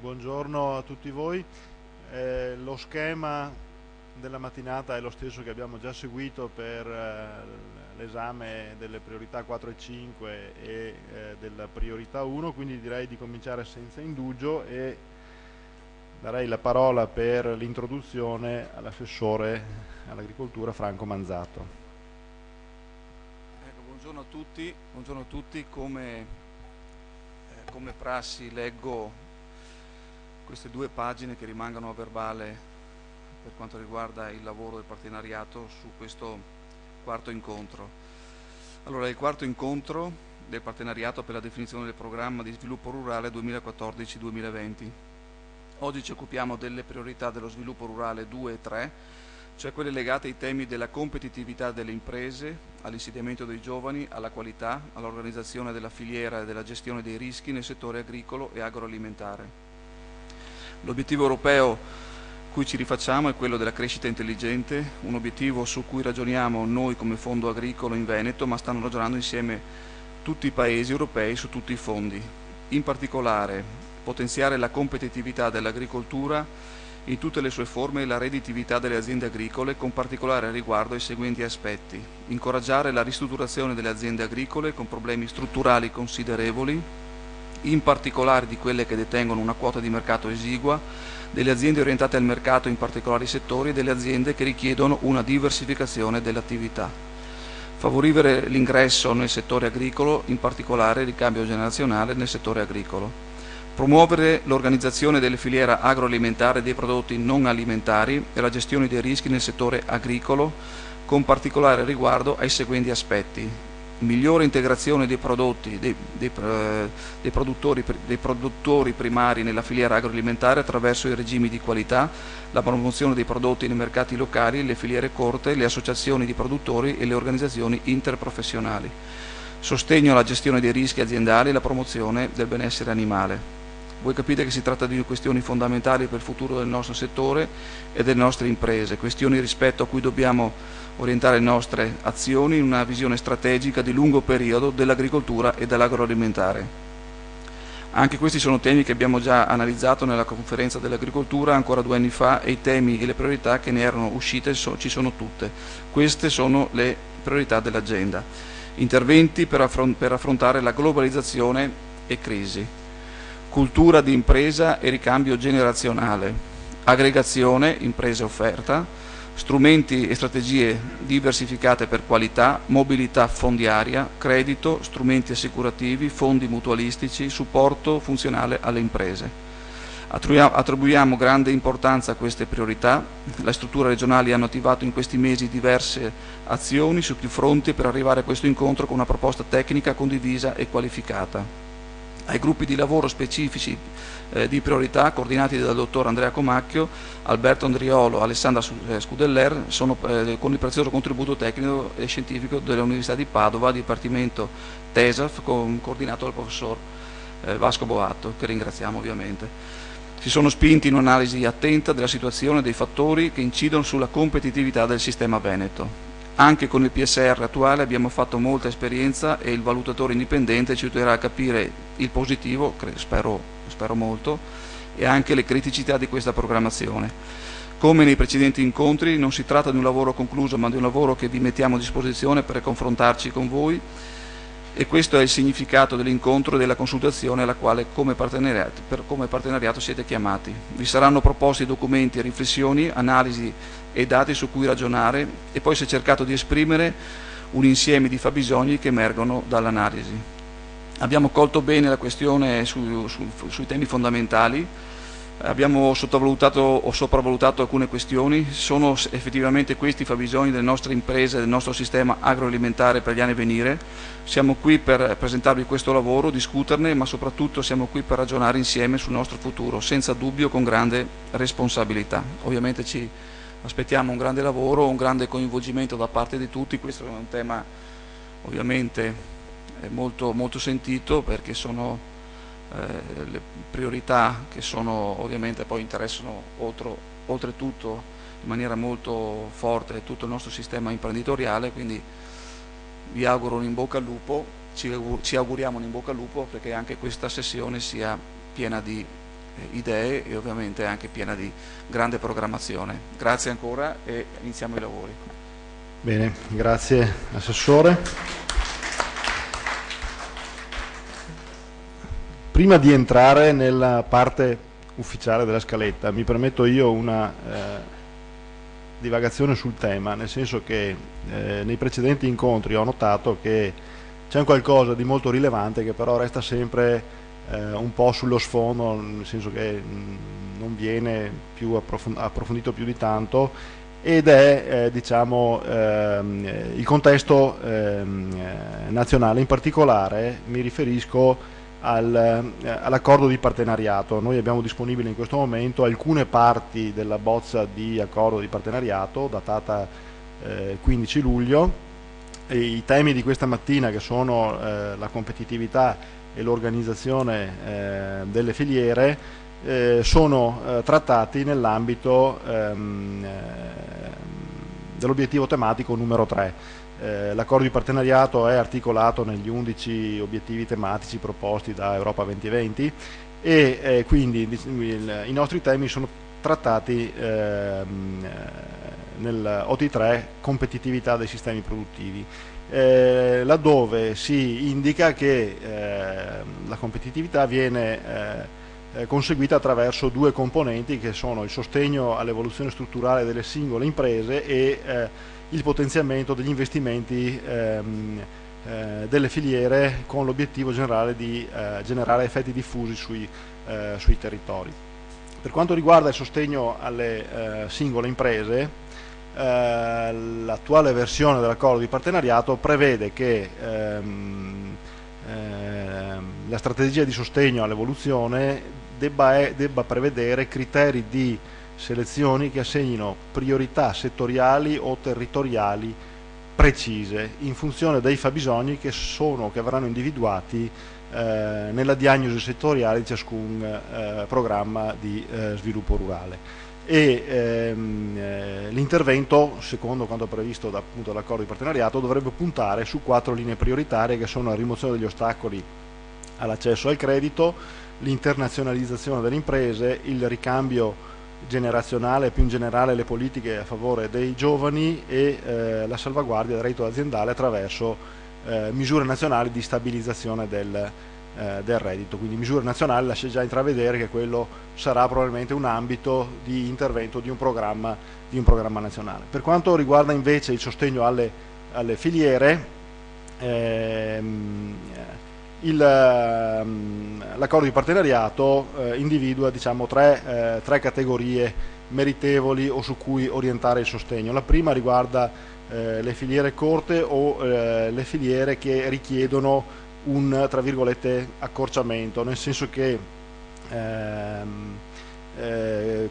Buongiorno a tutti voi. Lo schema della mattinata è lo stesso che abbiamo già seguito per l'esame delle priorità 4 e 5 e della priorità 1, quindi direi di cominciare senza indugio e darei la parola per l'introduzione all'assessore all'agricoltura Franco Manzato. Ecco, buongiorno a tutti. Come prassi leggo queste due pagine che rimangono a verbale per quanto riguarda il lavoro del partenariato su questo quarto incontro. Allora, il quarto incontro del partenariato per la definizione del programma di sviluppo rurale 2014-2020. Oggi ci occupiamo delle priorità dello sviluppo rurale 2 e 3, cioè quelle legate ai temi della competitività delle imprese, all'insediamento dei giovani, alla qualità, all'organizzazione della filiera e della gestione dei rischi nel settore agricolo e agroalimentare. L'obiettivo europeo cui ci rifacciamo è quello della crescita intelligente, un obiettivo su cui ragioniamo noi come Fondo Agricolo in Veneto, ma stanno ragionando insieme tutti i paesi europei su tutti i fondi. In particolare, potenziare la competitività dell'agricoltura in tutte le sue forme e la redditività delle aziende agricole, con particolare riguardo ai seguenti aspetti: incoraggiare la ristrutturazione delle aziende agricole con problemi strutturali considerevoli, in particolare di quelle che detengono una quota di mercato esigua, delle aziende orientate al mercato in particolari settori e delle aziende che richiedono una diversificazione dell'attività. Favorire l'ingresso nel settore agricolo, in particolare il ricambio generazionale nel settore agricolo. Promuovere l'organizzazione delle filiere agroalimentari e dei prodotti non alimentari e la gestione dei rischi nel settore agricolo, con particolare riguardo ai seguenti aspetti: migliore integrazione dei prodotti, dei produttori primari nella filiera agroalimentare attraverso i regimi di qualità, la promozione dei prodotti nei mercati locali, le filiere corte, le associazioni di produttori e le organizzazioni interprofessionali. Sostegno alla gestione dei rischi aziendali e la promozione del benessere animale. Voi capite che si tratta di questioni fondamentali per il futuro del nostro settore e delle nostre imprese, questioni rispetto a cui dobbiamo orientare le nostre azioni in una visione strategica di lungo periodo dell'agricoltura e dell'agroalimentare. Anche questi sono temi che abbiamo già analizzato nella conferenza dell'agricoltura ancora 2 anni fa e i temi e le priorità che ne erano uscite ci sono tutte. Queste sono le priorità dell'agenda. Interventi per affrontare la globalizzazione e crisi. Cultura di impresa e ricambio generazionale, aggregazione, impresa e offerta, strumenti e strategie diversificate per qualità, mobilità fondiaria, credito, strumenti assicurativi, fondi mutualistici, supporto funzionale alle imprese. Attribuiamo grande importanza a queste priorità. Le strutture regionali hanno attivato in questi mesi diverse azioni su più fronti per arrivare a questo incontro con una proposta tecnica condivisa e qualificata. Ai gruppi di lavoro specifici di priorità, coordinati dal dottor Andrea Comacchio, Alberto Andriolo, Alessandra Scudeller, con il prezioso contributo tecnico e scientifico dell'Università di Padova, Dipartimento TESAF, coordinato dal professor Vasco Boatto, che ringraziamo ovviamente. Si sono spinti in un'analisi attenta della situazione e dei fattori che incidono sulla competitività del sistema veneto. Anche con il PSR attuale abbiamo fatto molta esperienza e il valutatore indipendente ci aiuterà a capire il positivo, spero molto, e anche le criticità di questa programmazione. Come nei precedenti incontri non si tratta di un lavoro concluso, ma di un lavoro che vi mettiamo a disposizione per confrontarci con voi, e questo è il significato dell'incontro e della consultazione alla quale come partenariato siete chiamati. Vi saranno proposti documenti, riflessioni, analisi e dati su cui ragionare, e poi si è cercato di esprimere un insieme di fabbisogni che emergono dall'analisi. Abbiamo colto bene la questione sui temi fondamentali, abbiamo sottovalutato o sopravvalutato alcune questioni. Sono effettivamente questi i fabbisogni delle nostre imprese, del nostro sistema agroalimentare per gli anni a venire. Siamo qui per presentarvi questo lavoro, discuterne, ma soprattutto siamo qui per ragionare insieme sul nostro futuro, senza dubbio, con grande responsabilità. Ovviamente ci aspettiamo un grande lavoro, un grande coinvolgimento da parte di tutti. Questo è un tema ovviamente molto, molto sentito, perché sono le priorità che ovviamente poi interessano oltretutto in maniera molto forte tutto il nostro sistema imprenditoriale. Quindi vi auguro un in bocca al lupo, ci auguriamo un in bocca al lupo perché anche questa sessione sia piena di idee e ovviamente anche piena di grande programmazione. Grazie ancora e iniziamo i lavori. Bene, grazie Assessore. Prima di entrare nella parte ufficiale della scaletta, mi permetto io una divagazione sul tema, nel senso che nei precedenti incontri ho notato che c'è un qualcosa di molto rilevante che però resta sempre un po' sullo sfondo, nel senso che non viene più approfondito più di tanto, ed è diciamo, il contesto nazionale. In particolare mi riferisco all'accordo di partenariato. Noi abbiamo disponibile in questo momento alcune parti della bozza di accordo di partenariato datata 15 luglio e i temi di questa mattina, che sono la competitività e l'organizzazione delle filiere, sono trattati nell'ambito dell'obiettivo tematico numero 3. L'accordo di partenariato è articolato negli 11 obiettivi tematici proposti da Europa 2020 e quindi i nostri temi sono trattati nel OT3 competitività dei sistemi produttivi, laddove si indica che la competitività viene conseguita attraverso due componenti, che sono il sostegno all'evoluzione strutturale delle singole imprese e il potenziamento degli investimenti delle filiere, con l'obiettivo generale di generare effetti diffusi sui territori. Per quanto riguarda il sostegno alle singole imprese, l'attuale versione dell'accordo di partenariato prevede che la strategia di sostegno all'evoluzione debba prevedere criteri di selezioni che assegnino priorità settoriali o territoriali precise in funzione dei fabbisogni che verranno individuati nella diagnosi settoriale di ciascun programma di sviluppo rurale. E l'intervento, secondo quanto previsto dall'accordo di partenariato, dovrebbe puntare su 4 linee prioritarie, che sono la rimozione degli ostacoli all'accesso al credito, l'internazionalizzazione delle imprese, il ricambio generazionale e più in generale le politiche a favore dei giovani e la salvaguardia del reddito aziendale attraverso misure nazionali di stabilizzazione del reddito. Quindi misure nazionali lascia già intravedere che quello sarà probabilmente un ambito di intervento di un programma nazionale. Per quanto riguarda invece il sostegno alle filiere, l'accordo di partenariato individua, diciamo, tre categorie meritevoli o su cui orientare il sostegno. La prima riguarda le filiere corte o le filiere che richiedono un, tra virgolette, accorciamento, nel senso che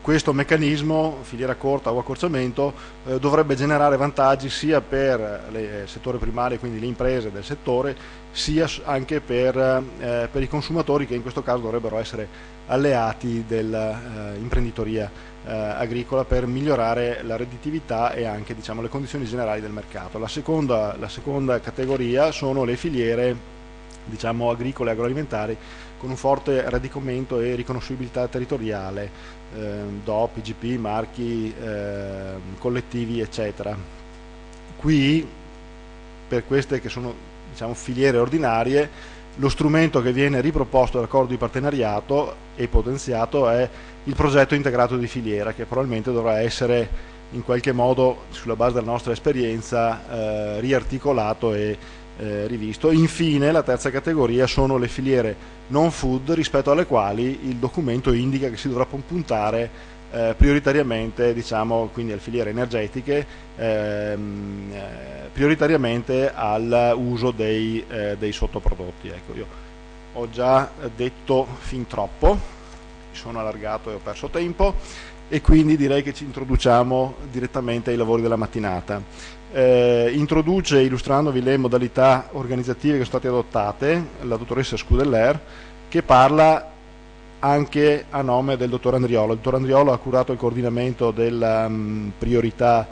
questo meccanismo, filiera corta o accorciamento, dovrebbe generare vantaggi sia per il settore primario, quindi le imprese del settore, sia anche per i consumatori, che in questo caso dovrebbero essere alleati dell'imprenditoria agricola per migliorare la redditività e anche, diciamo, le condizioni generali del mercato. La seconda categoria sono le filiere, diciamo, agricole e agroalimentari con un forte radicamento e riconoscibilità territoriale, DOP, IGP, marchi, collettivi, eccetera. Qui, per queste che sono, diciamo, filiere ordinarie, lo strumento che viene riproposto dall'accordo di partenariato e potenziato è il progetto integrato di filiera, che probabilmente dovrà essere in qualche modo, sulla base della nostra esperienza, riarticolato e rivisto. Infine, la terza categoria sono le filiere non food, rispetto alle quali il documento indica che si dovrà puntare prioritariamente, diciamo, quindi alle filiere energetiche, prioritariamente all'uso dei sottoprodotti. Ecco, io ho già detto fin troppo, mi sono allargato e ho perso tempo, e quindi direi che ci introduciamo direttamente ai lavori della mattinata. Introduce, illustrandovi le modalità organizzative che sono state adottate, la dottoressa Scudeller, che parla anche a nome del dottor Andriolo. Il dottor Andriolo ha curato il coordinamento della priorità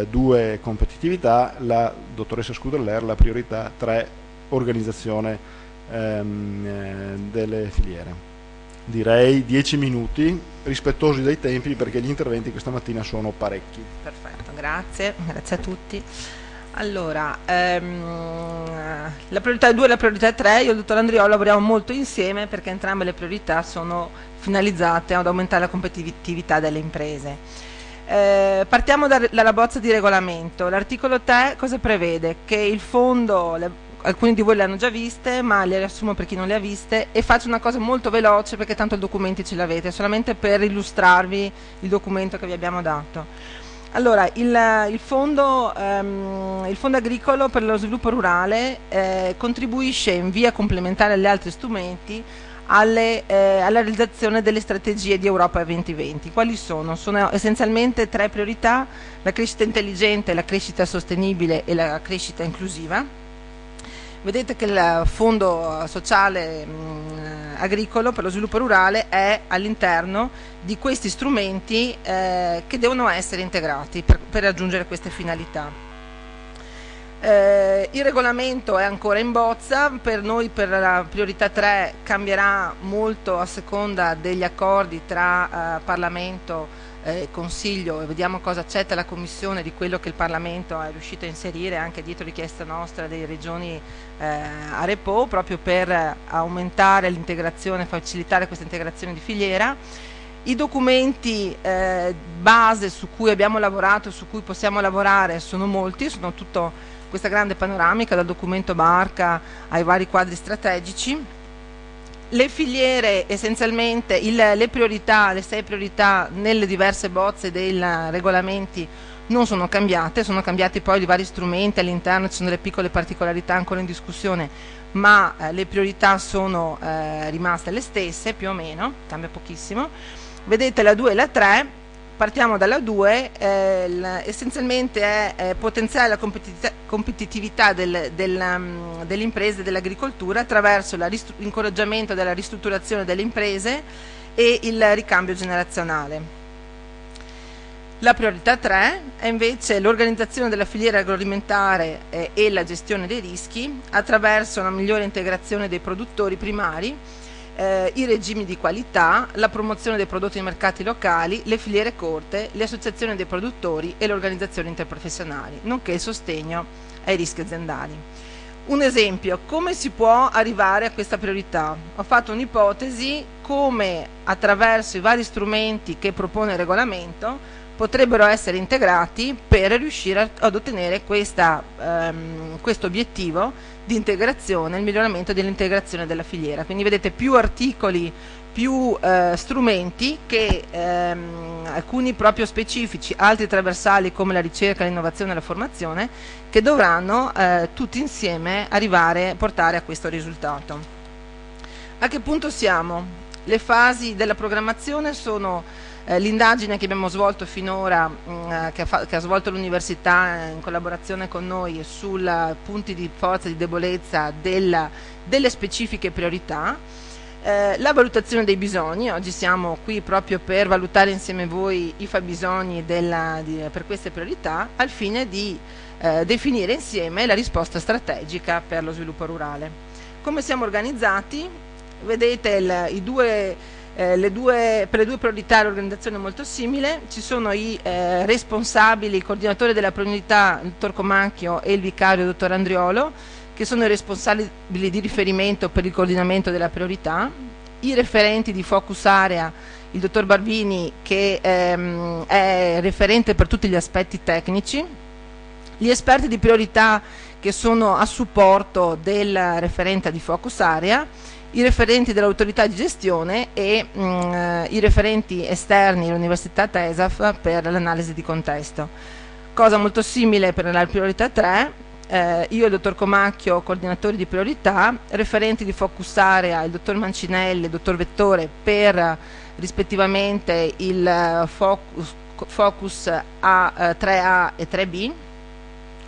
2 competitività, la dottoressa Scudeller la priorità 3 organizzazione delle filiere. direi 10 minuti, rispettosi dei tempi perché gli interventi questa mattina sono parecchi. Perfetto, grazie a tutti. Allora, la priorità 2 e la priorità 3, io e il dottor Andriolo lavoriamo molto insieme perché entrambe le priorità sono finalizzate ad aumentare la competitività delle imprese. Partiamo dalla bozza di regolamento. L'articolo 3 cosa prevede? Che il fondo, alcuni di voi le hanno già viste, ma le riassumo per chi non le ha viste e faccio una cosa molto veloce perché tanto i documenti ce l'avete, solamente per illustrarvi il documento che vi abbiamo dato. Allora, il fondo agricolo per lo sviluppo rurale contribuisce in via complementare agli altri strumenti alla realizzazione delle strategie di Europa 2020. Quali sono? Sono essenzialmente 3 priorità: la crescita intelligente, la crescita sostenibile e la crescita inclusiva. Vedete che il fondo sociale agricolo per lo sviluppo rurale è all'interno di questi strumenti che devono essere integrati per raggiungere queste finalità. Il regolamento è ancora in bozza, per noi per la priorità 3 cambierà molto a seconda degli accordi tra Parlamento Consiglio e vediamo cosa accetta la Commissione di quello che il Parlamento è riuscito a inserire anche dietro richiesta nostra delle regioni a Repo, proprio per aumentare l'integrazione, facilitare questa integrazione di filiera. I documenti base su cui abbiamo lavorato, su cui possiamo lavorare sono molti, sono tutto questa grande panoramica dal documento Barca ai vari quadri strategici. Le filiere, essenzialmente le priorità, le 6 priorità nelle diverse bozze dei regolamenti non sono cambiate, sono cambiati poi i vari strumenti, all'interno ci sono delle piccole particolarità ancora in discussione, ma le priorità sono rimaste le stesse più o meno, cambia pochissimo. Vedete la 2 e la 3, partiamo dalla 2, essenzialmente è potenziare la competitività delle imprese dell'agricoltura attraverso l'incoraggiamento della ristrutturazione delle imprese e il ricambio generazionale. La priorità 3 è invece l'organizzazione della filiera agroalimentare e la gestione dei rischi attraverso una migliore integrazione dei produttori primari, i regimi di qualità, la promozione dei prodotti nei mercati locali, le filiere corte, le associazioni dei produttori e le organizzazioni interprofessionali, nonché il sostegno ai rischi aziendali. Un esempio, come si può arrivare a questa priorità? Ho fatto un'ipotesi come attraverso i vari strumenti che propone il regolamento potrebbero essere integrati per riuscire ad ottenere questo obiettivo di integrazione, il miglioramento dell'integrazione della filiera. Quindi vedete più articoli, più strumenti che alcuni proprio specifici, altri trasversali come la ricerca, l'innovazione e la formazione, che dovranno tutti insieme portare a questo risultato. A che punto siamo? Le fasi della programmazione sono l'indagine che abbiamo svolto finora, che ha svolto l'università in collaborazione con noi sui punti di forza e di debolezza delle specifiche priorità, la valutazione dei bisogni. Oggi siamo qui proprio per valutare insieme a voi i fabbisogni per queste priorità al fine di definire insieme la risposta strategica per lo sviluppo rurale. Come siamo organizzati? Vedete per le due priorità l'organizzazione è molto simile, ci sono i responsabili, il coordinatore della priorità, il dottor Comacchio, e il vicario, il dottor Andriolo, che sono i responsabili di riferimento per il coordinamento della priorità, i referenti di focus area, il dottor Barbini che è referente per tutti gli aspetti tecnici, gli esperti di priorità che sono a supporto del referente di focus area, i referenti dell'autorità di gestione e i referenti esterni all'Università TESAF per l'analisi di contesto. Cosa molto simile per la priorità 3, io e il dottor Comacchio, coordinatori di priorità, referenti di focus area, il dottor Mancinelli e il dottor Vettore per rispettivamente il focus A, 3A e 3B,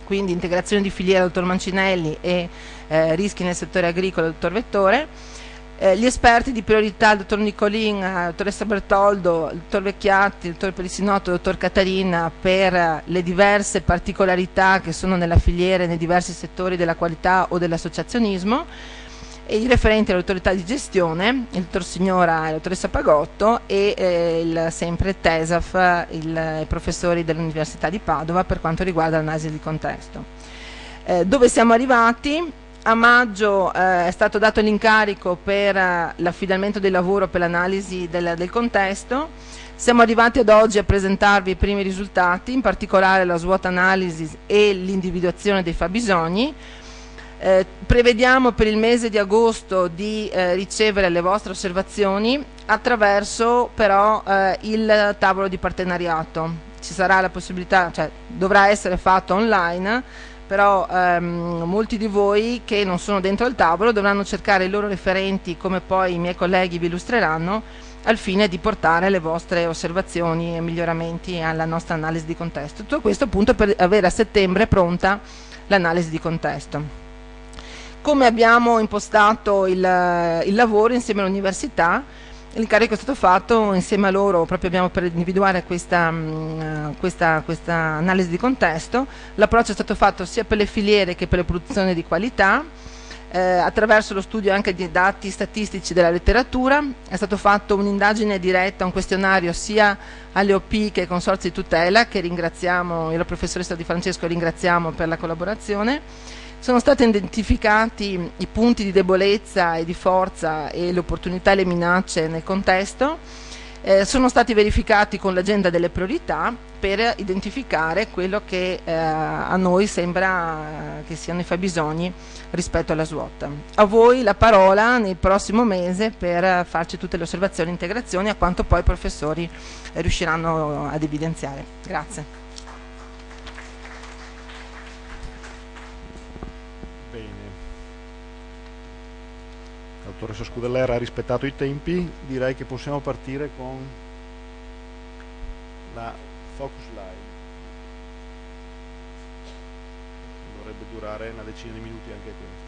quindi integrazione di filiera dottor Mancinelli e rischi nel settore agricolo dottor Vettore. Gli esperti di priorità, il dottor Nicolin, la dottoressa Bertoldo, il dottor Vecchiatti, il dottor Perissinotto, il dottor Catarina per le diverse particolarità che sono nella filiera e nei diversi settori della qualità o dell'associazionismo. e i referenti all'autorità di gestione, il dottor Signora e la dottoressa Pagotto, e sempre il TESAF, i professori dell'Università di Padova per quanto riguarda l'analisi di contesto. Dove siamo arrivati? A maggio è stato dato l'incarico per l'affidamento del lavoro per l'analisi del contesto. Siamo arrivati ad oggi a presentarvi i primi risultati, in particolare la SWOT analysis e l'individuazione dei fabbisogni. Prevediamo per il mese di agosto di ricevere le vostre osservazioni attraverso però il tavolo di partenariato. Ci sarà la possibilità, cioè dovrà essere fatto online, però molti di voi che non sono dentro il tavolo dovranno cercare i loro referenti, come poi i miei colleghi vi illustreranno, al fine di portare le vostre osservazioni e miglioramenti alla nostra analisi di contesto. Tutto questo appunto per avere a settembre pronta l'analisi di contesto. Come abbiamo impostato il lavoro insieme all'università, l'incarico è stato fatto insieme a loro, proprio abbiamo per individuare questa analisi di contesto. L'approccio è stato fatto sia per le filiere che per le produzioni di qualità, attraverso lo studio anche di dati statistici della letteratura. È stato fatto un'indagine diretta, un questionario sia alle OP che ai consorzi di tutela, che ringraziamo, io la professoressa Di Francesco ringraziamo per la collaborazione. Sono stati identificati i punti di debolezza e di forza e le opportunità e le minacce nel contesto. Sono stati verificati con l'agenda delle priorità per identificare quello che a noi sembra che siano i fabbisogni rispetto alla SWOT. A voi la parola nel prossimo mese per farci tutte le osservazioni e integrazioni, a quanto poi i professori riusciranno ad evidenziare. Grazie. La dottoressa Scudellera ha rispettato i tempi, direi che possiamo partire con la focus slide. Dovrebbe durare una decina di minuti anche questo.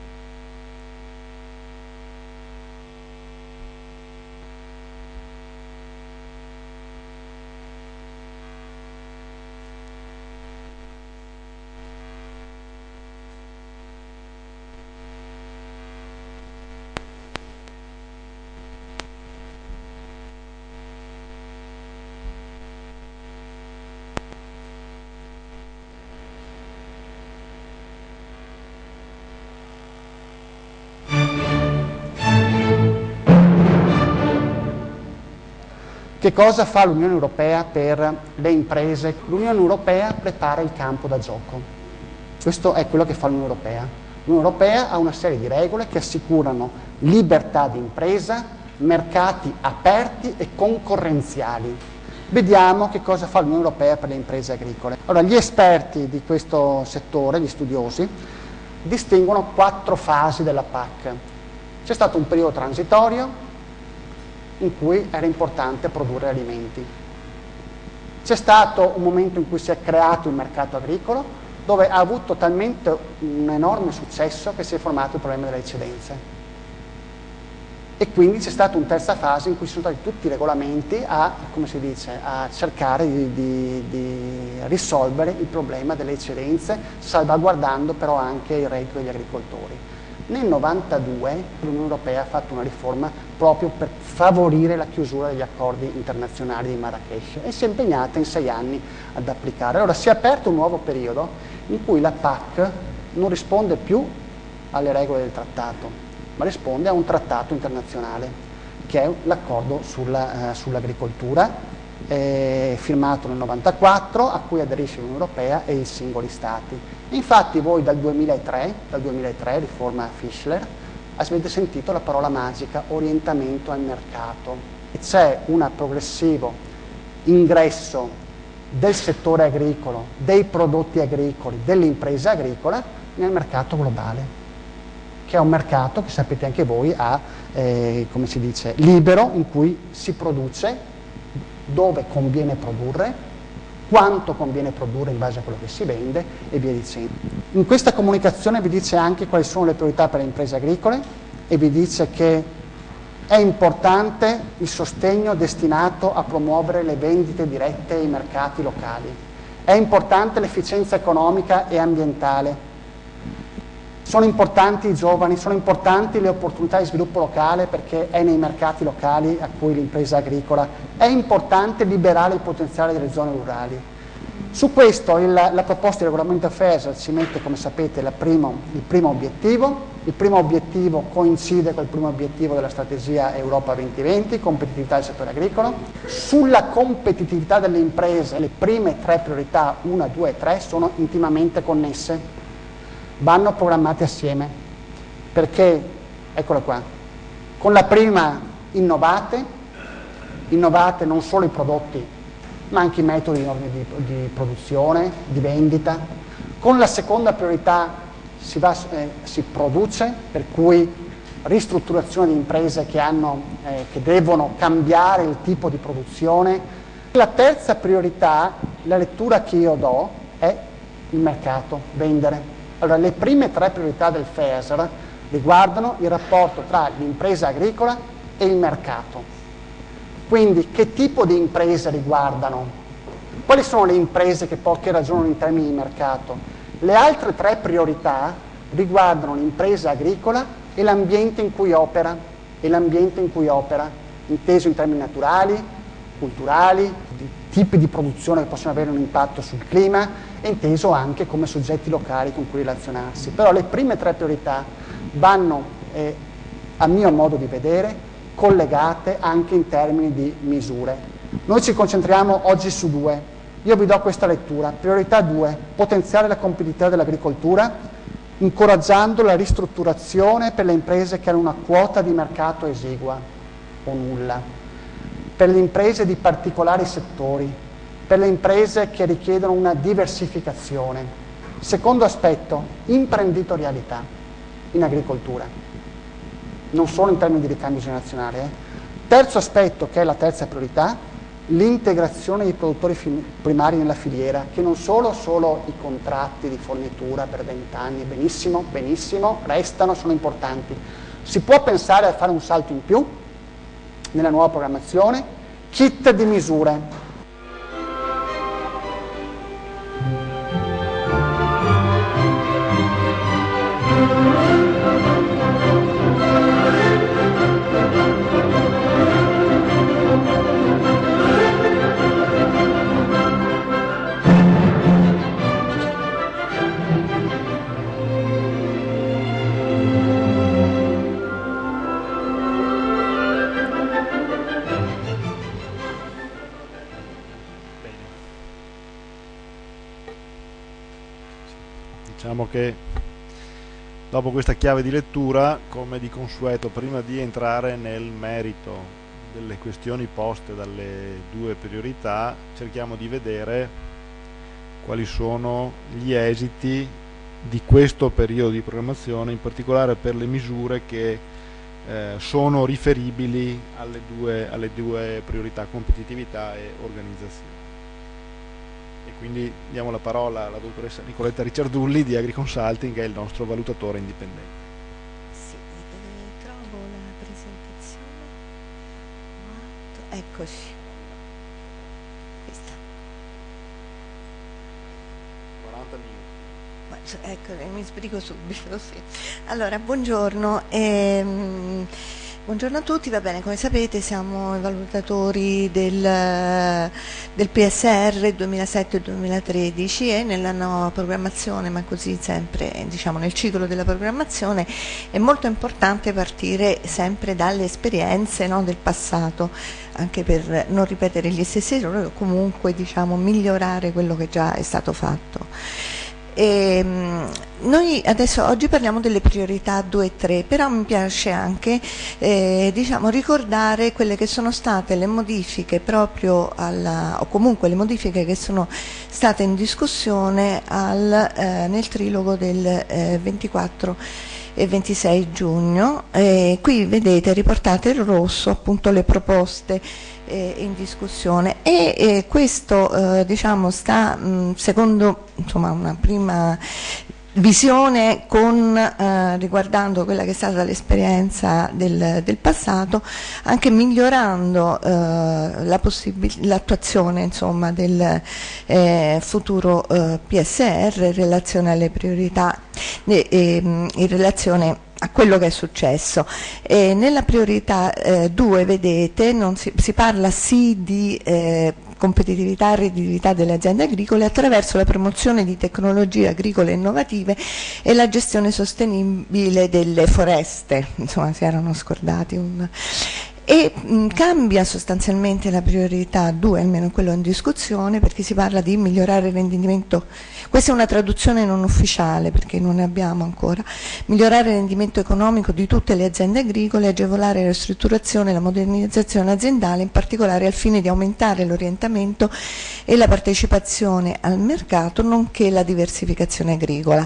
Che cosa fa l'Unione Europea per le imprese? L'Unione Europea prepara il campo da gioco. Questo è quello che fa l'Unione Europea. L'Unione Europea ha una serie di regole che assicurano libertà di impresa, mercati aperti e concorrenziali. Vediamo che cosa fa l'Unione Europea per le imprese agricole. Allora, gli esperti di questo settore, gli studiosi, distinguono 4 fasi della PAC. C'è stato un periodo transitorio in cui era importante produrre alimenti. C'è stato un momento in cui si è creato il mercato agricolo, dove ha avuto talmente un enorme successo che si è formato il problema delle eccedenze. E quindi c'è stata una terza fase in cui sono stati tutti i regolamenti a, come si dice, a cercare di risolvere il problema delle eccedenze, salvaguardando però anche il reddito degli agricoltori. Nel 1992 l'Unione Europea ha fatto una riforma proprio per favorire la chiusura degli accordi internazionali di Marrakech e si è impegnata in 6 anni ad applicare. Allora si è aperto un nuovo periodo in cui la PAC non risponde più alle regole del trattato, ma risponde a un trattato internazionale che è l'accordo sull'agricoltura firmato nel 1994, a cui aderisce l'Unione Europea e i singoli Stati. Infatti voi dal 2003, riforma Fischler, avete sentito la parola magica orientamento al mercato. C'è un progressivo ingresso del settore agricolo, dei prodotti agricoli, delle imprese agricole nel mercato globale, che è un mercato che sapete anche voi come si dice, libero, in cui si produce dove conviene produrre, quanto conviene produrre in base a quello che si vende e via dicendo. In questa comunicazione vi dice anche quali sono le priorità per le imprese agricole e vi dice che è importante il sostegno destinato a promuovere le vendite dirette ai mercati locali, è importante l'efficienza economica e ambientale, Sono importanti i giovani, sono importanti le opportunità di sviluppo locale, perché è nei mercati locali a cui l'impresa agricola, è importante liberare il potenziale delle zone rurali. Su questo la proposta di regolamento FESR ci mette, come sapete, il primo obiettivo. Il primo obiettivo coincide con il primo obiettivo della strategia Europa 2020, competitività del settore agricolo. Sulla competitività delle imprese, le prime 3 priorità, 1, 2 e 3, sono intimamente connesse, vanno programmate assieme, perché, eccola qua, con la prima innovate non solo i prodotti, ma anche i metodi di produzione, di vendita. Con la seconda priorità si produce, per cui ristrutturazione di imprese che devono cambiare il tipo di produzione. La terza priorità, la lettura che io do, è il mercato, vendere. Allora, le prime 3 priorità del FESR riguardano il rapporto tra l'impresa agricola e il mercato. Quindi, che tipo di imprese riguardano? Quali sono le imprese che ragionano in termini di mercato? Le altre 3 priorità riguardano l'impresa agricola e l'ambiente in cui opera, inteso in termini naturali, culturali, di tipi di produzione che possono avere un impatto sul clima, e inteso anche come soggetti locali con cui relazionarsi. Però le prime 3 priorità vanno, a mio modo di vedere, collegate anche in termini di misure. Noi ci concentriamo oggi su 2. Io vi do questa lettura. Priorità 2, potenziare la competitività dell'agricoltura, incoraggiando la ristrutturazione per le imprese che hanno una quota di mercato esigua o nulla, per le imprese di particolari settori, per le imprese che richiedono una diversificazione. Secondo aspetto, imprenditorialità in agricoltura, non solo in termini di ricambio generazionale. Terzo aspetto, che è la terza priorità, l'integrazione dei produttori primari nella filiera, che non solo i contratti di fornitura per 20 anni, benissimo, restano, sono importanti. Si può pensare a fare un salto in più nella nuova programmazione, kit di misure. Diciamo che dopo questa chiave di lettura, come di consueto, prima di entrare nel merito delle questioni poste dalle 2 priorità, cerchiamo di vedere quali sono gli esiti di questo periodo di programmazione, in particolare per le misure che sono riferibili alle due priorità, competitività e organizzazione. E quindi diamo la parola alla dottoressa Nicoletta Ricciardulli di AgriConsulting, che è il nostro valutatore indipendente. Sì, trovo la presentazione. Eccoci. Questa. 40 minuti. Ecco, mi sbrigo subito, sì. Allora, buongiorno. Buongiorno a tutti, va bene, come sapete siamo i valutatori del PSR 2007-2013 e nella nuova programmazione, ma così sempre diciamo nel ciclo della programmazione, è molto importante partire sempre dalle esperienze, no, del passato, anche per non ripetere gli stessi errori o comunque diciamo migliorare quello che già è stato fatto. Noi adesso oggi parliamo delle priorità 2 e 3, però mi piace anche diciamo, ricordare quelle che sono state le modifiche proprio o comunque le modifiche che sono state in discussione nel trilogo del 24 e 26 giugno. Qui vedete riportate in rosso appunto le proposte in discussione e questo diciamo sta secondo insomma una prima visione riguardando quella che è stata l'esperienza del passato, anche migliorando l'attuazione insomma del futuro PSR in relazione alle priorità, in relazione a quello che è successo. Nella priorità 2 vedete si parla sì di competitività e redditività delle aziende agricole attraverso la promozione di tecnologie agricole innovative e la gestione sostenibile delle foreste, insomma si erano scordati e cambia sostanzialmente la priorità 2, almeno quello in discussione, perché si parla di migliorare il rendimento, questa è una traduzione non ufficiale perché non ne abbiamo ancora, migliorare il rendimento economico di tutte le aziende agricole, agevolare la ristrutturazione e la modernizzazione aziendale, in particolare al fine di aumentare l'orientamento e la partecipazione al mercato, nonché la diversificazione agricola.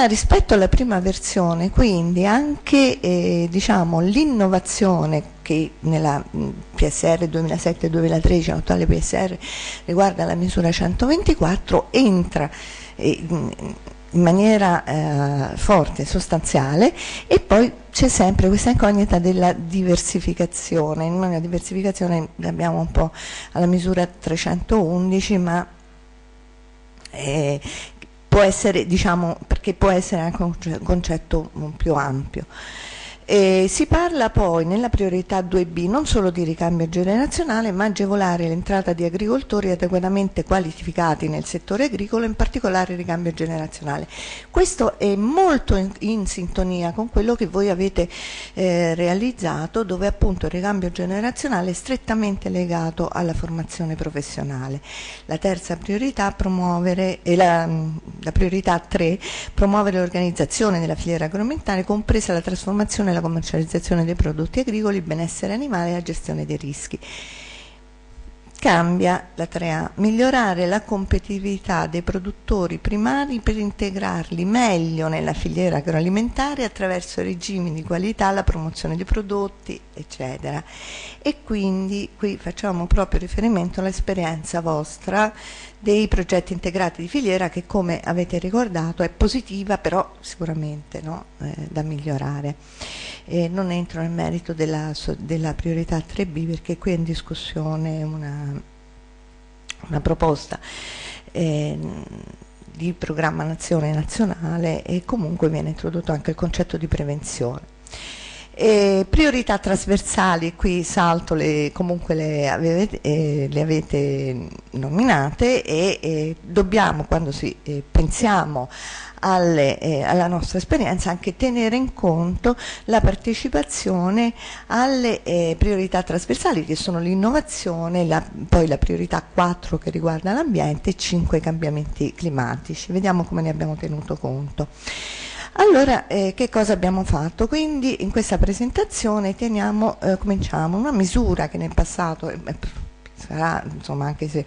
Rispetto alla prima versione, quindi, anche diciamo, l'innovazione che nella PSR 2007-2013, l'attuale PSR, riguarda la misura 124, entra in maniera forte, sostanziale, e poi c'è sempre questa incognita della diversificazione. In una diversificazione abbiamo un po' alla misura 311, ma può essere, diciamo, perché può essere anche un concetto più ampio. Si parla poi nella priorità 2B non solo di ricambio generazionale, ma agevolare l'entrata di agricoltori adeguatamente qualificati nel settore agricolo, in particolare il ricambio generazionale. Questo è molto in sintonia con quello che voi avete realizzato, dove appunto il ricambio generazionale è strettamente legato alla formazione professionale. La terza priorità, promuovere, e la priorità 3, promuovere l'organizzazione della filiera agroalimentare, compresa la trasformazione, la commercializzazione dei prodotti agricoli, il benessere animale e la gestione dei rischi. Cambia la 3A, migliorare la competitività dei produttori primari per integrarli meglio nella filiera agroalimentare attraverso regimi di qualità, la promozione di prodotti, eccetera. E quindi qui facciamo proprio riferimento all'esperienza vostra dei progetti integrati di filiera, che, come avete ricordato, è positiva, però sicuramente da migliorare. Non entro nel merito della priorità 3B, perché qui è in discussione una proposta di programmazione nazionale, e comunque viene introdotto anche il concetto di prevenzione. Priorità trasversali, qui salto, comunque le avete nominate, e dobbiamo, quando pensiamo alla nostra esperienza, anche tenere in conto la partecipazione alle priorità trasversali, che sono l'innovazione, poi la priorità 4 che riguarda l'ambiente, e 5 cambiamenti climatici. Vediamo come ne abbiamo tenuto conto. Allora, che cosa abbiamo fatto? Quindi in questa presentazione cominciamo una misura che nel passato sarà, insomma, anche se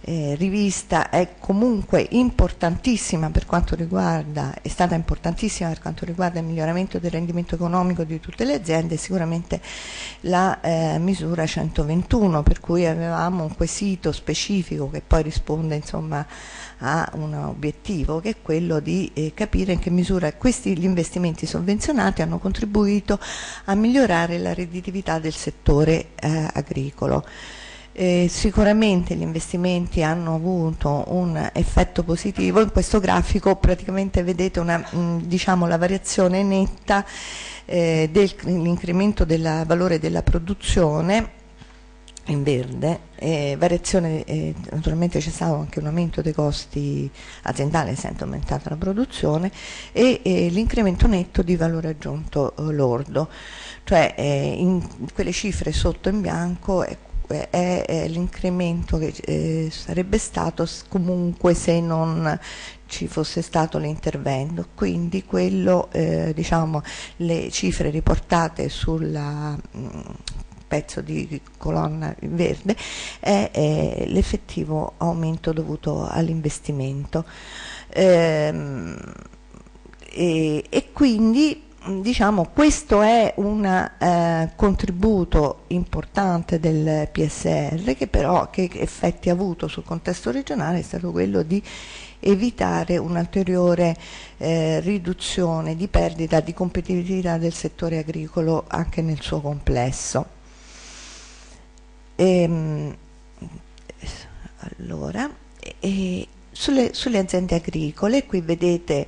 rivista, è comunque importantissima per quanto riguarda, è stata importantissima per quanto riguarda il miglioramento del rendimento economico di tutte le aziende, sicuramente la misura 121, per cui avevamo un quesito specifico che poi risponde, insomma, a un obiettivo, che è quello di capire in che misura gli investimenti sovvenzionati hanno contribuito a migliorare la redditività del settore agricolo. Sicuramente gli investimenti hanno avuto un effetto positivo. In questo grafico praticamente vedete diciamo, la variazione netta dell'incremento del valore della produzione in verde, variazione, naturalmente c'è stato anche un aumento dei costi aziendali, essendo aumentata la produzione, e l'incremento netto di valore aggiunto lordo, cioè in quelle cifre sotto in bianco è l'incremento che sarebbe stato comunque se non ci fosse stato l'intervento. Quindi quello, diciamo, le cifre riportate sul pezzo di colonna verde è l'effettivo aumento dovuto all'investimento, e quindi, diciamo, questo è un contributo importante del PSR, che però, che effetti ha avuto sul contesto regionale, è stato quello di evitare un'ulteriore riduzione di perdita di competitività del settore agricolo anche nel suo complesso. Allora, sulle aziende agricole, qui vedete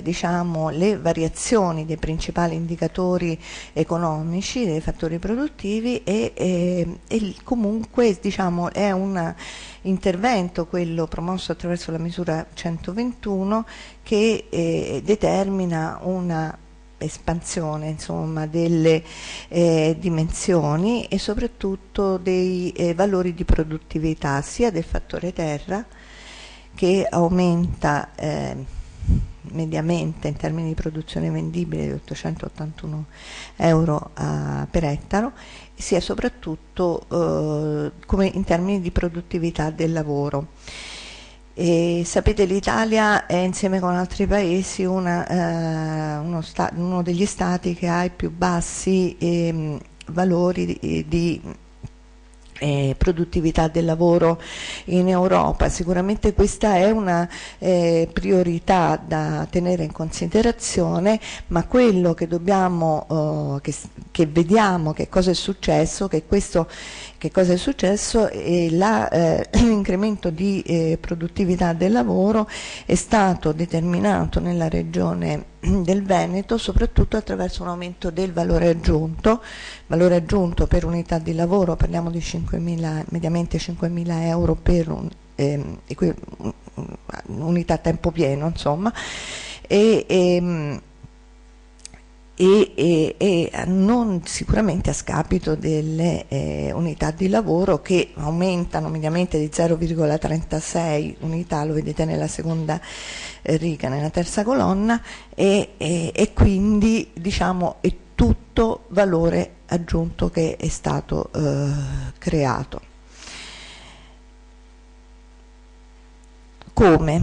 diciamo, le variazioni dei principali indicatori economici, dei fattori produttivi e comunque diciamo, è un intervento, quello promosso attraverso la misura 121, che determina una espansione insomma, delle dimensioni e soprattutto dei valori di produttività sia del fattore terra, che aumenta mediamente in termini di produzione vendibile di 881 euro per ettaro, sia soprattutto come in termini di produttività del lavoro. E sapete, l'Italia è insieme con altri paesi uno degli stati che ha i più bassi valori di produttività del lavoro in Europa. Sicuramente questa è una priorità da tenere in considerazione, ma quello che dobbiamo che vediamo che cosa è successo, l'incremento di produttività del lavoro è stato determinato nella regione del Veneto soprattutto attraverso un aumento del valore aggiunto per unità di lavoro, parliamo di mediamente 5.000 euro per unità a tempo pieno, insomma, e non sicuramente a scapito delle unità di lavoro che aumentano mediamente di 0,36 unità, lo vedete nella seconda riga, nella terza colonna, e quindi diciamo è tutto valore aggiunto che è stato creato. Come?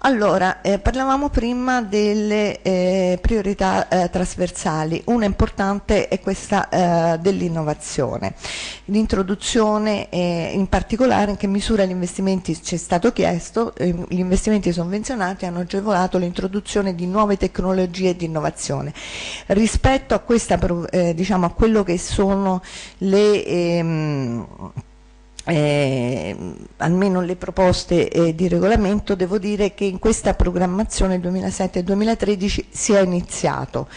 Allora, parlavamo prima delle priorità trasversali, una importante è questa dell'innovazione, l'introduzione in particolare in che misura gli investimenti, ci è stato chiesto, gli investimenti sovvenzionati hanno agevolato l'introduzione di nuove tecnologie di innovazione. Rispetto a questa, diciamo, a quello che sono le almeno le proposte di regolamento, devo dire che in questa programmazione 2007-2013 si è iniziato.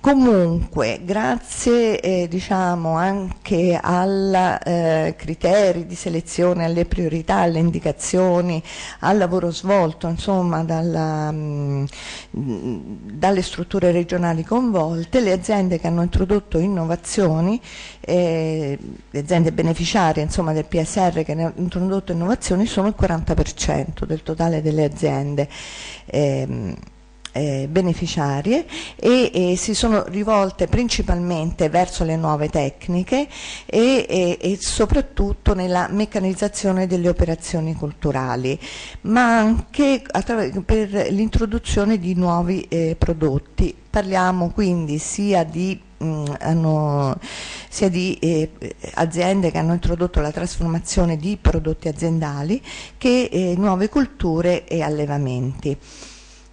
Comunque, grazie diciamo anche ai criteri di selezione, alle priorità, alle indicazioni, al lavoro svolto, insomma, dalle strutture regionali coinvolte, le aziende che hanno introdotto innovazioni, le aziende beneficiarie, insomma, del PSR che hanno introdotto innovazioni sono il 40% del totale delle aziende beneficiarie e si sono rivolte principalmente verso le nuove tecniche e soprattutto nella meccanizzazione delle operazioni culturali, ma anche per l'introduzione di nuovi prodotti. Parliamo quindi sia di aziende che hanno introdotto la trasformazione di prodotti aziendali che nuove culture e allevamenti.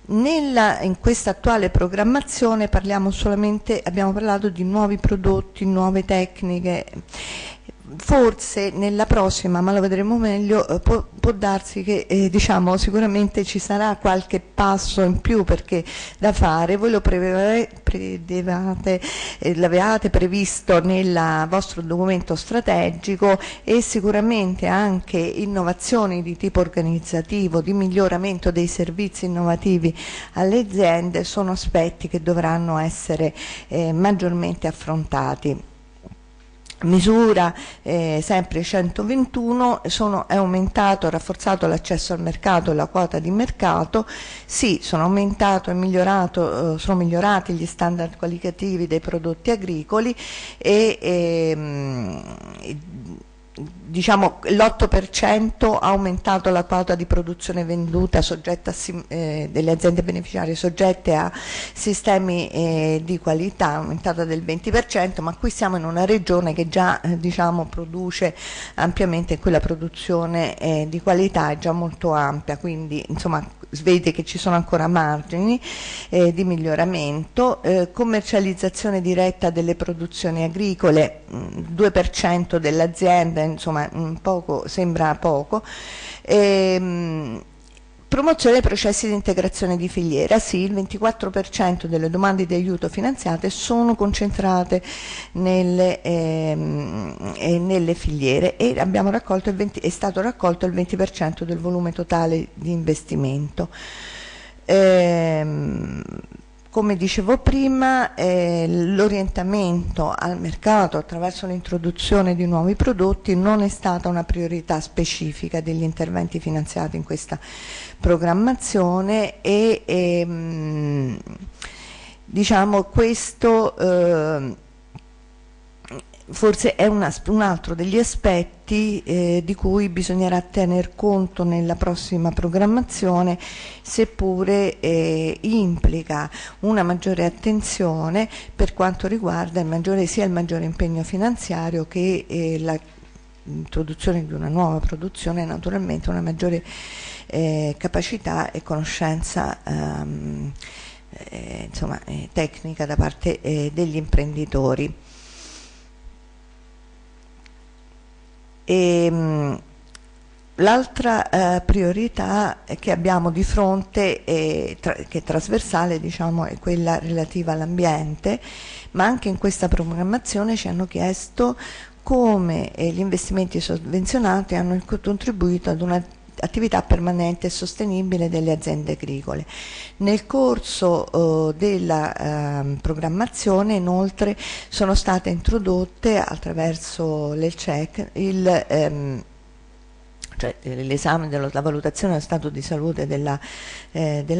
In questa attuale programmazione abbiamo parlato di nuovi prodotti, nuove tecniche. Forse nella prossima, ma lo vedremo meglio, può darsi che diciamo, sicuramente ci sarà qualche passo in più perché da fare. Voi l'avevate previsto nel vostro documento strategico e sicuramente anche innovazioni di tipo organizzativo, di miglioramento dei servizi innovativi alle aziende sono aspetti che dovranno essere maggiormente affrontati. Misura sempre 121, è aumentato, rafforzato l'accesso al mercato e la quota di mercato. Sì, sono migliorati gli standard qualitativi dei prodotti agricoli e diciamo l'8% ha aumentato la quota di produzione venduta delle aziende beneficiarie soggette a sistemi di qualità, aumentata del 20%, ma qui siamo in una regione che già diciamo produce ampiamente, quella produzione di qualità è già molto ampia, quindi insomma vede che ci sono ancora margini di miglioramento. Commercializzazione diretta delle produzioni agricole, 2% dell'azienda, insomma poco, sembra poco. Promozione dei processi di integrazione di filiera, sì, il 24% delle domande di aiuto finanziate sono concentrate nelle filiere e abbiamo raccolto è stato raccolto il 20% del volume totale di investimento. Come dicevo prima, l'orientamento al mercato attraverso l'introduzione di nuovi prodotti non è stata una priorità specifica degli interventi finanziati in questa programmazione e diciamo questo forse è un altro degli aspetti di cui bisognerà tener conto nella prossima programmazione, seppure implica una maggiore attenzione per quanto riguarda sia il maggiore impegno finanziario che l'introduzione di una nuova produzione, naturalmente una maggiore capacità e conoscenza insomma, tecnica da parte degli imprenditori. L'altra priorità che abbiamo di fronte, che è trasversale, diciamo, è quella relativa all'ambiente, ma anche in questa programmazione ci hanno chiesto come gli investimenti sovvenzionati hanno contribuito ad un'attività permanente e sostenibile delle aziende agricole. Nel corso della programmazione inoltre sono state introdotte attraverso l'ELCEC l'esame della valutazione dello stato di salute della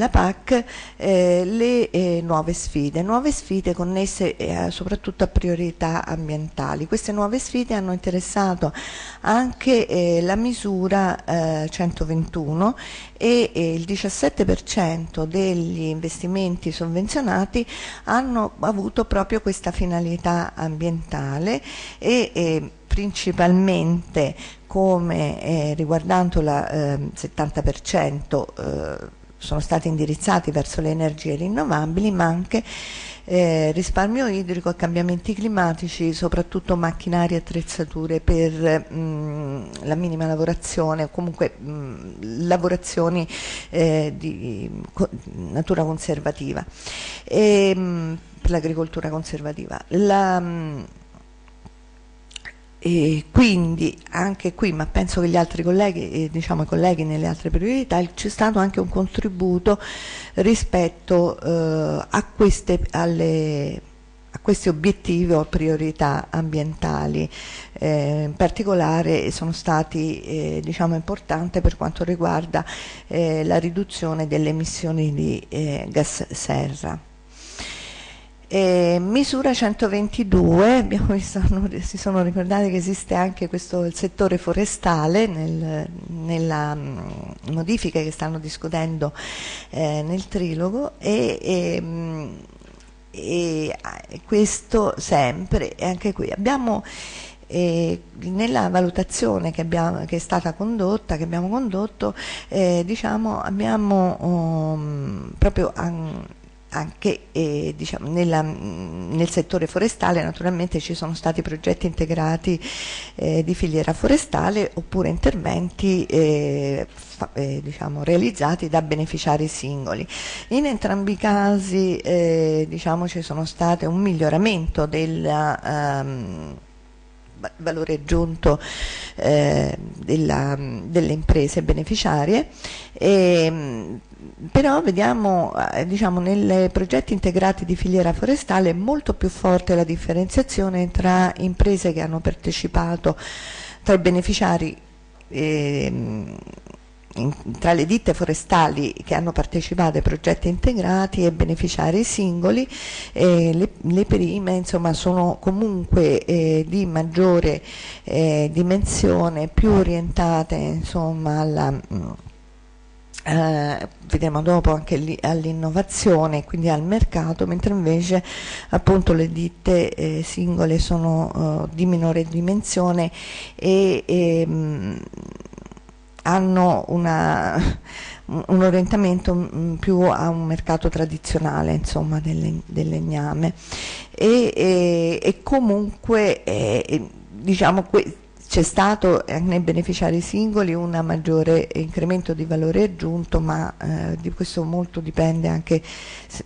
PAC, le nuove sfide connesse soprattutto a priorità ambientali. Queste nuove sfide hanno interessato anche la misura 121 e il 17% degli investimenti sovvenzionati hanno avuto proprio questa finalità ambientale e principalmente come riguardando la 70% sono stati indirizzati verso le energie rinnovabili, ma anche risparmio idrico e cambiamenti climatici, soprattutto macchinari e attrezzature per la minima lavorazione o comunque lavorazioni di natura conservativa, per l'agricoltura conservativa. E quindi anche qui, ma penso che gli altri colleghi, diciamo i colleghi nelle altre priorità, c'è stato anche un contributo rispetto a questi obiettivi o priorità ambientali. In particolare sono stati diciamo importanti per quanto riguarda la riduzione delle emissioni di gas serra. Misura 122, abbiamo visto, si sono ricordati che esiste anche il settore forestale nella modifica che stanno discutendo nel trilogo e questo sempre, e anche qui abbiamo nella valutazione che è stata condotta, che abbiamo condotto, diciamo abbiamo proprio anche diciamo, nel settore forestale naturalmente ci sono stati progetti integrati di filiera forestale oppure interventi diciamo, realizzati da beneficiari singoli. In entrambi i casi diciamo, ci sono state un miglioramento del valore aggiunto delle imprese beneficiarie, però vediamo diciamo, nei progetti integrati di filiera forestale molto più forte la differenziazione tra imprese che hanno partecipato, tra i beneficiari tra le ditte forestali che hanno partecipato ai progetti integrati e beneficiari singoli, le prime insomma sono comunque di maggiore dimensione, più orientate insomma alla vedremo dopo anche all'innovazione, quindi al mercato, mentre invece appunto le ditte singole sono di minore dimensione e hanno un orientamento più a un mercato tradizionale insomma del legname e comunque diciamo c'è stato nei beneficiari singoli un maggiore incremento di valore aggiunto, ma di questo molto dipende anche,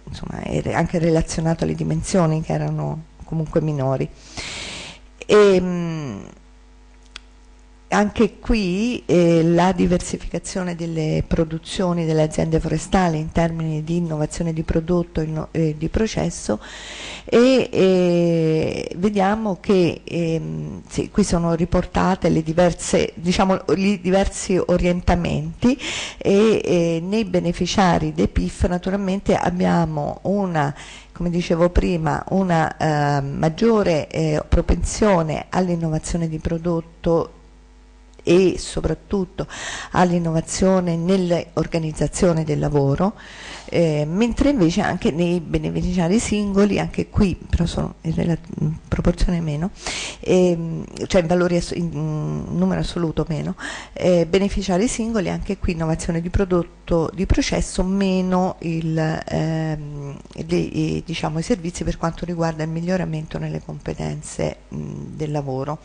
insomma, è anche relazionato alle dimensioni che erano comunque minori. Anche qui la diversificazione delle produzioni delle aziende forestali in termini di innovazione di prodotto e di processo e vediamo che sì, qui sono riportate le diverse, diciamo, i diversi orientamenti e nei beneficiari dei PIF naturalmente abbiamo una, come dicevo prima, una maggiore propensione all'innovazione di prodotto e soprattutto all'innovazione nell'organizzazione del lavoro, mentre invece anche nei beneficiari singoli, anche qui però sono in proporzione meno, cioè in valori in numero assoluto meno, beneficiari singoli anche qui innovazione di prodotto, di processo, meno diciamo, i servizi per quanto riguarda il miglioramento nelle competenze del lavoro.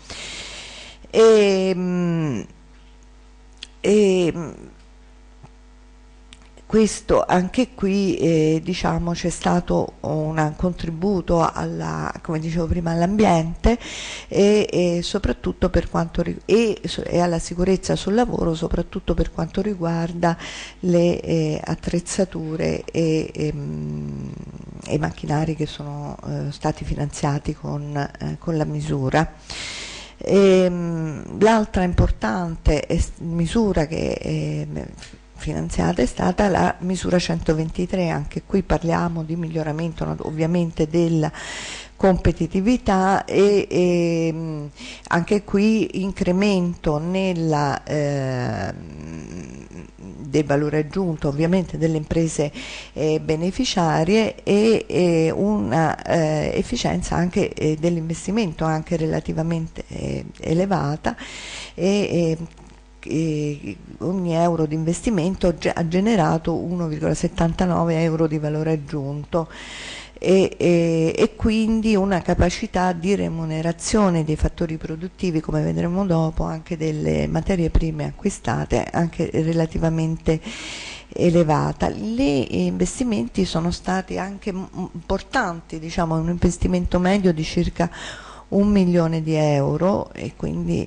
Questo anche qui diciamo c'è stato un contributo alla, come dicevo prima, all'ambiente e soprattutto per quanto e alla sicurezza sul lavoro, soprattutto per quanto riguarda le attrezzature e macchinari che sono stati finanziati con la misura. L'altra importante misura che è finanziata è stata la misura 123, anche qui parliamo di miglioramento ovviamente della competitività e anche qui incremento nella del valore aggiunto ovviamente delle imprese beneficiarie e una efficienza anche dell'investimento anche relativamente elevata e ogni euro di investimento ha generato 1,79 euro di valore aggiunto e quindi una capacità di remunerazione dei fattori produttivi, come vedremo dopo, anche delle materie prime acquistate, anche relativamente elevata. Gli investimenti sono stati anche importanti, diciamo un investimento medio di circa 1 milione di euro e quindi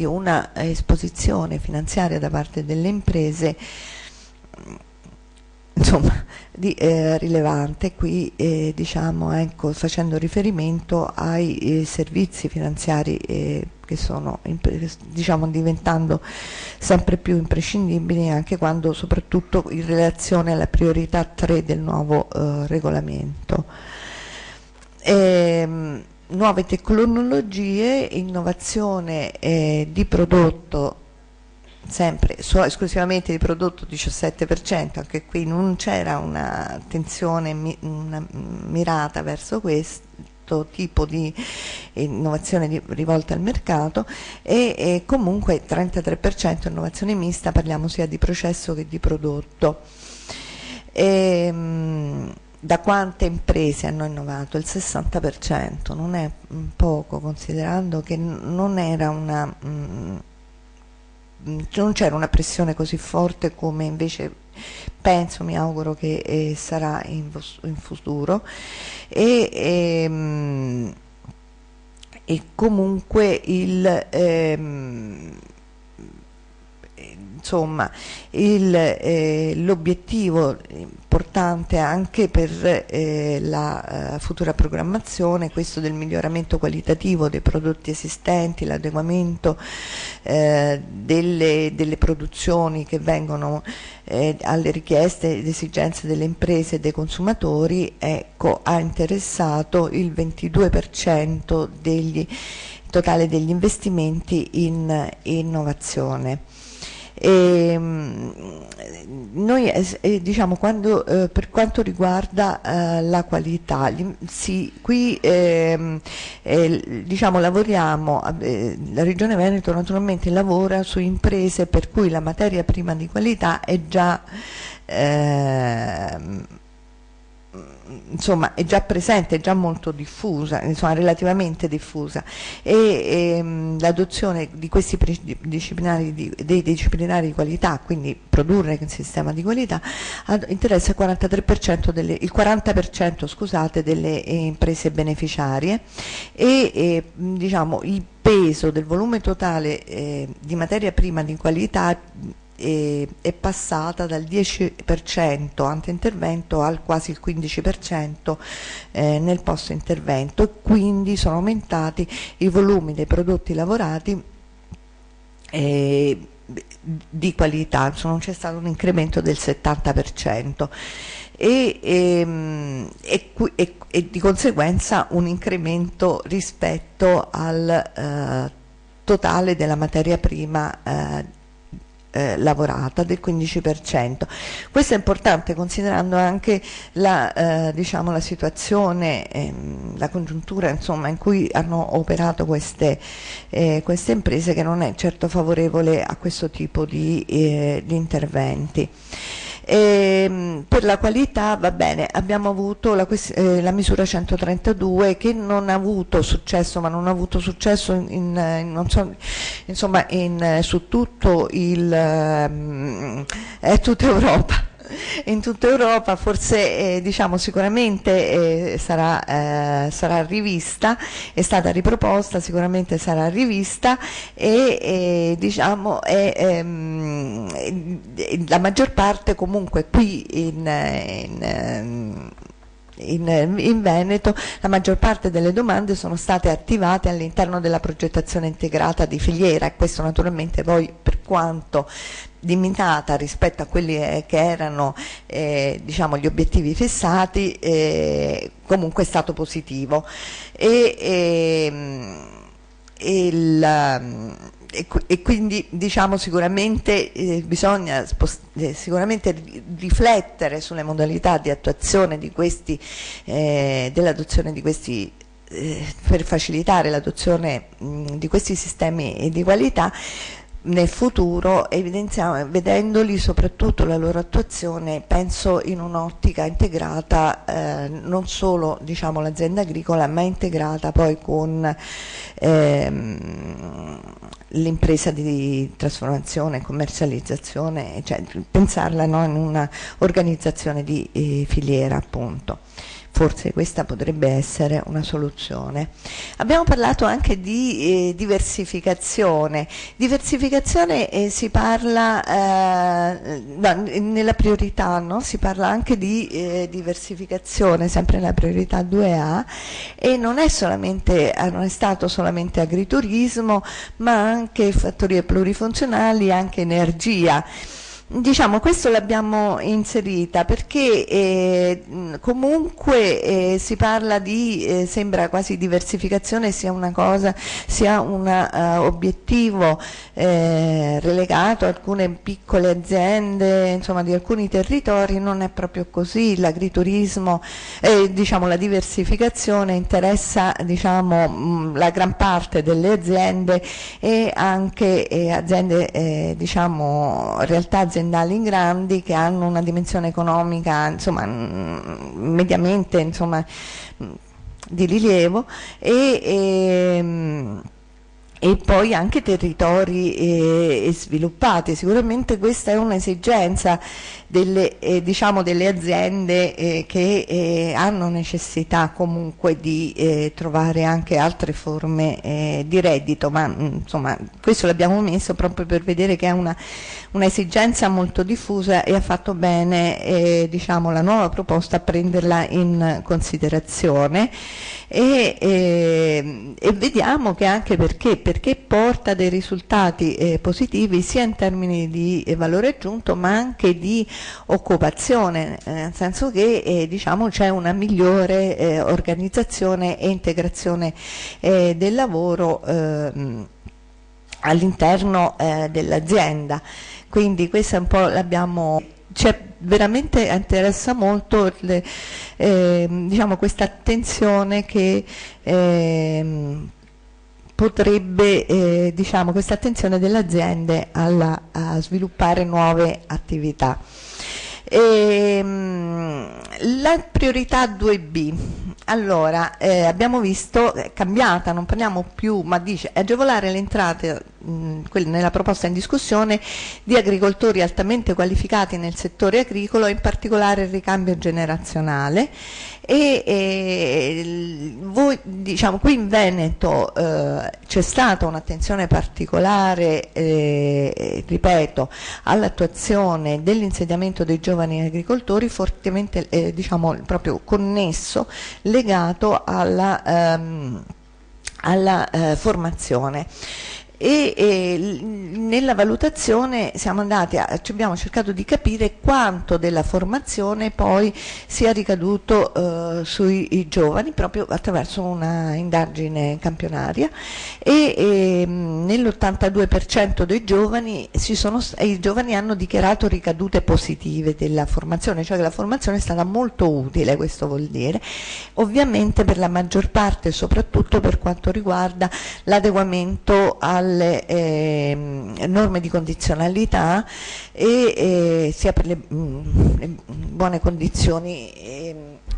una esposizione finanziaria da parte delle imprese insomma rilevante qui diciamo ecco facendo riferimento ai servizi finanziari che sono diciamo diventando sempre più imprescindibili anche quando soprattutto in relazione alla priorità 3 del nuovo regolamento. Nuove tecnologie, innovazione di prodotto sempre esclusivamente di prodotto 17%, anche qui non c'era un'attenzione mirata verso questo tipo di innovazione rivolta al mercato e comunque 33% innovazione mista, parliamo sia di processo che di prodotto. Da quante imprese hanno innovato? Il 60%, non è poco considerando che non era non c'era una pressione così forte come invece penso, mi auguro che sarà in futuro e comunque insomma l'obiettivo importante anche per la futura programmazione, questo del miglioramento qualitativo dei prodotti esistenti, l'adeguamento delle produzioni che vengono alle richieste ed esigenze delle imprese e dei consumatori, ecco, ha interessato il 22% totale degli investimenti in innovazione. Noi diciamo, per quanto riguarda la qualità, qui diciamo, lavoriamo, la Regione Veneto naturalmente lavora su imprese per cui la materia prima di qualità è già insomma è già presente, è già molto diffusa, insomma relativamente diffusa, e l'adozione di questi dei disciplinari di qualità, quindi produrre un sistema di qualità, interessa il 40% scusate, delle imprese beneficiarie, e diciamo il peso del volume totale di materia prima di qualità è passata dal 10% ante intervento al quasi il 15% nel post intervento, e quindi sono aumentati i volumi dei prodotti lavorati di qualità, non c'è stato un incremento del 70%. E di conseguenza un incremento rispetto al totale della materia prima lavorata del 15%. Questo è importante considerando anche diciamo, la situazione, la congiuntura insomma, in cui hanno operato queste imprese, che non è certo favorevole a questo tipo di interventi. Per la qualità, va bene, abbiamo avuto la misura 132 che non ha avuto successo, ma non ha avuto successo non so, insomma su tutto tutta Europa. In tutta Europa, forse diciamo sicuramente sarà rivista, è stata riproposta, sicuramente sarà rivista, e diciamo la maggior parte comunque qui in Veneto, la maggior parte delle domande sono state attivate all'interno della progettazione integrata di filiera, e questo naturalmente poi, per quanto limitata rispetto a quelli che erano diciamo gli obiettivi fissati, comunque è stato positivo, e quindi diciamo sicuramente bisogna sicuramente riflettere sulle modalità di attuazione di questi dell'adozione di questi per facilitare l'adozione di questi sistemi di qualità nel futuro, vedendoli soprattutto la loro attuazione, penso in un'ottica integrata, non solo diciamo l'azienda agricola, ma integrata poi con l'impresa di trasformazione, commercializzazione, cioè pensarla, no, in una organizzazione di filiera, appunto. Forse questa potrebbe essere una soluzione. Abbiamo parlato anche di diversificazione. Diversificazione si parla nella priorità, no? Si parla anche di diversificazione, sempre nella priorità 2A, e non è stato solamente agriturismo, ma anche fattorie plurifunzionali, anche energia. Diciamo, questo l'abbiamo inserita perché comunque si parla di, sembra quasi diversificazione sia una cosa, sia un obiettivo relegato a alcune piccole aziende, insomma di alcuni territori. Non è proprio così. L'agriturismo, diciamo la diversificazione interessa diciamo la gran parte delle aziende, e anche aziende diciamo realtà aziendali grandi che hanno una dimensione economica insomma mediamente insomma di rilievo, e e poi anche territori sviluppati. Sicuramente questa è un'esigenza delle, delle aziende che hanno necessità comunque di trovare anche altre forme di reddito, ma insomma questo l'abbiamo messo proprio per vedere che è un'esigenza molto diffusa, e ha fatto bene la nuova proposta a prenderla in considerazione. E vediamo che anche perché porta dei risultati positivi sia in termini di valore aggiunto ma anche di occupazione, nel senso che c'è una migliore organizzazione e integrazione del lavoro all'interno dell'azienda. Quindi questa un po' l'abbiamo, veramente interessa molto questa attenzione che potrebbe, questa attenzione delle aziende a sviluppare nuove attività. La priorità 2B, allora abbiamo visto, è cambiata, non parliamo più, ma dice agevolare le entrate nella proposta in discussione di agricoltori altamente qualificati nel settore agricolo, in particolare il ricambio generazionale. Voi, qui in Veneto c'è stata un'attenzione particolare, ripeto, all'attuazione dell'insediamento dei giovani agricoltori, fortemente proprio connesso, legato alla formazione. Nella valutazione abbiamo cercato di capire quanto della formazione poi sia ricaduto sui giovani, proprio attraverso una indagine campionaria, e nell'82% dei giovani i giovani hanno dichiarato ricadute positive della formazione, cioè che la formazione è stata molto utile. Questo vuol dire ovviamente per la maggior parte, soprattutto per quanto riguarda l'adeguamento alle norme di condizionalità sia per le buone condizioni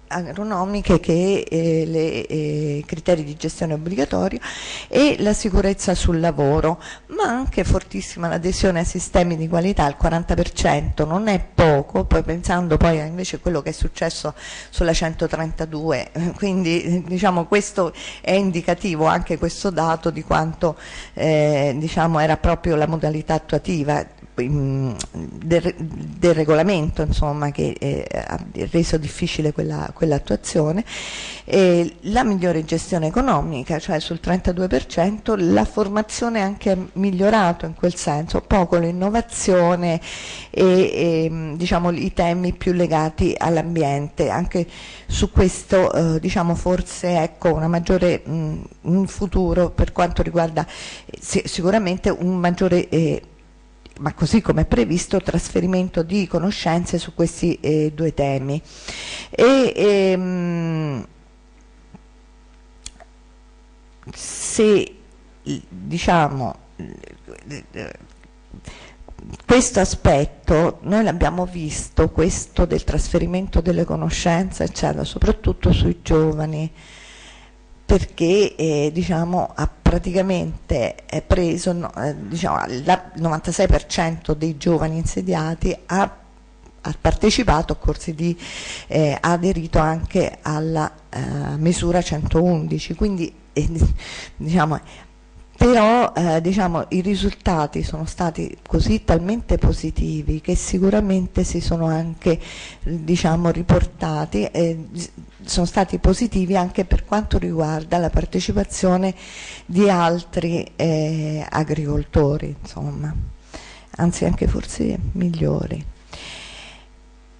agronomiche che i criteri di gestione obbligatoria e la sicurezza sul lavoro, ma anche fortissima l'adesione ai sistemi di qualità, al 40%, non è poco, poi pensando poi invece a quello che è successo sulla 132, quindi questo è indicativo, anche questo dato, di quanto era proprio la modalità attuativa del regolamento, insomma, che ha reso difficile quell'attuazione. La migliore gestione economica, cioè sul 32%, la formazione anche ha migliorato in quel senso, poco l'innovazione e i temi più legati all'ambiente. Anche su questo forse ecco una maggiore in futuro, per quanto riguarda sicuramente un maggiore ma così come è previsto, trasferimento di conoscenze su questi due temi. Se questo aspetto noi l'abbiamo visto, questo del trasferimento delle conoscenze, eccetera, soprattutto sui giovani, perché ha praticamente preso il 96% dei giovani insediati ha partecipato a corsi ha aderito anche alla misura 111, quindi però i risultati sono stati così talmente positivi che sicuramente si sono anche riportati, sono stati positivi anche per quanto riguarda la partecipazione di altri agricoltori, insomma, anzi anche forse migliori.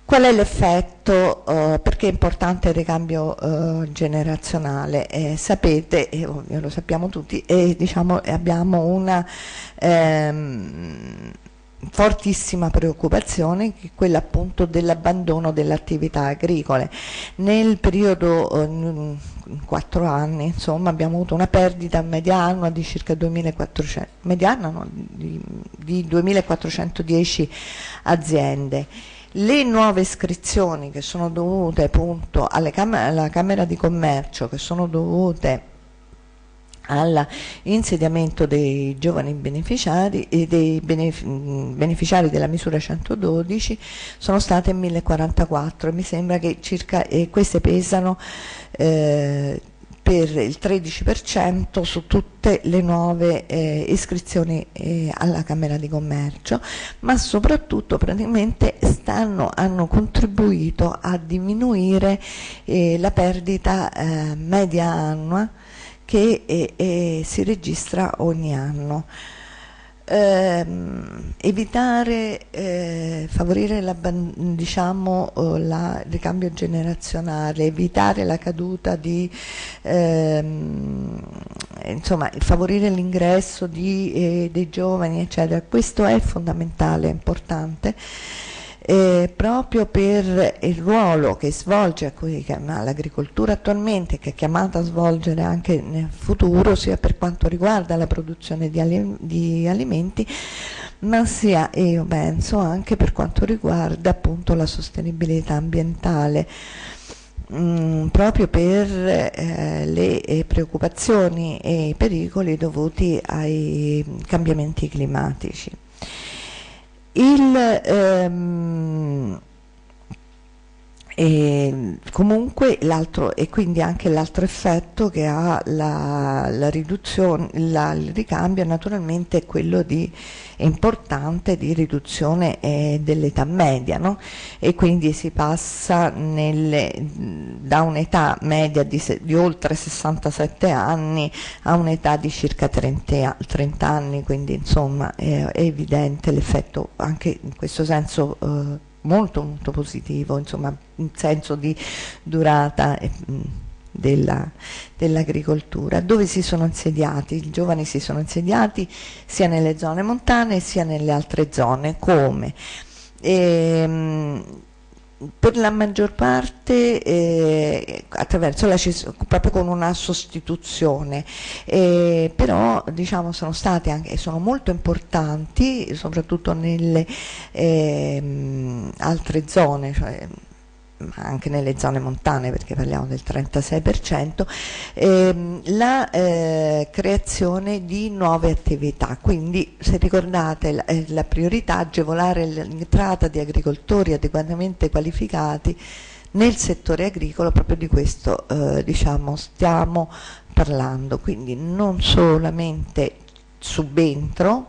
Qual è l'effetto? Perché è importante il ricambio generazionale? Sapete, lo sappiamo tutti, abbiamo una fortissima preoccupazione, che è quella appunto dell'abbandono delle attività agricole. Nel periodo 4 anni, insomma, abbiamo avuto una perdita media annua di circa 2.410 aziende. Le nuove iscrizioni che sono dovute appunto alla Camera di Commercio, che sono dovute all'insediamento dei giovani beneficiari e dei beneficiari della misura 112 sono state 1044, mi sembra che circa queste pesano per il 13% su tutte le nuove iscrizioni alla Camera di Commercio, ma soprattutto praticamente hanno contribuito a diminuire la perdita media annua che si registra ogni anno. Evitare, favorire il ricambio generazionale, evitare la caduta di insomma, favorire l'ingresso dei giovani, eccetera. Questo è fondamentale, è importante. Proprio per il ruolo che svolge l'agricoltura attualmente, che è chiamata a svolgere anche nel futuro, sia per quanto riguarda la produzione di alimenti, ma sia, io penso, anche per quanto riguarda appunto la sostenibilità ambientale, proprio per le preoccupazioni e i pericoli dovuti ai cambiamenti climatici. Comunque e quindi anche l'altro effetto che ha la riduzione, il ricambio naturalmente è quello importante di riduzione dell'età media, no? E quindi si passa da un'età media di oltre 67 anni a un'età di circa 30 anni, quindi insomma è evidente l'effetto anche in questo senso molto molto positivo, insomma, in senso di durata dell'agricoltura. Dove si sono insediati? I giovani si sono insediati sia nelle zone montane sia nelle altre zone. Come? Per la maggior parte attraverso proprio con una sostituzione, però diciamo sono state anche, sono molto importanti soprattutto nelle altre zone, cioè anche nelle zone montane, perché parliamo del 36%, la creazione di nuove attività. Quindi, se ricordate, la priorità è agevolare l'entrata di agricoltori adeguatamente qualificati nel settore agricolo. Proprio di questo diciamo stiamo parlando, quindi non solamente subentro,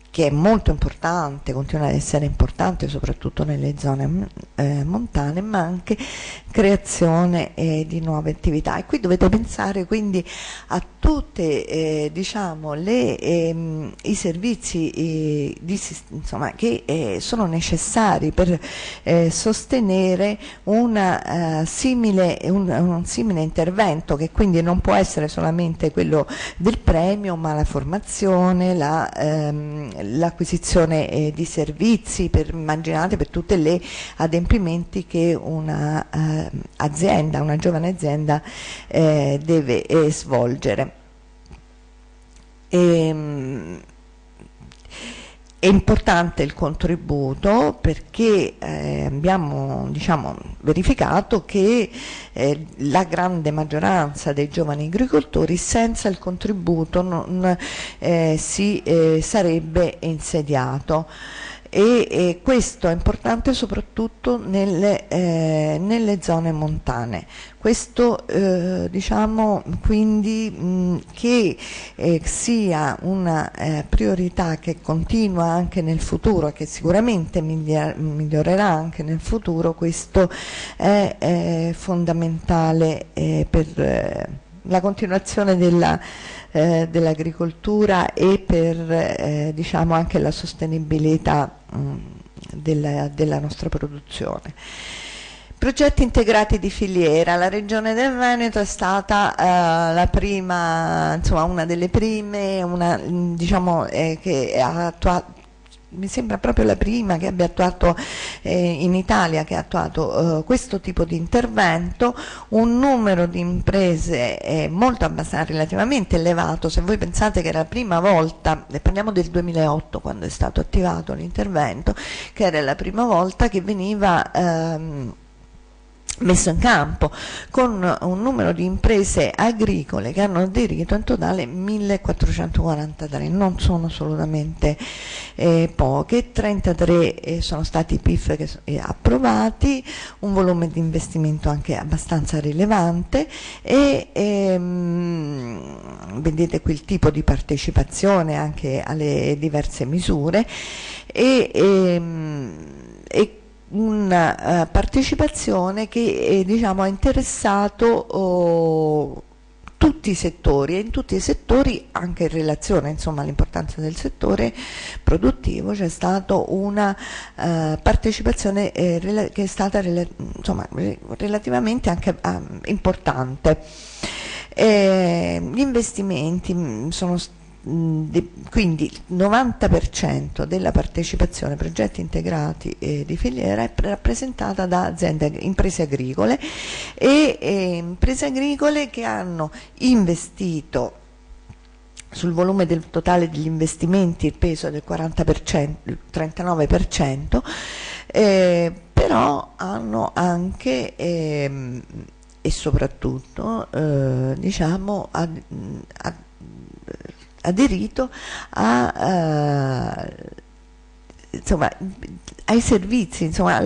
che è molto importante, continua ad essere importante soprattutto nelle zone montane, ma anche creazione di nuove attività. E qui dovete pensare quindi a tutte diciamo i servizi insomma, che sono necessari per sostenere un simile intervento, che quindi non può essere solamente quello del premio, ma la formazione, l'acquisizione di servizi, immaginate per tutte le adempimenti che una giovane azienda deve svolgere. È importante il contributo, perché abbiamo verificato che la grande maggioranza dei giovani agricoltori senza il contributo non si sarebbe insediato. E questo è importante soprattutto nelle zone montane. Questo quindi che sia una priorità che continua anche nel futuro e che sicuramente migliorerà anche nel futuro. Questo è fondamentale per la continuazione dell'agricoltura e per anche la sostenibilità della nostra produzione. Progetti integrati di filiera. La Regione del Veneto è stata la prima, una delle prime, che ha attuato, mi sembra proprio la prima che abbia attuato in Italia, che ha attuato questo tipo di intervento. Un numero di imprese molto abbastanza relativamente elevato. Se voi pensate che era la prima volta, e parliamo del 2008 quando è stato attivato l'intervento, che era la prima volta che veniva messo in campo, con un numero di imprese agricole che hanno aderito, in totale 1443, non sono assolutamente poche, 33 sono stati i PIF approvati, un volume di investimento anche abbastanza rilevante e vedete qui il tipo di partecipazione anche alle diverse misure e una partecipazione che diciamo, ha interessato tutti i settori, e in tutti i settori, anche in relazione insomma, all'importanza del settore produttivo, c'è stata una partecipazione che è stata insomma, relativamente anche importante. Gli investimenti sono stati quindi il 90% della partecipazione ai progetti integrati di filiera è rappresentata da imprese agricole e imprese agricole che hanno investito sul volume del totale degli investimenti il peso del 40%, il 39%, però hanno anche e soprattutto diciamo aderito insomma, ai servizi, insomma,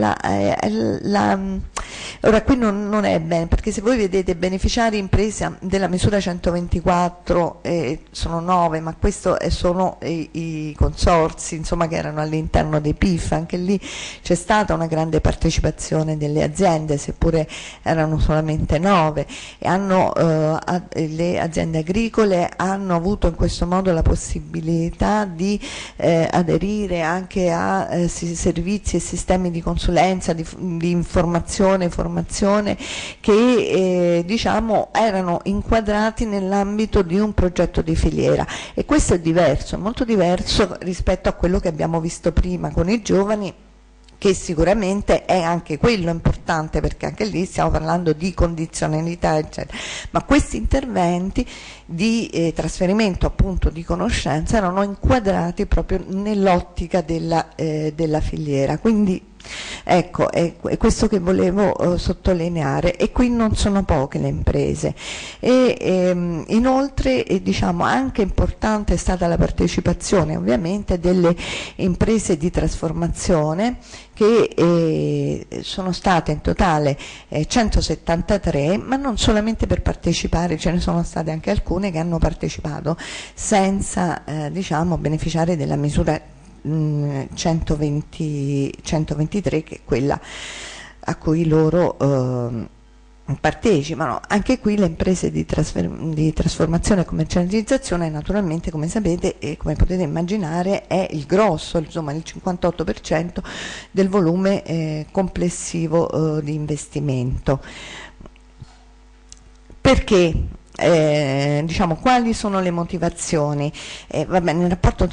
ora qui non è bene, perché se voi vedete beneficiari impresa della misura 124 sono 9, ma questo sono i consorzi insomma, che erano all'interno dei PIF, anche lì c'è stata una grande partecipazione delle aziende, seppure erano solamente 9, e le aziende agricole hanno avuto in questo modo la possibilità di aderire anche a servizi e sistemi di consulenza, di informazione, formazione che diciamo erano inquadrati nell'ambito di un progetto di filiera, e questo è diverso, è molto diverso rispetto a quello che abbiamo visto prima con i giovani, che sicuramente è anche quello importante, perché anche lì stiamo parlando di condizionalità eccetera, ma questi interventi di trasferimento appunto di conoscenza erano inquadrati proprio nell'ottica della filiera, quindi ecco, è questo che volevo sottolineare, e qui non sono poche le imprese e inoltre diciamo anche importante è stata la partecipazione ovviamente delle imprese di trasformazione, che sono state in totale 173, ma non solamente per partecipare, ce ne sono state anche alcune che hanno partecipato senza diciamo beneficiare della misura 123, che è quella a cui loro partecipano. Anche qui le imprese di trasformazione e commercializzazione naturalmente, come sapete e come potete immaginare, è il grosso, insomma il 58% del volume complessivo di investimento. Perché? Diciamo, quali sono le motivazioni? Vabbè, nel rapporto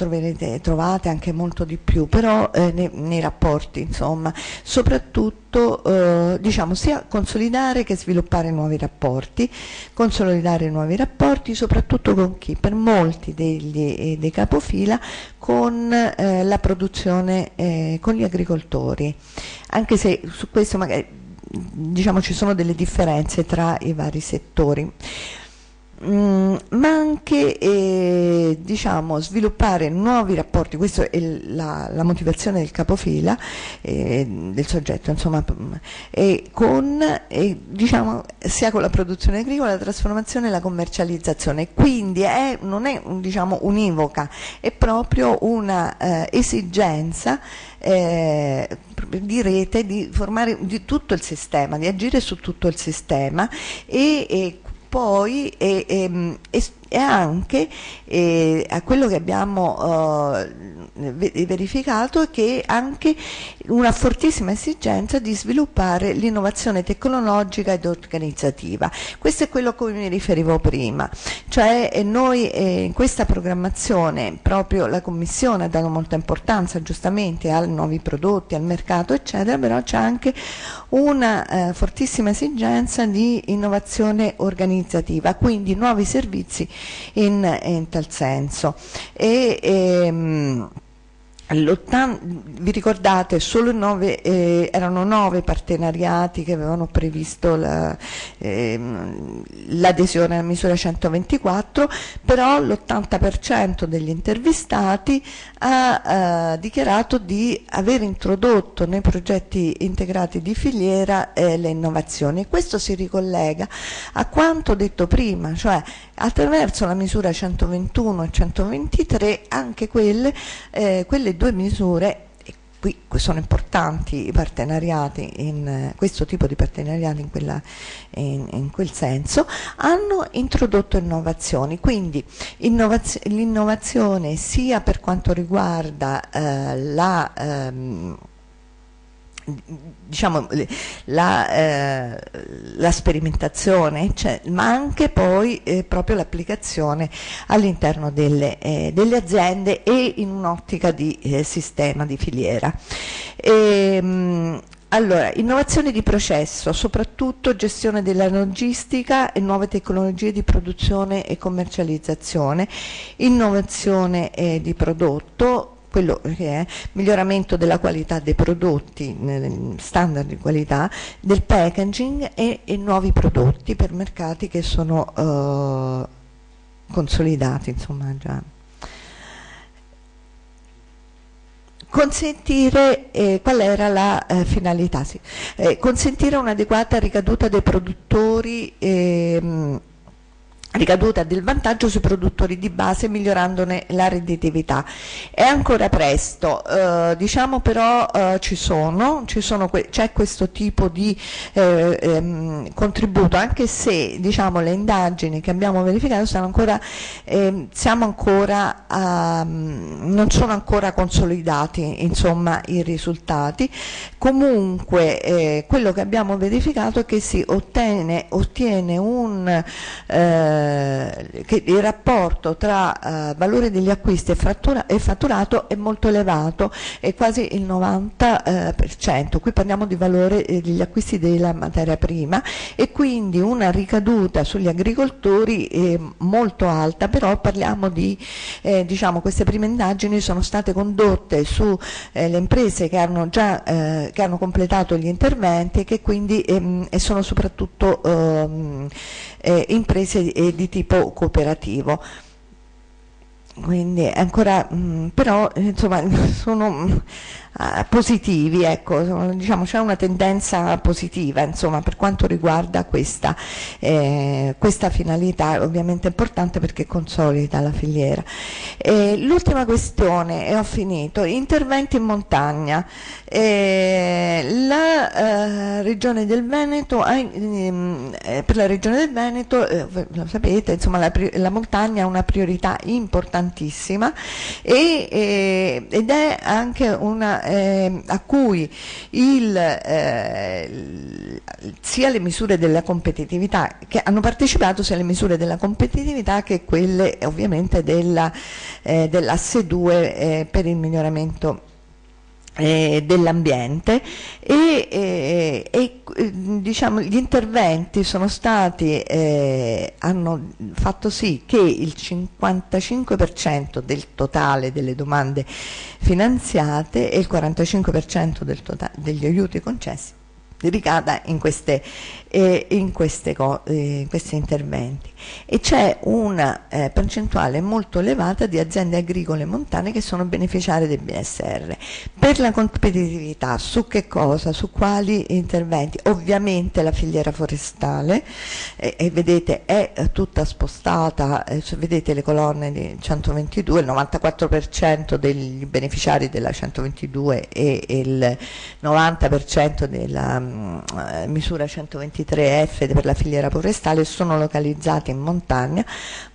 trovate anche molto di più, però nei rapporti insomma soprattutto diciamo sia consolidare che sviluppare nuovi rapporti, consolidare nuovi rapporti soprattutto con chi? Per molti dei capofila con la produzione, con gli agricoltori, anche se su questo magari diciamo ci sono delle differenze tra i vari settori. Ma anche diciamo, sviluppare nuovi rapporti, questa è la motivazione del capofila, del soggetto, insomma, diciamo, sia con la produzione agricola, la trasformazione e la commercializzazione. Quindi non è diciamo, univoca, è proprio una esigenza di rete, di formare di tutto il sistema, di agire su tutto il sistema e poi anche a quello che abbiamo verificato è che anche una fortissima esigenza di sviluppare l'innovazione tecnologica ed organizzativa. Questo è quello a cui mi riferivo prima, cioè noi in questa programmazione proprio la Commissione ha dato molta importanza giustamente ai nuovi prodotti, al mercato eccetera, però c'è anche una fortissima esigenza di innovazione organizzativa, quindi nuovi servizi in tal senso. vi ricordate, solo erano 9 partenariati che avevano previsto l'adesione alla misura 124, però l'80% degli intervistati ha dichiarato di aver introdotto nei progetti integrati di filiera le innovazioni, e questo si ricollega a quanto detto prima, cioè attraverso la misura 121 e 123 anche quelle due misure, e qui sono importanti i partenariati, questo tipo di partenariati in quel senso, hanno introdotto innovazioni, quindi l'innovazione sia per quanto riguarda la sperimentazione, ma anche poi proprio l'applicazione all'interno delle aziende e in un'ottica di sistema di filiera. Allora, innovazioni di processo, soprattutto gestione della logistica e nuove tecnologie di produzione e commercializzazione, innovazione di prodotto, quello che è miglioramento della qualità dei prodotti, standard di qualità, del packaging e nuovi prodotti per mercati che sono consolidati, insomma già. Consentire, qual era la finalità? Sì. Consentire un'adeguata ricaduta dei produttori, ricaduta del vantaggio sui produttori di base, migliorandone la redditività. È ancora presto, diciamo, però c'è questo tipo di contributo, anche se diciamo le indagini che abbiamo verificato non sono ancora consolidati, insomma, i risultati. Comunque quello che abbiamo verificato è che si ottiene che il rapporto tra valore degli acquisti e fatturato è molto elevato, è quasi il 90%. Qui parliamo di valore degli acquisti della materia prima, e quindi una ricaduta sugli agricoltori molto alta, però parliamo di diciamo, queste prime indagini sono state condotte su le imprese che hanno già che hanno completato gli interventi, e che quindi sono soprattutto imprese di tipo cooperativo. Quindi ancora però insomma sono positivi, ecco, diciamo c'è una tendenza positiva, insomma, per quanto riguarda questa finalità, ovviamente importante perché consolida la filiera. L'ultima questione, e ho finito, interventi in montagna. La Regione del Veneto per la Regione del Veneto, lo sapete, insomma, la montagna ha una priorità importantissima, ed è anche una a cui sia le misure della competitività che hanno partecipato, sia le misure della competitività che quelle ovviamente dell'asse 2 per il miglioramento dell'ambiente, diciamo, gli interventi sono stati hanno fatto sì che il 55% del totale delle domande finanziate e il 45% degli aiuti concessi ricada in questi interventi, e c'è una percentuale molto elevata di aziende agricole montane che sono beneficiarie del BSR. Per la competitività, su che cosa? Su quali interventi? Ovviamente la filiera forestale, e vedete è tutta spostata, vedete le colonne di 122, il 94% degli beneficiari della 122 e il 90% della misura 123F per la filiera forestale sono localizzati in montagna,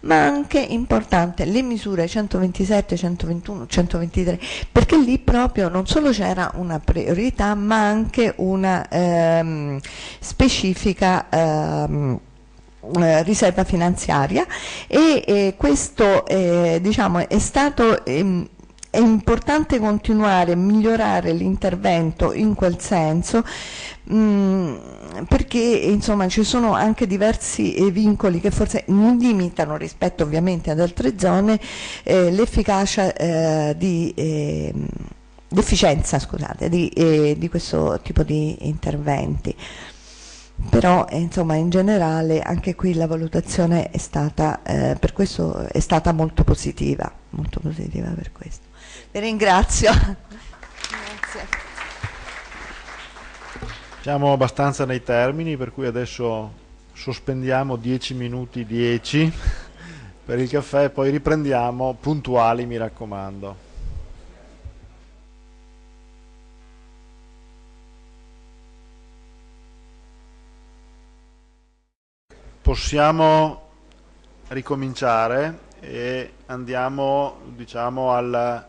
ma anche importante le misure 127, 121, 123, perché lì proprio non solo c'era una priorità, ma anche una specifica riserva finanziaria, e questo diciamo è stato è importante continuare a migliorare l'intervento in quel senso, perché insomma ci sono anche diversi vincoli che forse limitano rispetto ovviamente ad altre zone l'efficacia l'efficienza, scusate, di questo tipo di interventi. Però insomma in generale anche qui la valutazione è stata per questo è stata molto positiva per questo. Vi ringrazio. Grazie. Siamo abbastanza nei termini, per cui adesso sospendiamo 10 minuti 10 per il caffè e poi riprendiamo puntuali, mi raccomando. Possiamo ricominciare e andiamo, diciamo, al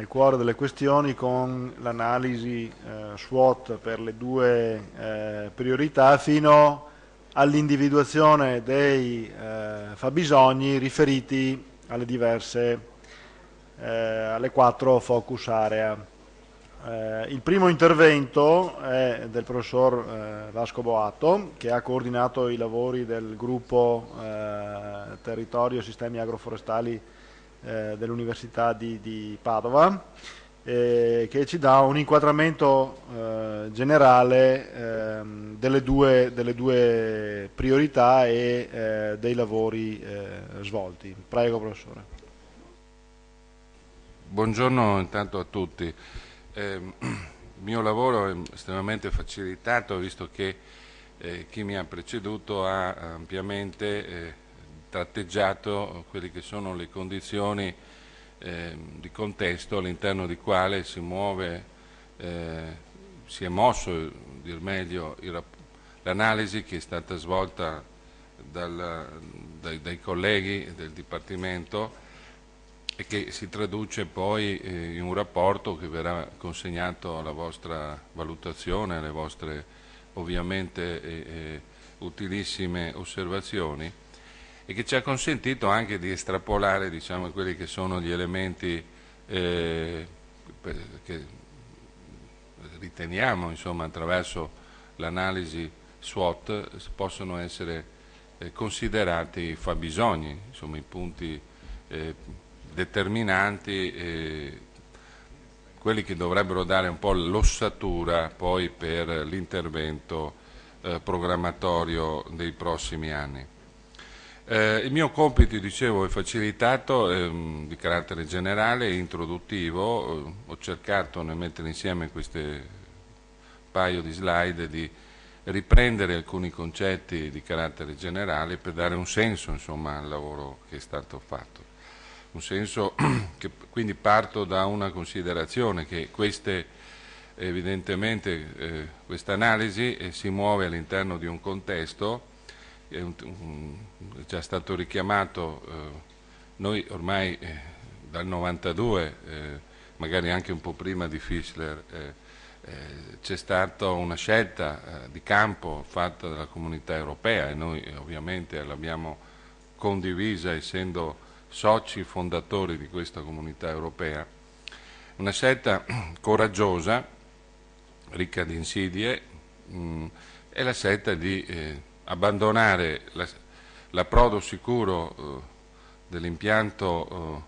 cuore delle questioni con l'analisi SWOT per le due priorità fino all'individuazione dei fabbisogni riferiti alle diverse, alle 4 focus area. Il primo intervento è del professor Vasco Boato, che ha coordinato i lavori del gruppo Territorio e Sistemi Agroforestali dell'Università di Padova, che ci dà un inquadramento generale delle due priorità e dei lavori svolti. Prego, professore. Buongiorno intanto a tutti. Il mio lavoro è estremamente facilitato, visto che chi mi ha preceduto ha ampiamente tratteggiato quelle che sono le condizioni di contesto all'interno di quale si è mosso, dir meglio, l'analisi che è stata svolta dai colleghi del Dipartimento e che si traduce poi in un rapporto che verrà consegnato alla vostra valutazione, alle vostre ovviamente utilissime osservazioni, e che ci ha consentito anche di estrapolare, diciamo, quelli che sono gli elementi che riteniamo, insomma, attraverso l'analisi SWOT possono essere considerati fabbisogni, insomma, i punti determinanti, quelli che dovrebbero dare un po' l'ossatura poi per l'intervento programmatorio dei prossimi anni. Il mio compito, dicevo, è facilitato, di carattere generale e introduttivo. Ho cercato nel mettere insieme queste paio di slide di riprendere alcuni concetti di carattere generale per dare un senso, insomma, al lavoro che è stato fatto. Un senso che quindi parto da una considerazione che evidentemente questa analisi si muove all'interno di un contesto, è già stato richiamato, noi ormai dal 92, magari anche un po' prima di Fischler, c'è stata una scelta di campo fatta dalla Comunità Europea e noi ovviamente l'abbiamo condivisa essendo soci fondatori di questa Comunità Europea, una scelta coraggiosa, ricca di insidie, è la scelta di abbandonare l'approdo sicuro dell'impianto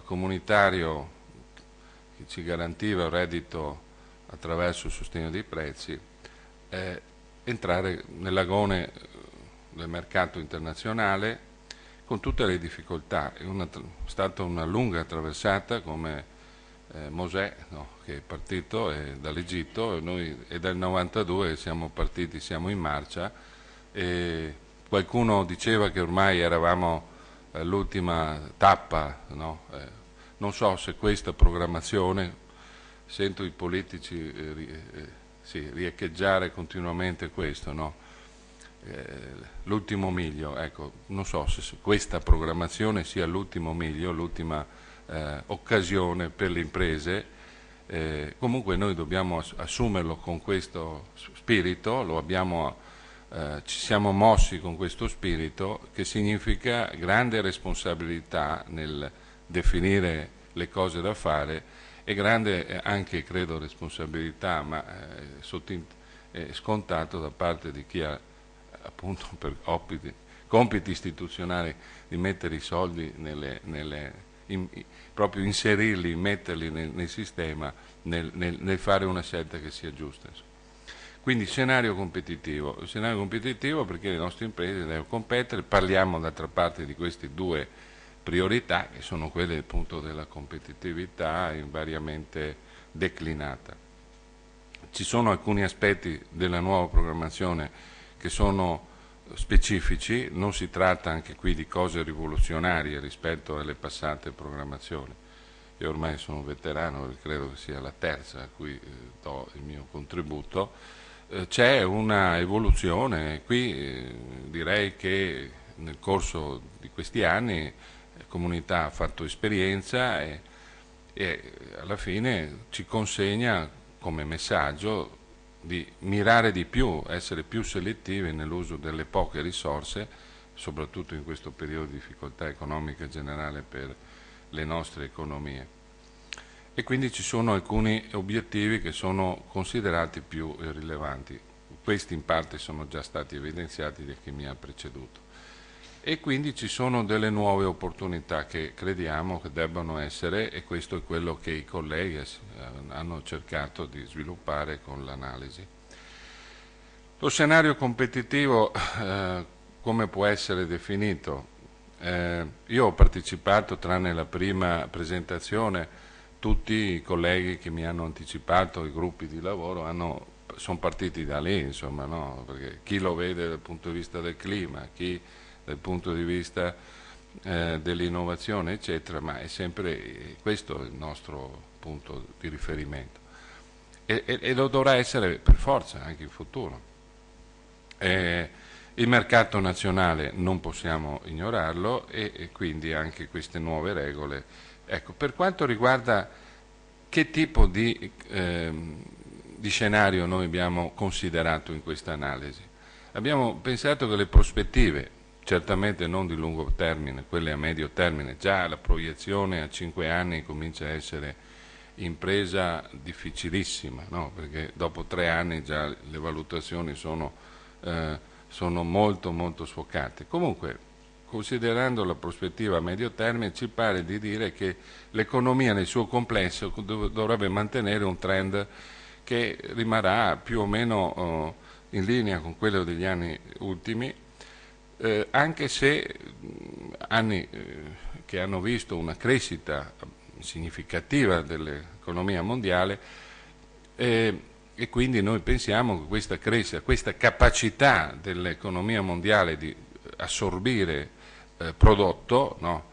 comunitario che ci garantiva il reddito attraverso il sostegno dei prezzi, entrare nell'agone del mercato internazionale con tutte le difficoltà. È stata una lunga traversata come Mosè, no, che è partito dall'Egitto, e noi è dal 92 siamo partiti, siamo in marcia, e qualcuno diceva che ormai eravamo all'ultima tappa, no? Non so se questa programmazione, sento i politici riecheggiare continuamente questo, no? L'ultimo miglio, ecco, non so se questa programmazione sia l'ultimo miglio, l'ultima occasione per le imprese. Comunque noi dobbiamo assumerlo con questo spirito, ci siamo mossi con questo spirito, che significa grande responsabilità nel definire le cose da fare, e grande anche, credo, responsabilità, ma scontato da parte di chi ha appunto per compiti istituzionali di mettere i soldi proprio inserirli, metterli nel sistema, nel fare una scelta che sia giusta. Quindi scenario competitivo perché le nostre imprese devono competere. Parliamo d'altra parte di queste due priorità, che sono quelle appunto della competitività invariamente declinata. Ci sono alcuni aspetti della nuova programmazione che sono specifici, non si tratta anche qui di cose rivoluzionarie rispetto alle passate programmazioni. Io ormai sono veterano e credo che sia la terza a cui do il mio contributo. C'è una evoluzione, qui direi che nel corso di questi anni la comunità ha fatto esperienza e alla fine ci consegna come messaggio di mirare di più, essere più selettivi nell'uso delle poche risorse, soprattutto in questo periodo di difficoltà economica generale per le nostre economie. E quindi ci sono alcuni obiettivi che sono considerati più rilevanti. Questi in parte sono già stati evidenziati da chi mi ha preceduto. E quindi ci sono delle nuove opportunità che crediamo che debbano essere, e questo è quello che i colleghi hanno cercato di sviluppare con l'analisi. Lo scenario competitivo come può essere definito? Io ho partecipato, tranne la prima presentazione, tutti i colleghi che mi hanno anticipato, i gruppi di lavoro, sono partiti da lì, insomma, no? Perché chi lo vede dal punto di vista del clima, chi dal punto di vista dell'innovazione, eccetera, ma è sempre questo il nostro punto di riferimento. E lo dovrà essere per forza anche in futuro. Il mercato nazionale non possiamo ignorarlo e quindi anche queste nuove regole. Ecco, per quanto riguarda che tipo di scenario noi abbiamo considerato in questa analisi, abbiamo pensato che le prospettive, certamente non di lungo termine, quelle a medio termine, già la proiezione a 5 anni comincia a essere impresa difficilissima, no? Perché dopo 3 anni già le valutazioni sono molto molto sfocate. Comunque, considerando la prospettiva a medio termine, ci pare di dire che l'economia nel suo complesso dovrebbe mantenere un trend che rimarrà più o meno in linea con quello degli anni ultimi, anche se anni che hanno visto una crescita significativa dell'economia mondiale, e quindi noi pensiamo che questa crescita, questa capacità dell'economia mondiale di assorbire prodotto, no?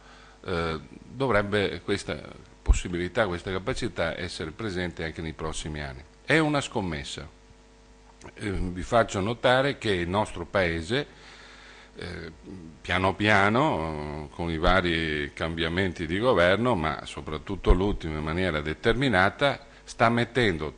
Dovrebbe questa possibilità, questa capacità essere presente anche nei prossimi anni. È una scommessa. Vi faccio notare che il nostro Paese, piano piano, con i vari cambiamenti di governo, ma soprattutto l'ultimo in maniera determinata, sta mettendo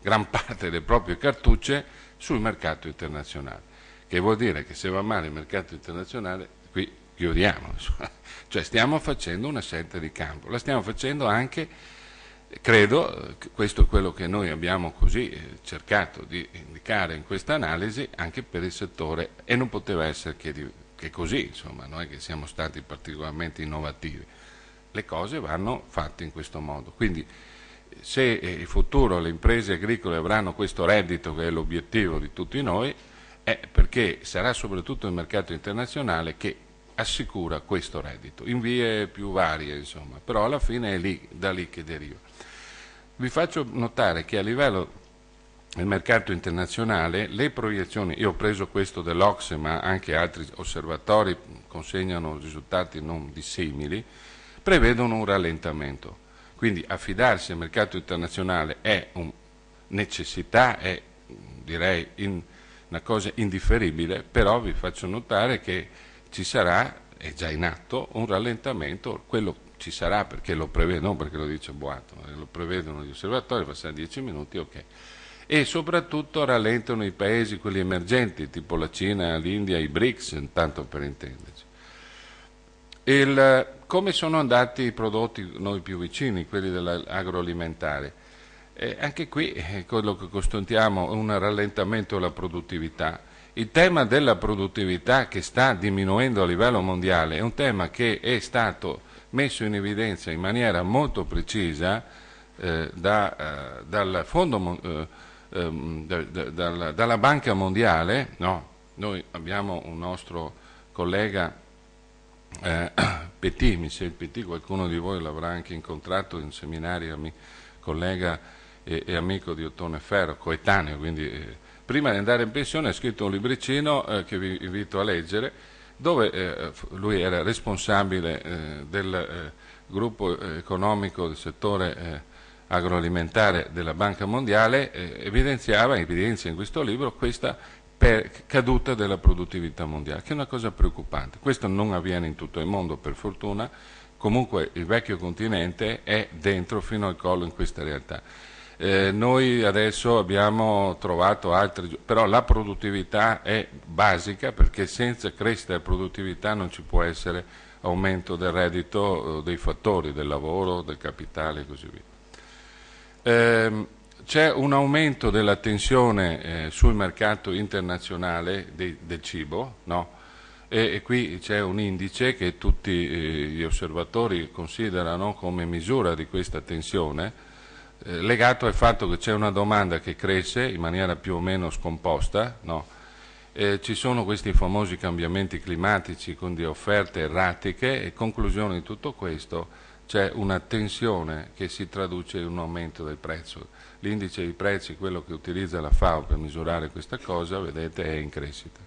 gran parte delle proprie cartucce sul mercato internazionale, che vuol dire che se va male il mercato internazionale qui chiudiamo, insomma. Cioè stiamo facendo una scelta di campo, la stiamo facendo anche, credo, questo è quello che noi abbiamo così cercato di indicare in questa analisi, anche per il settore, e non poteva essere che così, insomma, non è che siamo stati particolarmente innovativi. Le cose vanno fatte in questo modo. Quindi se in futuro le imprese agricole avranno questo reddito, che è l'obiettivo di tutti noi, è perché sarà soprattutto il mercato internazionale che assicura questo reddito, in vie più varie, insomma, però alla fine è da lì che deriva. Vi faccio notare che a livello del mercato internazionale le proiezioni, io ho preso questo dell'Ocse, ma anche altri osservatori consegnano risultati non dissimili, prevedono un rallentamento. Quindi affidarsi al mercato internazionale è una necessità, è direi una cosa indifferibile, però vi faccio notare che ci sarà, è già in atto, un rallentamento, quello ci sarà perché lo prevede, non perché lo dice Boato, lo prevedono gli osservatori, passano 10 minuti, ok. E soprattutto rallentano i paesi, quelli emergenti, tipo la Cina, l'India, i BRICS, tanto per intenderci. Come sono andati i prodotti noi più vicini, quelli dell'agroalimentare? Anche qui quello che constatiamo è un rallentamento della produttività. Il tema della produttività che sta diminuendo a livello mondiale è un tema che è stato messo in evidenza in maniera molto precisa dal dalla Banca Mondiale. No? Noi abbiamo un nostro collega Petit, Michel Petit, qualcuno di voi l'avrà anche incontrato in seminari, collega e amico di Ottone Ferro, coetaneo, quindi prima di andare in pensione ha scritto un libricino che vi invito a leggere, dove lui era responsabile del gruppo economico del settore agroalimentare della Banca Mondiale, evidenzia in questo libro questa caduta della produttività mondiale, che è una cosa preoccupante. Questo non avviene in tutto il mondo, per fortuna, comunque il vecchio continente è dentro fino al collo in questa realtà. Noi adesso abbiamo trovato altri, però la produttività è basica, perché senza crescita della produttività non ci può essere aumento del reddito, dei fattori, del lavoro, del capitale e così via. C'è un aumento della tensione sul mercato internazionale del cibo, no? E qui c'è un indice che tutti gli osservatori considerano come misura di questa tensione, legato al fatto che c'è una domanda che cresce in maniera più o meno scomposta, no? Ci sono questi famosi cambiamenti climatici, quindi offerte erratiche, e conclusione di tutto questo c'è una tensione che si traduce in un aumento del prezzo. L'indice dei prezzi, quello che utilizza la FAO per misurare questa cosa, vedete, è in crescita,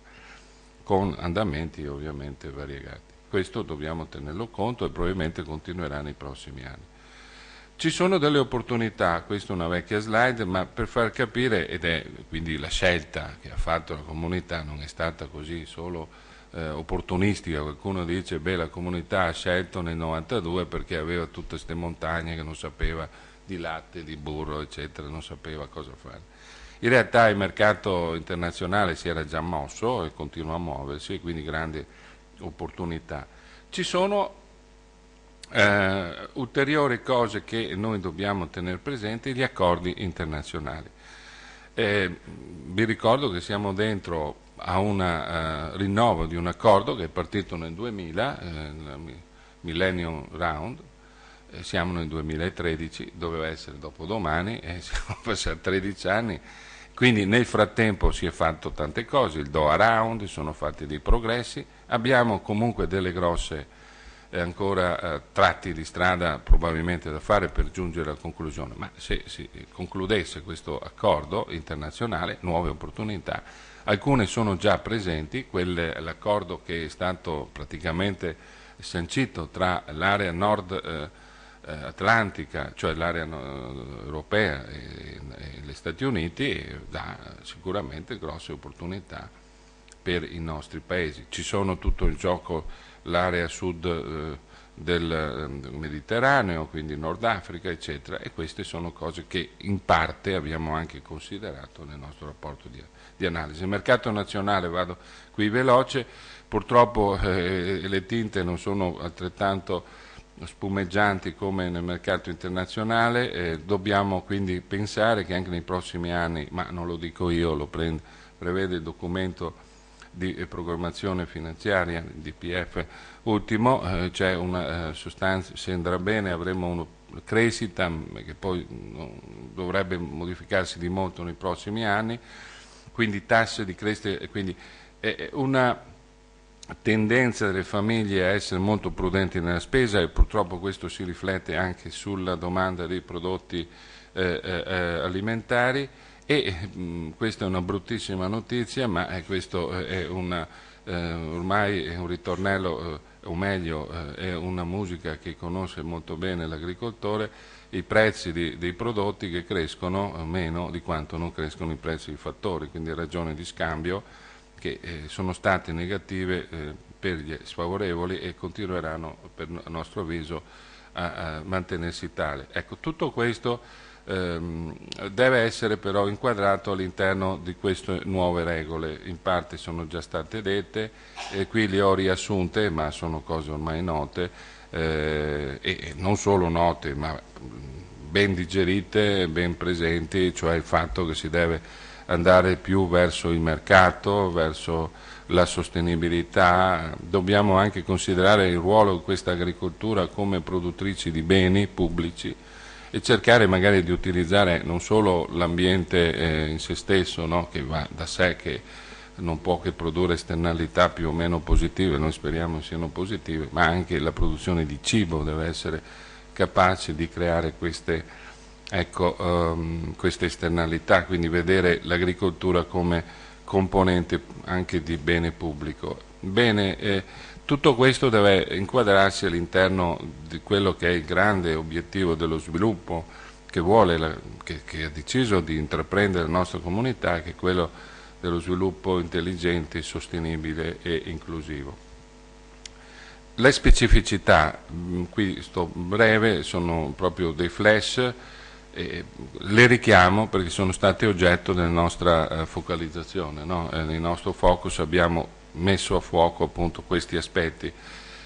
con andamenti ovviamente variegati. Questo dobbiamo tenerlo conto e probabilmente continuerà nei prossimi anni. Ci sono delle opportunità, questa è una vecchia slide, ma per far capire, ed è quindi la scelta che ha fatto la comunità, non è stata così solo opportunistica. Qualcuno dice, beh, la comunità ha scelto nel 92 perché aveva tutte queste montagne che non sapeva di latte, di burro, eccetera, non sapeva cosa fare. In realtà il mercato internazionale si era già mosso e continua a muoversi, quindi grandi opportunità. Ci sono ulteriori cose che noi dobbiamo tenere presenti, gli accordi internazionali. Vi ricordo che siamo dentro a un rinnovo di un accordo che è partito nel 2000, il Millennium Round, siamo nel 2013, doveva essere dopodomani e siamo passati 13 anni, quindi nel frattempo si è fatto tante cose, il Doha Round, sono fatti dei progressi, abbiamo comunque delle grosse ancora tratti di strada probabilmente da fare per giungere alla conclusione, ma se si concludesse questo accordo internazionale, nuove opportunità, alcune sono già presenti, l'accordo che è stato praticamente sancito tra l'area nord atlantica, cioè l'area europea e gli Stati Uniti, dà sicuramente grosse opportunità per i nostri paesi. Ci sono tutto in gioco l'area sud del Mediterraneo, quindi Nord Africa, eccetera, e queste sono cose che in parte abbiamo anche considerato nel nostro rapporto di analisi. Il mercato nazionale, vado qui veloce, purtroppo le tinte non sono altrettanto spumeggianti come nel mercato internazionale, dobbiamo quindi pensare che anche nei prossimi anni, ma non lo dico io, prevede il documento di programmazione finanziaria, DPF ultimo, c'è una sostanza, se andrà bene avremo una crescita che poi dovrebbe modificarsi di molto nei prossimi anni, quindi tasse di crescita, quindi una tendenza delle famiglie a essere molto prudenti nella spesa, e purtroppo questo si riflette anche sulla domanda dei prodotti alimentari. E questa è una bruttissima notizia, ma questo è ormai è un ritornello, o meglio è una musica che conosce molto bene l'agricoltore, i prezzi dei prodotti che crescono meno di quanto non crescono i prezzi dei fattori, quindi ragioni di scambio che sono state negative per gli sfavorevoli e continueranno, per nostro avviso, a mantenersi tale. Ecco, tutto questo deve essere però inquadrato all'interno di queste nuove regole. In parte sono già state dette, qui le ho riassunte, ma sono cose ormai note, e non solo note, ma ben digerite, ben presenti, cioè il fatto che si deve andare più verso il mercato, verso la sostenibilità. Dobbiamo anche considerare il ruolo di questa agricoltura come produttrici di beni pubblici e cercare magari di utilizzare non solo l'ambiente in se stesso, no? Che va da sé, che non può che produrre esternalità più o meno positive, noi speriamo siano positive, ma anche la produzione di cibo deve essere capace di creare queste esternalità, quindi vedere l'agricoltura come componente anche di bene pubblico. Bene, tutto questo deve inquadrarsi all'interno di quello che è il grande obiettivo dello sviluppo che ha deciso di intraprendere la nostra comunità, che è quello dello sviluppo intelligente, sostenibile e inclusivo. Le specificità, qui sto breve, sono proprio dei flash, le richiamo perché sono state oggetto della nostra focalizzazione, no? Nel nostro focus abbiamo messo a fuoco appunto questi aspetti,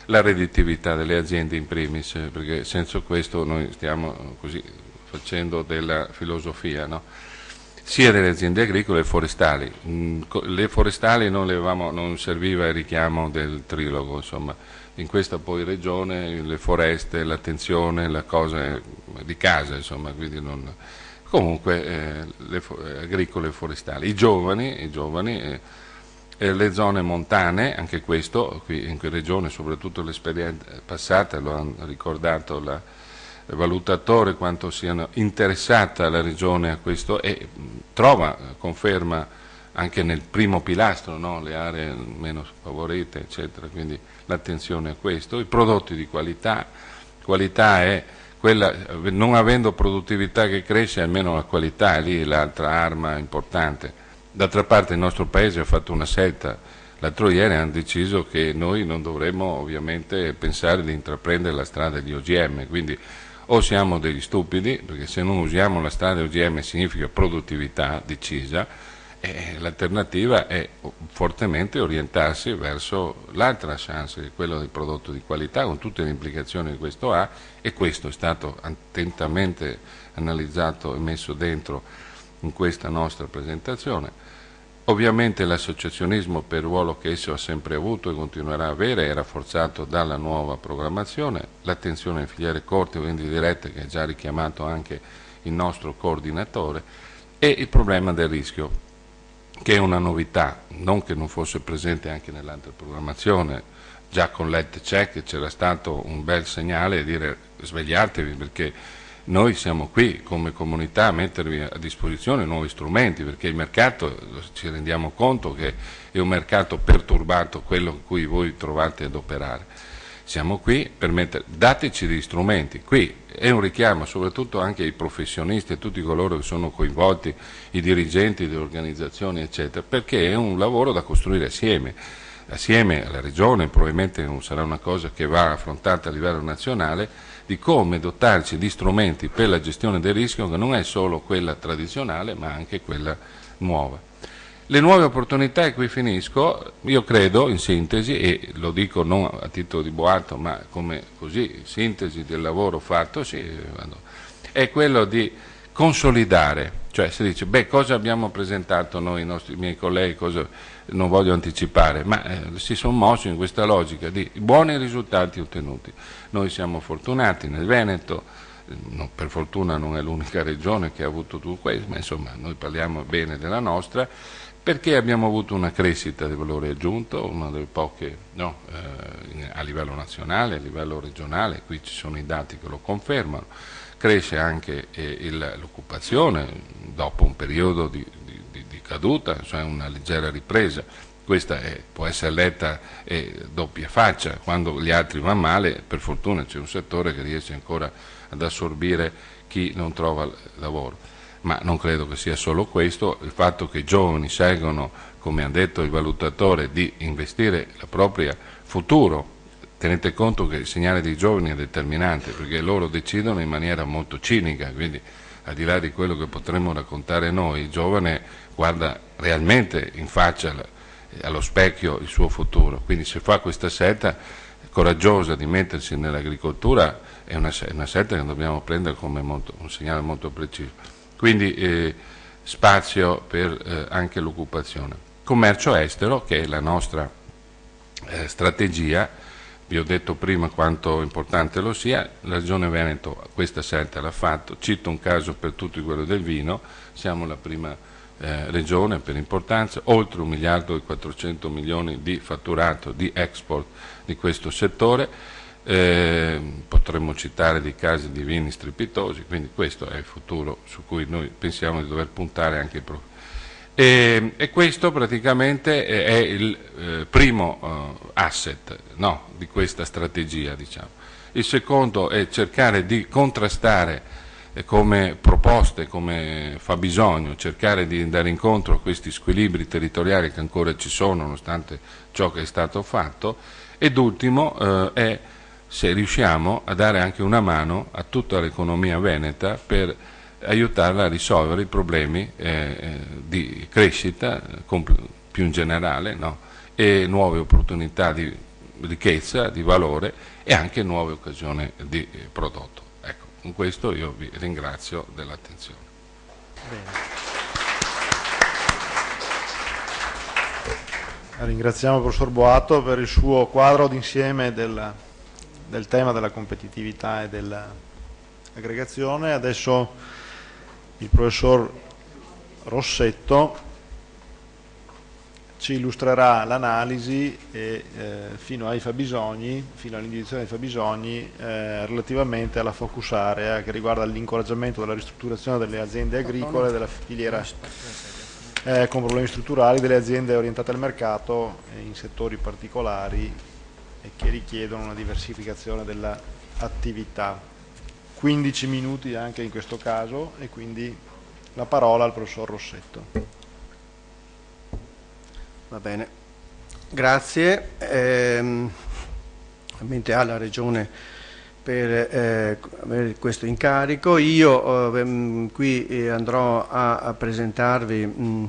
la redditività delle aziende in primis, perché senza questo noi stiamo così facendo della filosofia, no? Sia delle aziende agricole che forestali. Le forestali non serviva il richiamo del trilogo, insomma, in questa poi regione le foreste, l'attenzione, la cosa di casa, insomma, quindi non... Comunque le agricole e forestali. I giovani le zone montane, anche questo, qui in quella regione, soprattutto l'esperienza passata, lo hanno ricordato il valutatore, quanto siano interessata la regione a questo, e conferma anche nel primo pilastro, no? Le aree meno favorite, eccetera, quindi l'attenzione a questo. I prodotti di qualità è quella, non avendo produttività che cresce, almeno la qualità è lì l'altra arma importante. D'altra parte il nostro Paese ha fatto una scelta, l'altro ieri hanno deciso che noi non dovremmo ovviamente pensare di intraprendere la strada di OGM, quindi o siamo degli stupidi, perché se non usiamo la strada di OGM significa produttività decisa, e l'alternativa è fortemente orientarsi verso l'altra chance, che è quello del prodotto di qualità, con tutte le implicazioni che questo ha, e questo è stato attentamente analizzato e messo dentro in questa nostra presentazione. Ovviamente l'associazionismo, per il ruolo che esso ha sempre avuto e continuerà a avere, è rafforzato dalla nuova programmazione, l'attenzione alle filiere corte, quindi dirette, che ha già richiamato anche il nostro coordinatore, e il problema del rischio, che è una novità, non che non fosse presente anche nell'altra programmazione. Già con l'ET Check c'era stato un bel segnale, dire svegliatevi, perché noi siamo qui come comunità a mettervi a disposizione nuovi strumenti, perché il mercato, ci rendiamo conto che è un mercato perturbato, quello in cui voi trovate ad operare. Siamo qui per dateci degli strumenti. Qui è un richiamo soprattutto anche ai professionisti, a tutti coloro che sono coinvolti, i dirigenti delle organizzazioni, eccetera, perché è un lavoro da costruire assieme alla Regione, probabilmente non sarà una cosa che va affrontata a livello nazionale, di come dotarci di strumenti per la gestione del rischio, che non è solo quella tradizionale ma anche quella nuova. Le nuove opportunità, e qui finisco, io credo in sintesi, e lo dico non a titolo di boato ma come così sintesi del lavoro fatto, è quello di consolidare, cioè si dice cosa abbiamo presentato noi, i miei colleghi, non voglio anticipare, ma si sono mossi in questa logica di buoni risultati ottenuti. Noi siamo fortunati nel Veneto, per fortuna non è l'unica regione che ha avuto tutto questo, ma insomma noi parliamo bene della nostra, perché abbiamo avuto una crescita del valore aggiunto, una delle poche a livello nazionale, a livello regionale, qui ci sono i dati che lo confermano, cresce anche l'occupazione dopo un periodo di caduta, cioè una leggera ripresa. Questa può essere letta doppia faccia, quando gli altri va male, per fortuna c'è un settore che riesce ancora ad assorbire chi non trova lavoro. Ma non credo che sia solo questo, il fatto che i giovani scelgono, come ha detto il valutatore, di investire il proprio futuro. Tenete conto che il segnale dei giovani è determinante, perché loro decidono in maniera molto cinica, quindi al di là di quello che potremmo raccontare noi, il giovane guarda realmente in faccia allo specchio il suo futuro, quindi se fa questa scelta coraggiosa di mettersi nell'agricoltura è una scelta che dobbiamo prendere come un segnale molto preciso. Quindi spazio per anche l'occupazione. Commercio estero, che è la nostra strategia, vi ho detto prima quanto importante lo sia, la Regione Veneto questa scelta l'ha fatto, cito un caso per tutti, quello del vino, siamo la prima regione per importanza, oltre 1.400 miliardi di fatturato di export di questo settore, potremmo citare dei casi di vini strepitosi, quindi questo è il futuro su cui noi pensiamo di dover puntare anche e questo praticamente è il primo asset, no, di questa strategia, diciamo. Il secondo è cercare di contrastare come proposte, come fabbisogno, cercare di andare incontro a questi squilibri territoriali che ancora ci sono nonostante ciò che è stato fatto, ed ultimo è se riusciamo a dare anche una mano a tutta l'economia veneta per aiutarla a risolvere i problemi di crescita più in generale, no? E nuove opportunità di ricchezza, di valore e anche nuove occasioni di prodotto. Ecco, con questo io vi ringrazio dell'attenzione. Ringraziamo il professor Boato per il suo quadro d'insieme del tema della competitività e dell'aggregazione. Adesso il professor Rossetto ci illustrerà l'analisi fino all'individuazione dei fabbisogni relativamente alla focus area che riguarda l'incoraggiamento della ristrutturazione delle aziende agricole, della filiera con problemi strutturali, delle aziende orientate al mercato in settori particolari e che richiedono una diversificazione dell'attività. 15 minuti anche in questo caso e quindi la parola al professor Rossetto. Va bene, grazie ovviamente alla Regione per avere questo incarico. Io qui andrò a presentarvi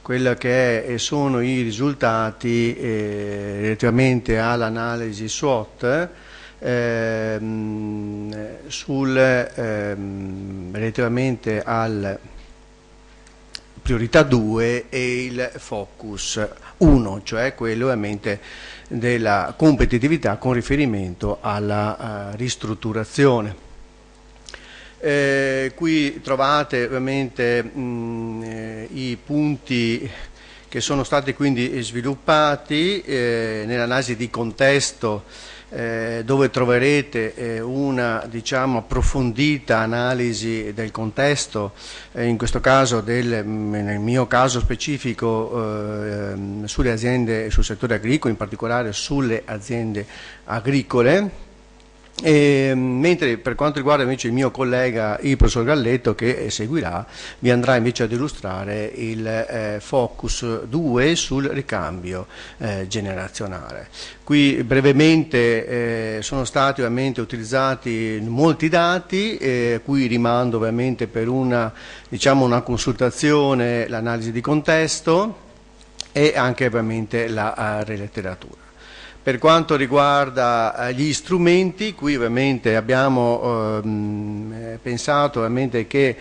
quello che sono i risultati relativamente all'analisi SWOT relativamente al priorità 2 e il focus 1, cioè quello ovviamente della competitività con riferimento alla ristrutturazione. Qui trovate ovviamente i punti che sono stati quindi sviluppati nell'analisi di contesto, dove troverete una approfondita analisi del contesto, in questo caso nel mio caso specifico sulle aziende, sul settore agricolo, in particolare sulle aziende agricole. Mentre per quanto riguarda invece il mio collega, il professor Galletto, che seguirà, vi andrà invece ad illustrare il focus 2 sul ricambio generazionale. Qui brevemente sono stati ovviamente utilizzati molti dati, cui rimando ovviamente per una consultazione, l'analisi di contesto e anche ovviamente la riletteratura. Per quanto riguarda gli strumenti, qui ovviamente abbiamo pensato ovviamente che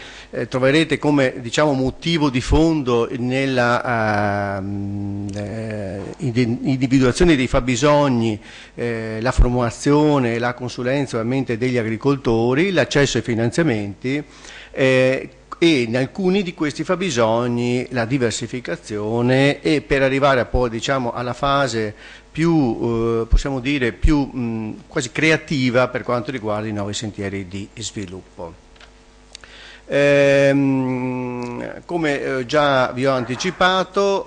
troverete come motivo di fondo nella individuazione dei fabbisogni, la formulazione, la consulenza ovviamente degli agricoltori, l'accesso ai finanziamenti e in alcuni di questi fabbisogni la diversificazione, e per arrivare poi alla fase più, possiamo dire, più quasi creativa per quanto riguarda i nuovi sentieri di sviluppo. Come già vi ho anticipato,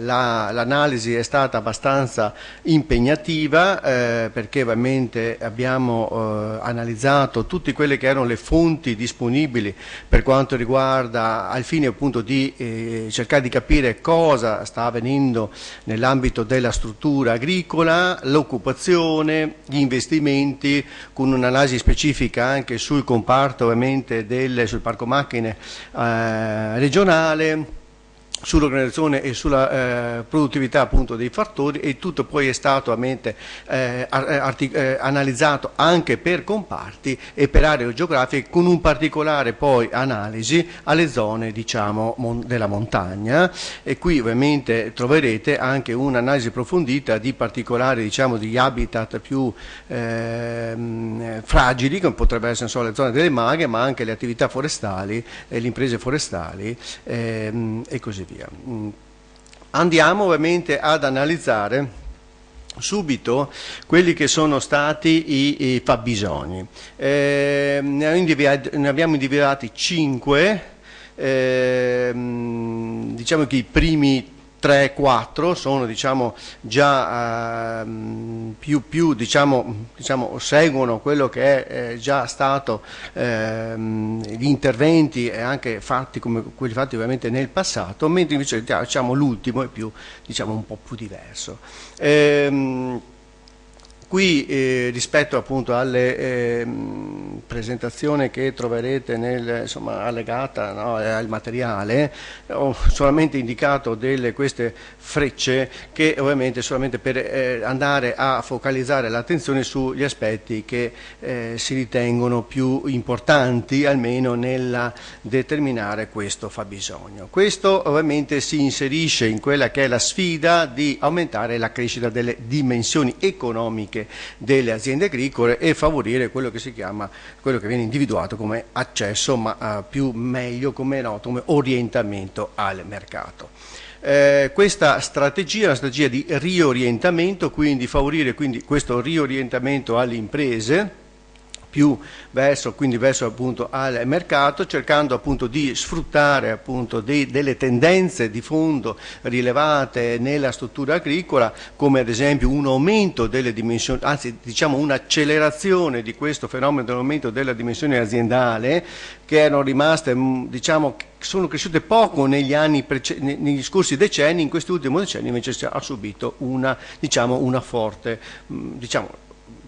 l'analisi è stata abbastanza impegnativa perché ovviamente abbiamo analizzato tutte quelle che erano le fonti disponibili per quanto riguarda, al fine appunto di cercare di capire cosa sta avvenendo nell'ambito della struttura agricola, l'occupazione, gli investimenti, con un'analisi specifica anche sul comparto ovviamente sul parco macchine regionale, sull'organizzazione e sulla produttività appunto dei fattori, e tutto poi è stato analizzato anche per comparti e per aree geografiche, con un particolare poi analisi alle zone diciamo della montagna, e qui ovviamente troverete anche un'analisi approfondita di particolari diciamo di habitat più fragili, come potrebbe essere le zone delle maghe, ma anche le attività forestali e le imprese forestali e così via. Andiamo ovviamente ad analizzare subito quelli che sono stati i fabbisogni. Ne abbiamo individuati 5, diciamo che i primi 3-4 sono diciamo già più diciamo seguono quello che è già stato gli interventi e anche fatti come quelli fatti ovviamente nel passato, mentre invece diciamo l'ultimo è più diciamo un po' più diverso. Qui rispetto appunto alle presentazioni che troverete allegata, no, al materiale, ho solamente indicato queste frecce che ovviamente solamente per andare a focalizzare l'attenzione sugli aspetti che si ritengono più importanti, almeno nella determinare questo fabbisogno. Questo ovviamente si inserisce in quella che è la sfida di aumentare la crescita delle dimensioni economiche delle aziende agricole e favorire quello che si chiama, quello che viene individuato come accesso, ma più meglio come noto come orientamento al mercato. Questa strategia è una strategia di riorientamento, quindi favorire questo riorientamento alle imprese più verso appunto al mercato, cercando appunto di sfruttare appunto delle tendenze di fondo rilevate nella struttura agricola, come ad esempio un aumento delle dimensioni, anzi diciamo un'accelerazione di questo fenomeno dell'aumento della dimensione aziendale, che erano rimaste diciamo sono cresciute poco negli scorsi decenni. In quest'ultimo decennio invece ha subito una forte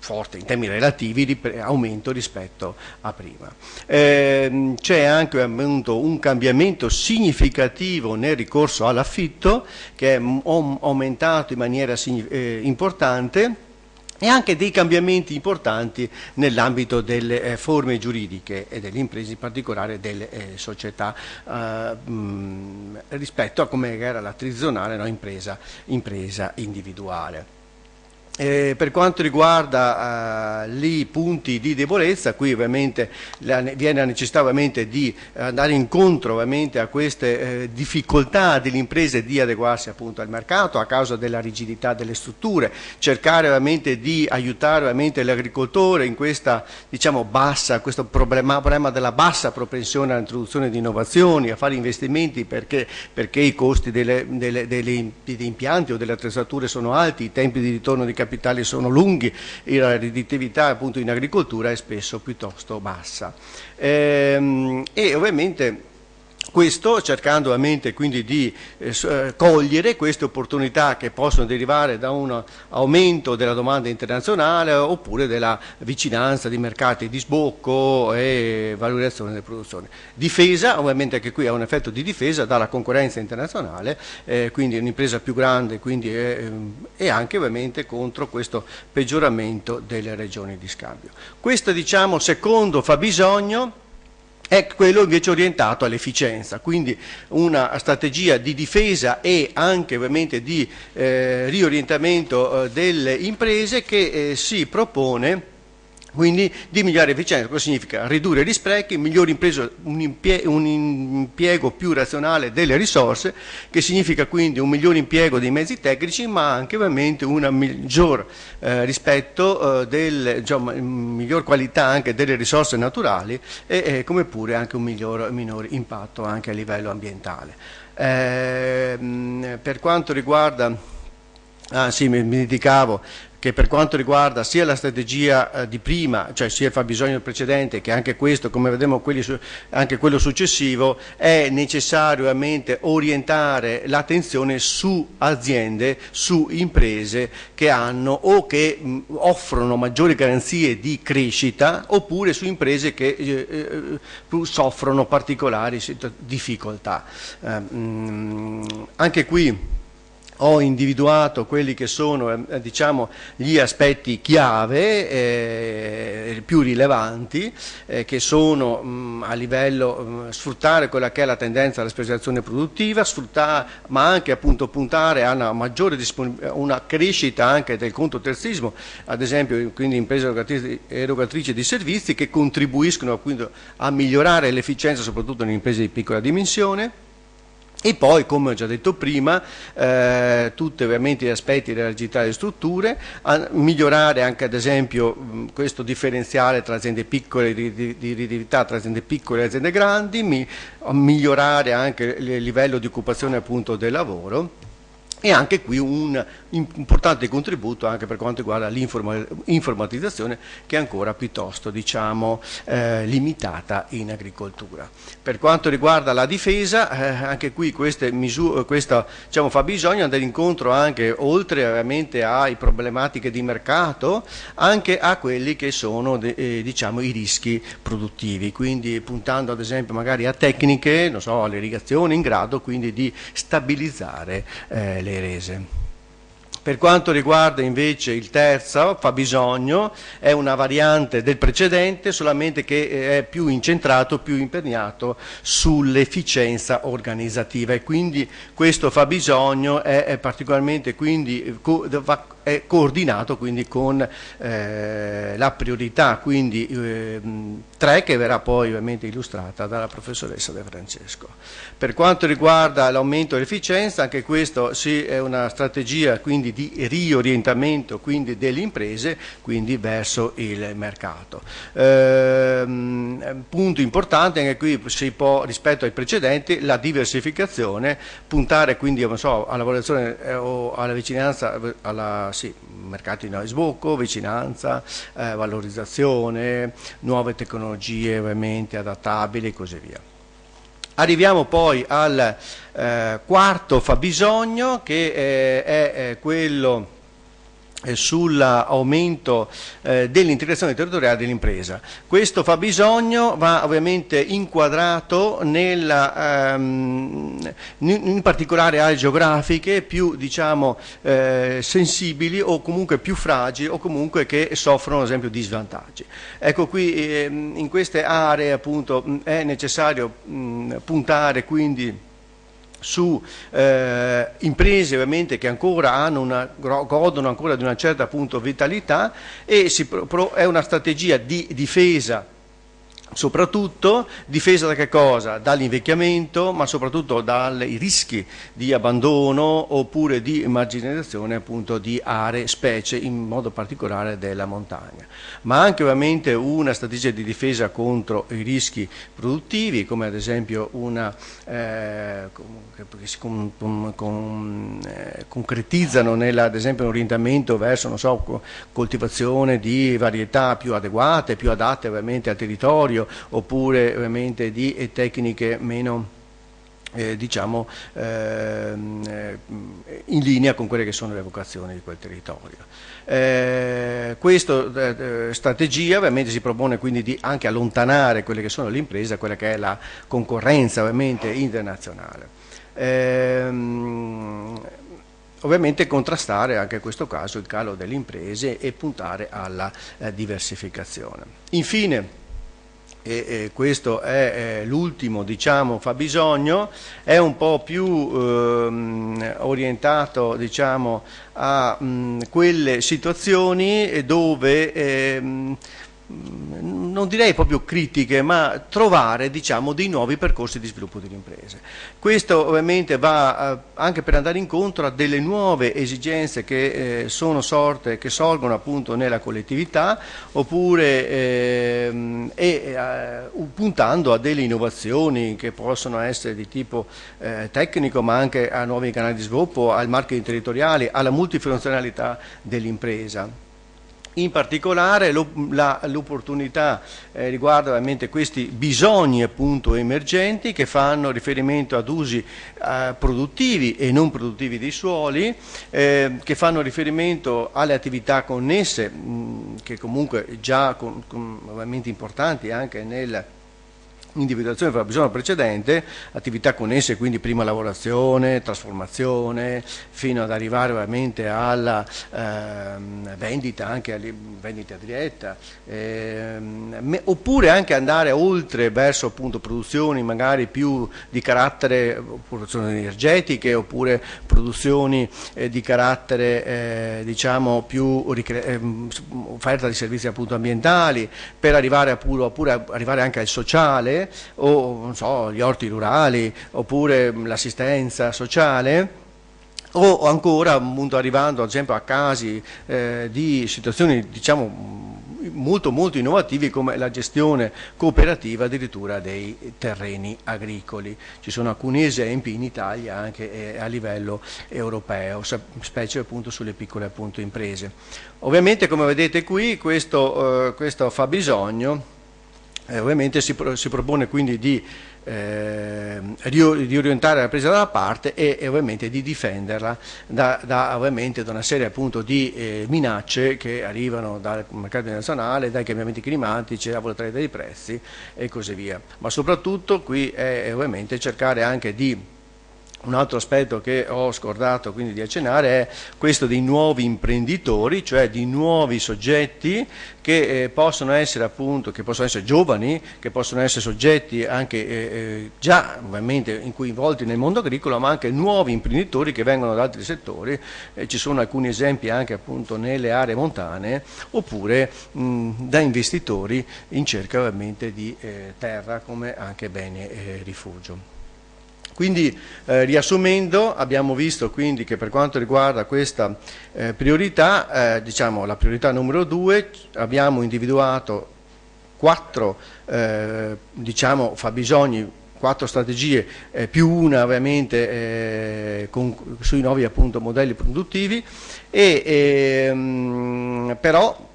forte in termini relativi di aumento rispetto a prima. C'è anche un cambiamento significativo nel ricorso all'affitto, che è aumentato in maniera importante, e anche dei cambiamenti importanti nell'ambito delle forme giuridiche e delle imprese, in particolare delle società, rispetto a come era la tradizionale, no, impresa individuale. Per quanto riguarda i punti di debolezza, qui ovviamente viene la necessità ovviamente di andare incontro ovviamente a queste difficoltà delle imprese di adeguarsi appunto al mercato a causa della rigidità delle strutture, cercare ovviamente di aiutare ovviamente l'agricoltore in questa questo problema della bassa propensione all'introduzione di innovazioni, a fare investimenti perché i costi degli impianti o delle attrezzature sono alti, i tempi di ritorno di capitali sono lunghi e la redditività appunto in agricoltura è spesso piuttosto bassa. E ovviamente questo cercando ovviamente quindi di cogliere queste opportunità che possono derivare da un aumento della domanda internazionale oppure della vicinanza di mercati di sbocco e valorizzazione delle produzioni. Difesa, ovviamente anche qui ha un effetto di difesa dalla concorrenza internazionale, quindi un'impresa più grande, quindi, e anche ovviamente contro questo peggioramento delle regioni di scambio. Questo secondo fabbisogno è quello invece orientato all'efficienza, quindi una strategia di difesa e anche ovviamente di riorientamento delle imprese che si propone quindi di migliore efficienza. Cosa significa? Ridurre gli sprechi, migliore impresa, un impiego più razionale delle risorse, che significa quindi un migliore impiego dei mezzi tecnici, ma anche ovviamente una miglior miglior qualità anche delle risorse naturali e come pure anche un minore impatto anche a livello ambientale. Per quanto riguarda, mi dimenticavo che per quanto riguarda sia la strategia di prima, cioè sia il fabbisogno precedente che anche questo, come vedremo anche quello successivo, è necessario ovviamente orientare l'attenzione su aziende, su imprese che hanno o che offrono maggiori garanzie di crescita, oppure su imprese che soffrono particolari difficoltà. Anche qui ho individuato quelli che sono diciamo, gli aspetti chiave più rilevanti, che sono a livello sfruttare quella che è la tendenza alla specializzazione produttiva, ma anche appunto puntare a una maggiore una crescita anche del conto-terzismo, ad esempio quindi imprese erogatrici di servizi che contribuiscono quindi a migliorare l'efficienza soprattutto nelle imprese di piccola dimensione. E poi, come ho già detto prima, tutti ovviamente gli aspetti della rigidità delle strutture, a migliorare anche ad esempio questo differenziale tra aziende piccole, di rigidità tra aziende piccole e aziende grandi, migliorare anche il livello di occupazione appunto del lavoro. E anche qui un importante contributo anche per quanto riguarda l'informatizzazione, che è ancora piuttosto diciamo, limitata in agricoltura. Per quanto riguarda la difesa, anche qui questa diciamo, fa bisogno andare incontro anche, oltre ovviamente ai problematiche di mercato, anche a quelli che sono diciamo, i rischi produttivi, quindi puntando ad esempio magari a tecniche, non so, all'irrigazione, in grado quindi di stabilizzare le rese. Per quanto riguarda invece il terzo fabbisogno, è una variante del precedente, solamente che è più incentrato, più imperniato sull'efficienza organizzativa, e quindi questo fabbisogno è particolarmente quindi è coordinato quindi con la priorità quindi 3, che verrà poi ovviamente illustrata dalla professoressa De Francesco. Per quanto riguarda l'aumento dell'efficienza, anche questo sì, è una strategia quindi di riorientamento quindi delle imprese quindi verso il mercato. Punto importante anche qui si può, rispetto ai precedenti, la diversificazione, puntare quindi non so, alla valutazione o alla vicinanza alla mercati di sbocco, vicinanza, valorizzazione, nuove tecnologie ovviamente adattabili e così via. Arriviamo poi al quarto fabbisogno, che è quello sull'aumento dell'integrazione territoriale dell'impresa. Questo fabbisogno va ovviamente inquadrato in particolare aree geografiche più diciamo, sensibili o comunque più fragili o comunque che soffrono ad esempio di svantaggi. Ecco qui in queste aree appunto è necessario puntare quindi su imprese ovviamente che ancora godono ancora di una certa appunto vitalità, e è una strategia di difesa, soprattutto difesa da che cosa? Dall'invecchiamento, ma soprattutto dai rischi di abbandono oppure di marginalizzazione appunto di aree, specie in modo particolare della montagna, ma anche ovviamente una strategia di difesa contro i rischi produttivi, come ad esempio che si concretizzano ad esempio un orientamento verso non so, coltivazione di varietà più adeguate, più adatte ovviamente al territorio, oppure ovviamente di tecniche meno diciamo in linea con quelle che sono le vocazioni di quel territorio. Questa strategia ovviamente si propone quindi di anche allontanare quelle che sono le imprese, quella che è la concorrenza ovviamente internazionale. Ovviamente contrastare anche in questo caso il calo delle imprese e puntare alla diversificazione. Infine, e questo è l'ultimo diciamo fabbisogno, è un po' più orientato diciamo a quelle situazioni dove non direi proprio critiche, ma trovare, diciamo, dei nuovi percorsi di sviluppo delle imprese. Questo ovviamente va anche per andare incontro a delle nuove esigenze che sono sorte, che sorgono appunto nella collettività, oppure puntando a delle innovazioni che possono essere di tipo tecnico, ma anche a nuovi canali di sviluppo, al marketing territoriale, alla multifunzionalità dell'impresa. In particolare l'opportunità riguarda ovviamente questi bisogni appunto emergenti che fanno riferimento ad usi produttivi e non produttivi dei suoli, che fanno riferimento alle attività connesse, che comunque già ovviamente importanti anche nel individuazione del fabbisogno precedente, attività connesse quindi prima lavorazione, trasformazione, fino ad arrivare ovviamente alla vendita, anche alla vendita diretta, oppure anche andare oltre verso appunto produzioni magari più di carattere, produzioni energetiche, oppure produzioni di carattere diciamo più offerta di servizi appunto ambientali, per arrivare oppure arrivare anche al sociale, o non so, gli orti rurali, oppure l'assistenza sociale, o ancora appunto arrivando ad esempio a casi di situazioni diciamo molto innovativi come la gestione cooperativa addirittura dei terreni agricoli. Ci sono alcuni esempi in Italia anche a livello europeo, specie appunto sulle piccole appunto imprese. Ovviamente, come vedete qui, questo fabbisogno ovviamente si propone quindi di riorientare la presa da parte e ovviamente di difenderla ovviamente da una serie appunto di minacce che arrivano dal mercato internazionale, dai cambiamenti climatici, dalla volatilità dei prezzi e così via. Ma soprattutto qui è ovviamente cercare anche di un altro aspetto che ho scordato quindi di accennare è questo dei nuovi imprenditori, cioè di nuovi soggetti che possono essere appunto, che possono essere giovani, che possono essere soggetti anche già ovviamente coinvolti nel mondo agricolo, ma anche nuovi imprenditori che vengono da altri settori. Ci sono alcuni esempi anche appunto nelle aree montane, oppure da investitori in cerca ovviamente di terra come anche bene rifugio. Quindi riassumendo, abbiamo visto quindi che per quanto riguarda questa priorità, diciamo la priorità numero 2, abbiamo individuato 4 diciamo fabbisogni, 4 strategie più una ovviamente sui nuovi appunto modelli produttivi, però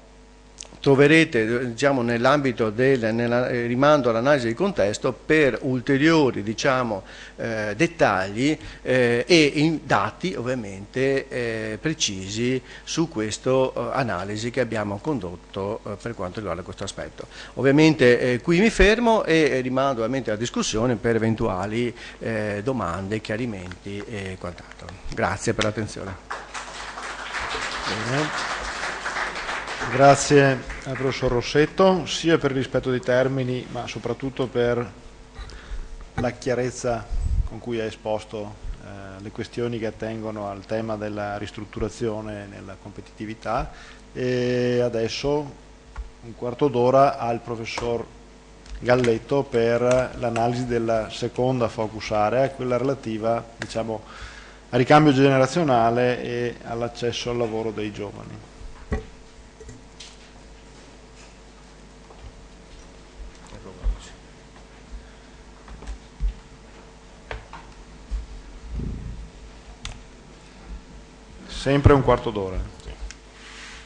troverete diciamo, nell'ambito rimando all'analisi di contesto per ulteriori diciamo, dettagli e dati ovviamente precisi su questa analisi che abbiamo condotto per quanto riguarda questo aspetto. Ovviamente qui mi fermo e rimando ovviamente alla discussione per eventuali domande, chiarimenti e quant'altro. Grazie per l'attenzione. Grazie al professor Rossetto, sia per il rispetto dei termini, ma soprattutto per la chiarezza con cui ha esposto le questioni che attengono al tema della ristrutturazione nella competitività. E adesso un quarto d'ora al professor Galletto per l'analisi della seconda focus area, quella relativa diciamo, al ricambio generazionale e all'accesso al lavoro dei giovani. Sempre un quarto d'ora. Sì,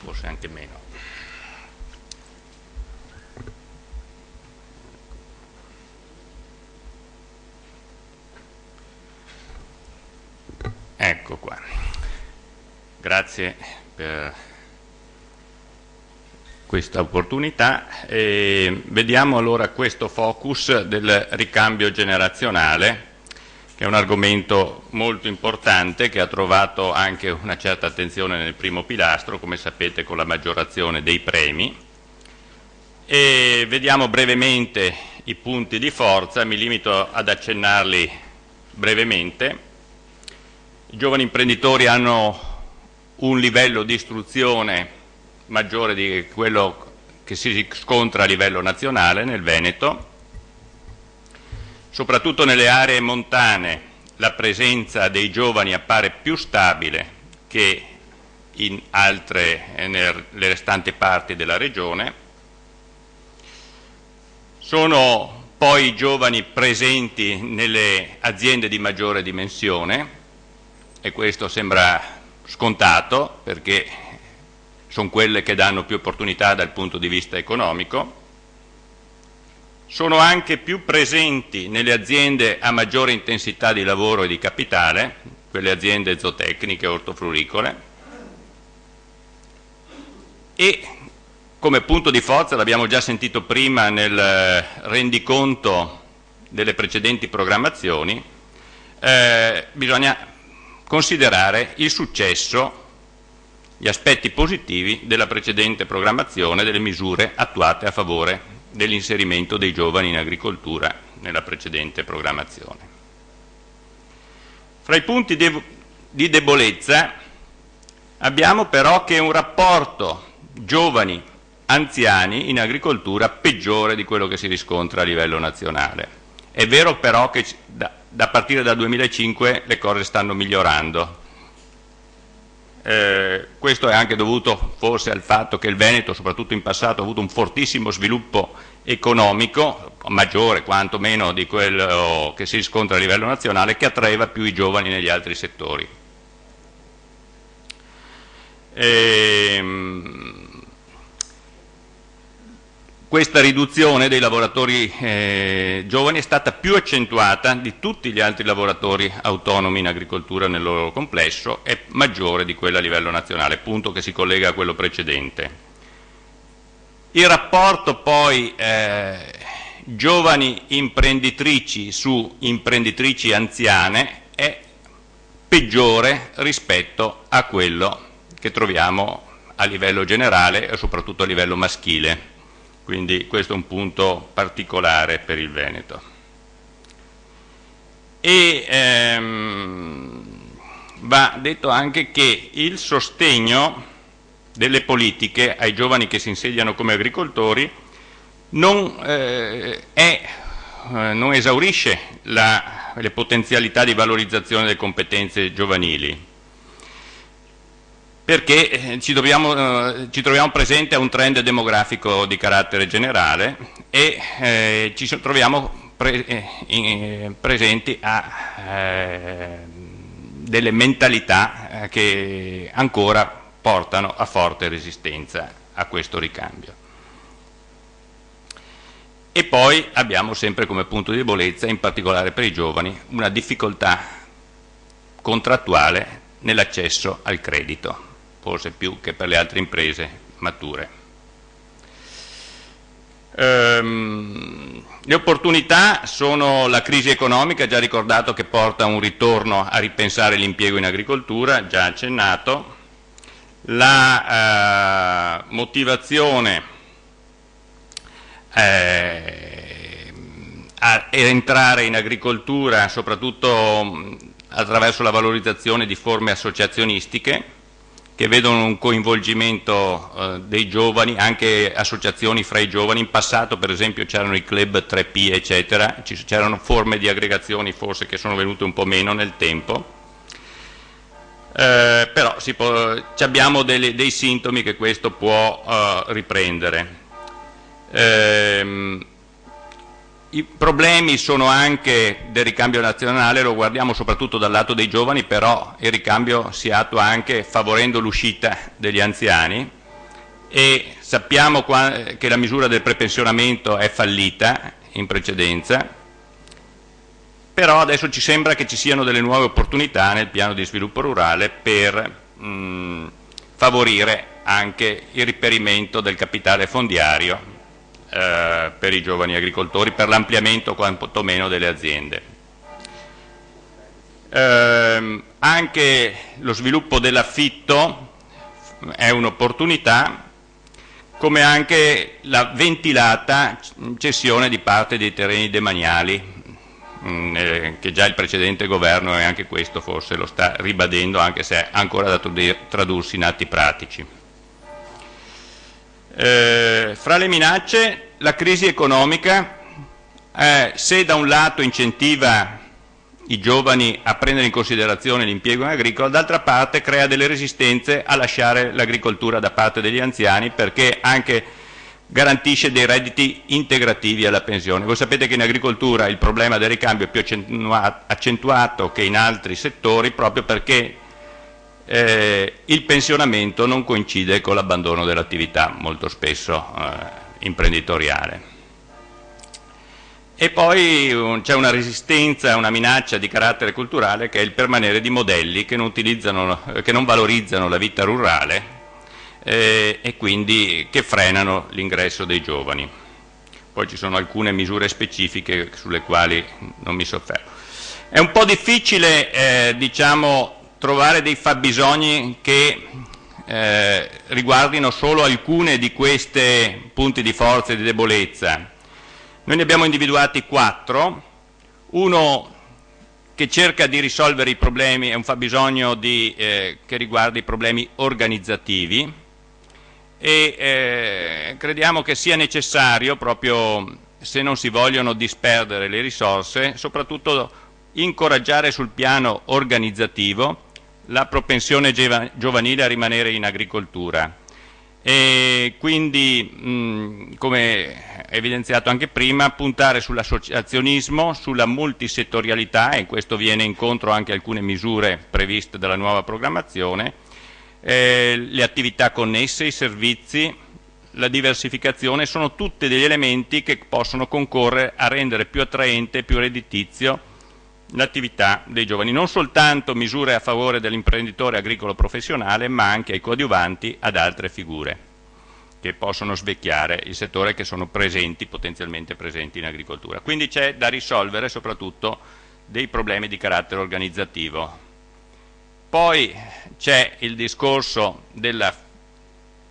forse anche meno. Ecco qua. Grazie per questa opportunità. Vediamo allora questo focus del ricambio generazionale, che è un argomento molto importante che ha trovato anche una certa attenzione nel primo pilastro, come sapete, con la maggiorazione dei premi. E vediamo brevemente i punti di forza, mi limito ad accennarli brevemente. I giovani imprenditori hanno un livello di istruzione maggiore di quello che si scontra a livello nazionale nel Veneto. Soprattutto nelle aree montane la presenza dei giovani appare più stabile che nelle restanti parti della regione. Sono poi i giovani presenti nelle aziende di maggiore dimensione, e questo sembra scontato perché sono quelle che danno più opportunità dal punto di vista economico. Sono anche più presenti nelle aziende a maggiore intensità di lavoro e di capitale, quelle aziende zootecniche e ortofruricole, e come punto di forza, l'abbiamo già sentito prima nel rendiconto delle precedenti programmazioni, bisogna considerare il successo, gli aspetti positivi della precedente programmazione, delle misure attuate a favore dell'inserimento dei giovani in agricoltura nella precedente programmazione. Fra i punti di debolezza abbiamo però che un rapporto giovani anziani in agricoltura peggiore di quello che si riscontra a livello nazionale. È vero però che da partire dal 2005 le cose stanno migliorando. Questo è anche dovuto forse al fatto che il Veneto, soprattutto in passato, ha avuto un fortissimo sviluppo economico, maggiore quantomeno di quello che si riscontra a livello nazionale, che attraeva più i giovani negli altri settori. Questa riduzione dei lavoratori giovani è stata più accentuata di tutti gli altri lavoratori autonomi in agricoltura nel loro complesso, è maggiore di quella a livello nazionale, punto che si collega a quello precedente. Il rapporto poi giovani imprenditrici su imprenditrici anziane è peggiore rispetto a quello che troviamo a livello generale e soprattutto a livello maschile. Quindi questo è un punto particolare per il Veneto. E va detto anche che il sostegno delle politiche ai giovani che si insediano come agricoltori non esaurisce le potenzialità di valorizzazione delle competenze giovanili, perché ci troviamo presenti a un trend demografico di carattere generale e ci troviamo presenti a delle mentalità che ancora portano a forte resistenza a questo ricambio. E poi abbiamo sempre come punto di debolezza, in particolare per i giovani, una difficoltà contrattuale nell'accesso al credito, forse più che per le altre imprese mature. Le opportunità sono la crisi economica, già ricordato, che porta a un ritorno a ripensare l'impiego in agricoltura, già accennato, la motivazione a entrare in agricoltura soprattutto attraverso la valorizzazione di forme associazionistiche che vedono un coinvolgimento dei giovani, anche associazioni fra i giovani. In passato per esempio c'erano i club 3P eccetera, c'erano forme di aggregazioni forse che sono venute un po' meno nel tempo, però abbiamo dei sintomi che questo può riprendere. I problemi sono anche del ricambio nazionale, lo guardiamo soprattutto dal lato dei giovani, però il ricambio si attua anche favorendo l'uscita degli anziani e sappiamo che la misura del prepensionamento è fallita in precedenza, però adesso ci sembra che ci siano delle nuove opportunità nel piano di sviluppo rurale per favorire anche il reperimento del capitale fondiario per i giovani agricoltori, per l'ampliamento quantomeno delle aziende. Anche lo sviluppo dell'affitto è un'opportunità, come anche la ventilata cessione di parte dei terreni demaniali, che già il precedente governo, e anche questo forse lo sta ribadendo, anche se è ancora da tradursi in atti pratici. Fra le minacce, la crisi economica, se da un lato incentiva i giovani a prendere in considerazione l'impiego agricolo, d'altra parte crea delle resistenze a lasciare l'agricoltura da parte degli anziani, perché anche garantisce dei redditi integrativi alla pensione. Voi sapete che in agricoltura il problema del ricambio è più accentuato che in altri settori, proprio perché il pensionamento non coincide con l'abbandono dell'attività molto spesso imprenditoriale. E poi c'è una resistenza, una minaccia di carattere culturale, che è il permanere di modelli che non valorizzano la vita rurale e quindi che frenano l'ingresso dei giovani. Poi ci sono alcune misure specifiche sulle quali non mi soffermo. È un po' difficile, diciamo, trovare dei fabbisogni che riguardino solo alcune di questi punti di forza e di debolezza. Noi ne abbiamo individuati 4. Uno che cerca di risolvere i problemi è un fabbisogno che riguarda i problemi organizzativi, e crediamo che sia necessario, proprio se non si vogliono disperdere le risorse, soprattutto incoraggiare sul piano organizzativo la propensione giovanile a rimanere in agricoltura. E quindi, come evidenziato anche prima, puntare sull'associazionismo, sulla multisettorialità, e in questo viene incontro anche alcune misure previste dalla nuova programmazione, le attività connesse, i servizi, la diversificazione, sono tutti degli elementi che possono concorrere a rendere più attraente e più redditizio l'attività dei giovani. Non soltanto misure a favore dell'imprenditore agricolo professionale, ma anche ai coadiuvanti ad altre figure che possono svecchiare il settore, che sono potenzialmente presenti in agricoltura. Quindi c'è da risolvere soprattutto dei problemi di carattere organizzativo. Poi c'è il discorso della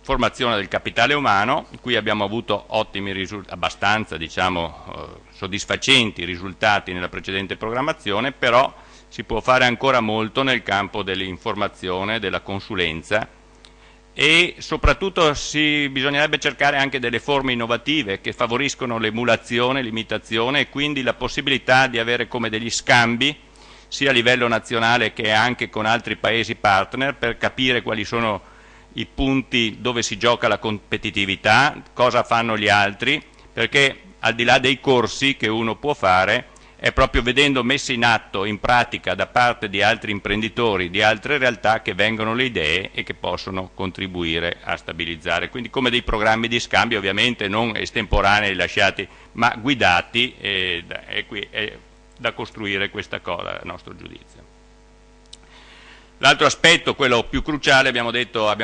formazione del capitale umano. Qui abbiamo avuto ottimi risultati, abbastanza soddisfacenti risultati nella precedente programmazione, però si può fare ancora molto nel campo dell'informazione, della consulenza, e soprattutto bisognerebbe cercare anche delle forme innovative che favoriscono l'emulazione, l'imitazione, e quindi la possibilità di avere come degli scambi sia a livello nazionale che anche con altri paesi partner, per capire quali sono i punti dove si gioca la competitività, cosa fanno gli altri, perché al di là dei corsi che uno può fare, è proprio vedendo messe in atto, in pratica, da parte di altri imprenditori, di altre realtà, che vengono le idee e che possono contribuire a stabilizzare. Quindi come dei programmi di scambio, ovviamente non estemporanei lasciati, ma guidati, è da costruire questa cosa, a nostro giudizio. L'altro aspetto, quello più cruciale, abbiamo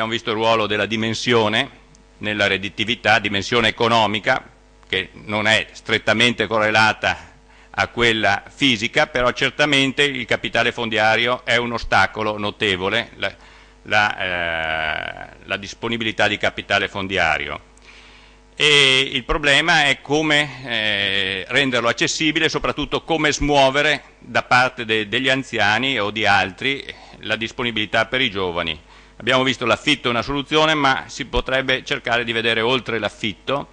visto il ruolo della dimensione nella redditività, dimensione economica, che non è strettamente correlata a quella fisica, però certamente il capitale fondiario è un ostacolo notevole, la disponibilità di capitale fondiario. E il problema è come renderlo accessibile, soprattutto come smuovere da parte degli anziani o di altri la disponibilità per i giovani. Abbiamo visto l'affitto è una soluzione, ma si potrebbe cercare di vedere oltre l'affitto,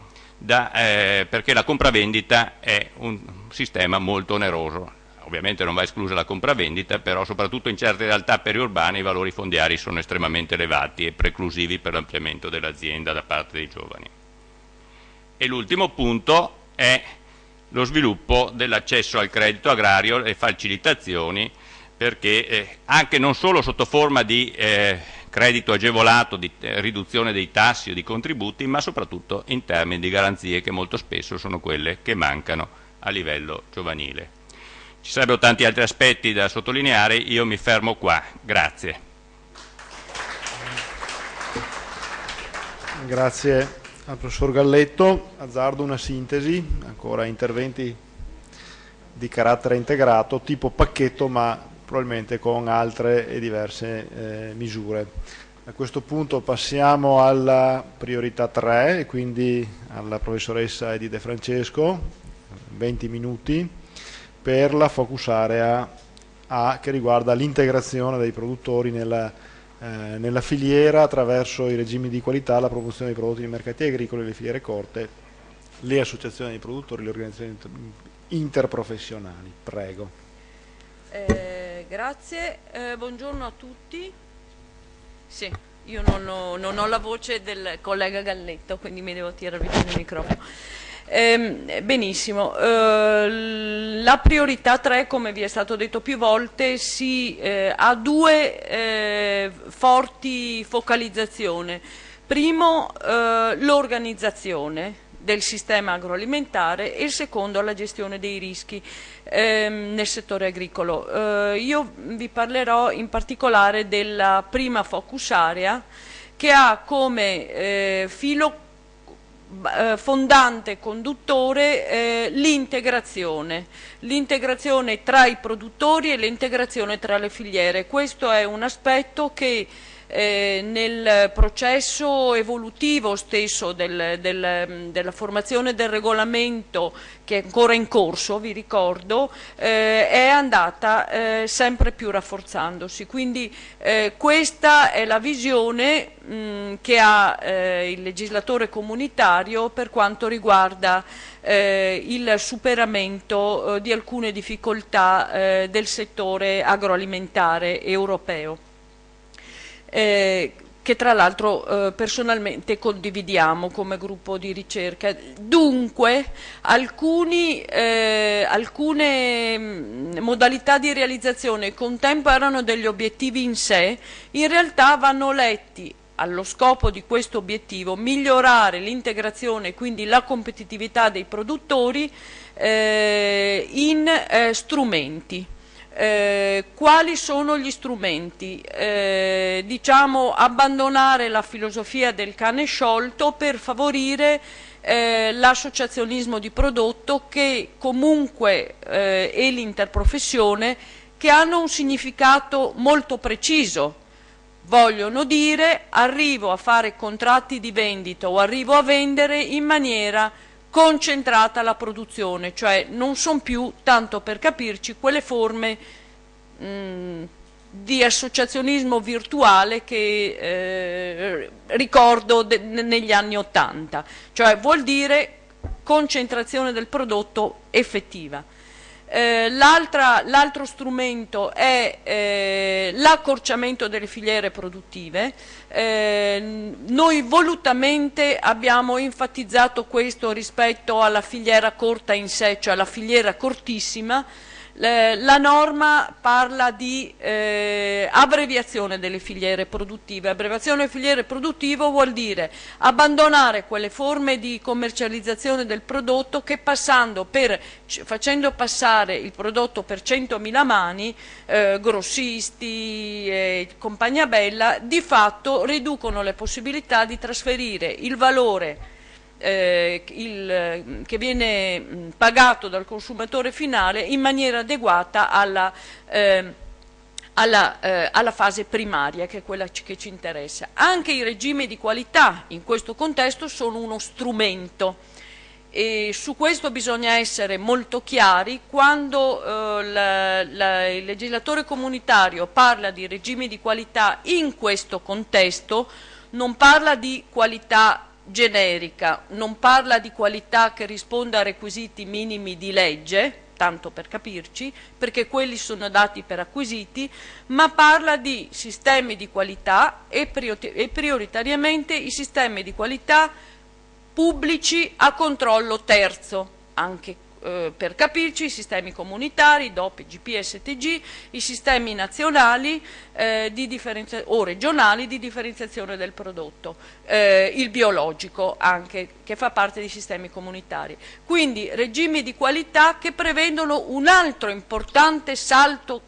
perché la compravendita è un sistema molto oneroso. Ovviamente non va esclusa la compravendita, però soprattutto in certe realtà periurbane i valori fondiari sono estremamente elevati e preclusivi per l'ampliamento dell'azienda da parte dei giovani. E l'ultimo punto è lo sviluppo dell'accesso al credito agrario e facilitazioni, perché anche non solo sotto forma di credito agevolato, di riduzione dei tassi o di contributi, ma soprattutto in termini di garanzie, che molto spesso sono quelle che mancano a livello giovanile. Ci sarebbero tanti altri aspetti da sottolineare, io mi fermo qua. Grazie. Grazie al professor Galletto. Azzardo una sintesi, ancora interventi di carattere integrato, tipo pacchetto, ma probabilmente con altre e diverse misure. A questo punto passiamo alla priorità 3, e quindi alla professoressa Edith De Francesco, 20 minuti, per la focus area A, che riguarda l'integrazione dei produttori nella nella filiera attraverso i regimi di qualità, la promozione dei prodotti nei mercati agricoli, le filiere corte, le associazioni dei produttori, le organizzazioni interprofessionali. Prego. Grazie, buongiorno a tutti. Sì, io non ho la voce del collega Galletto, quindi mi devo tirare vicino il microfono. Benissimo, la priorità 3, come vi è stato detto più volte, ha due forti focalizzazioni. Primo, l'organizzazione del sistema agroalimentare, e il secondo, la gestione dei rischi nel settore agricolo. Io vi parlerò in particolare della prima focus area, che ha come filo fondante conduttore l'integrazione tra i produttori e l'integrazione tra le filiere. Questo è un aspetto che nel processo evolutivo stesso della formazione del regolamento, che è ancora in corso, vi ricordo, è andata sempre più rafforzandosi. Quindi questa è la visione che ha il legislatore comunitario per quanto riguarda il superamento di alcune difficoltà del settore agroalimentare europeo. Che tra l'altro personalmente condividiamo come gruppo di ricerca. Dunque alcune modalità di realizzazione che un tempo erano degli obiettivi in sé, in realtà vanno letti allo scopo di questo obiettivo: migliorare l'integrazione e quindi la competitività dei produttori in strumenti. Quali sono gli strumenti? Diciamo, abbandonare la filosofia del cane sciolto per favorire l'associazionismo di prodotto e l'interprofessione, che hanno un significato molto preciso. Vogliono dire: arrivo a fare contratti di vendita o arrivo a vendere in maniera concentrata la produzione, cioè non sono più, tanto per capirci, quelle forme di associazionismo virtuale che ricordo negli anni '80, cioè vuol dire concentrazione del prodotto effettiva. L'altro strumento è l'accorciamento delle filiere produttive. Noi volutamente abbiamo enfatizzato questo rispetto alla filiera corta in sé, cioè alla filiera cortissima. La norma parla di abbreviazione delle filiere produttive. Abbreviazione delle filiere produttive vuol dire abbandonare quelle forme di commercializzazione del prodotto che facendo passare il prodotto per 100.000 mani, grossisti e compagnia bella, di fatto riducono le possibilità di trasferire il valore che viene pagato dal consumatore finale in maniera adeguata alla fase primaria, che è quella che ci interessa. Anche i regimi di qualità in questo contesto sono uno strumento, e su questo bisogna essere molto chiari. Quando il legislatore comunitario parla di regimi di qualità in questo contesto, non parla di qualità generica, non parla di qualità che risponda a requisiti minimi di legge, tanto per capirci, perché quelli sono dati per acquisiti, ma parla di sistemi di qualità e prioritariamente i sistemi di qualità pubblici a controllo terzo, anche per capirci i sistemi comunitari, DOP, IGP, STG, i sistemi nazionali o regionali di differenziazione del prodotto, il biologico anche, che fa parte dei sistemi comunitari. Quindi regimi di qualità che prevedono un altro importante salto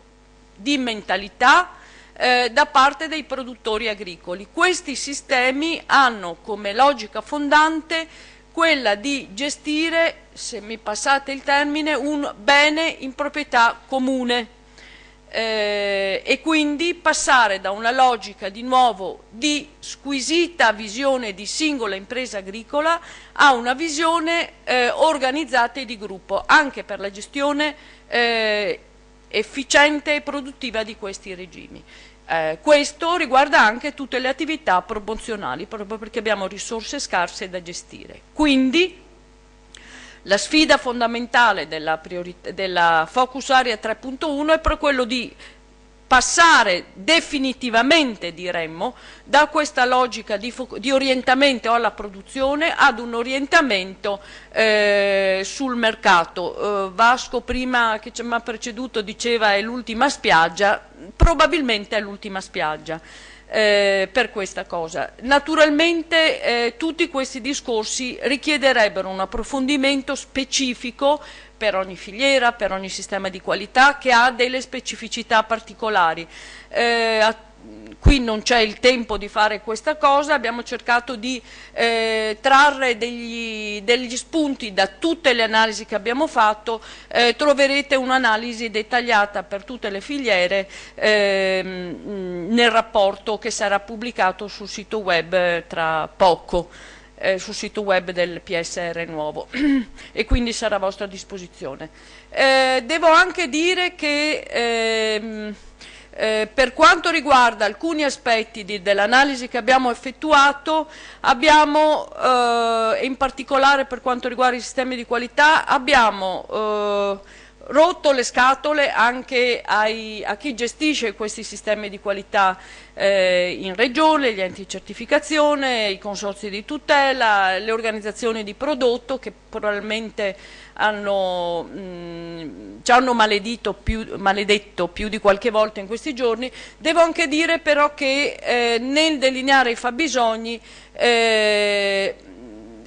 di mentalità da parte dei produttori agricoli. Questi sistemi hanno come logica fondante quella di gestire, se mi passate il termine, un bene in proprietà comune e quindi passare da una logica di nuovo di squisita visione di singola impresa agricola a una visione organizzata e di gruppo, anche per la gestione efficiente e produttiva di questi regimi. Questo riguarda anche tutte le attività promozionali, proprio perché abbiamo risorse scarse da gestire. Quindi la sfida fondamentale della Focus Area 3.1 è proprio quello di passare definitivamente, diremmo, da questa logica di orientamento alla produzione ad un orientamento sul mercato. Vasco prima che ci ha preceduto diceva è l'ultima spiaggia, probabilmente è l'ultima spiaggia per questa cosa. Naturalmente tutti questi discorsi richiederebbero un approfondimento specifico per ogni filiera, per ogni sistema di qualità che ha delle specificità particolari. Qui non c'è il tempo di fare questa cosa, abbiamo cercato di trarre degli spunti da tutte le analisi che abbiamo fatto, troverete un'analisi dettagliata per tutte le filiere nel rapporto che sarà pubblicato sul sito web tra poco. Sul sito web del PSR nuovo e quindi sarà a vostra disposizione. Devo anche dire che per quanto riguarda alcuni aspetti dell'analisi che abbiamo effettuato, abbiamo, in particolare per quanto riguarda i sistemi di qualità, abbiamo rotto le scatole anche a chi gestisce questi sistemi di qualità in regione, gli enti di certificazione, i consorzi di tutela, le organizzazioni di prodotto che probabilmente ci hanno maledetto più di qualche volta in questi giorni. Devo anche dire però che nel delineare i fabbisogni,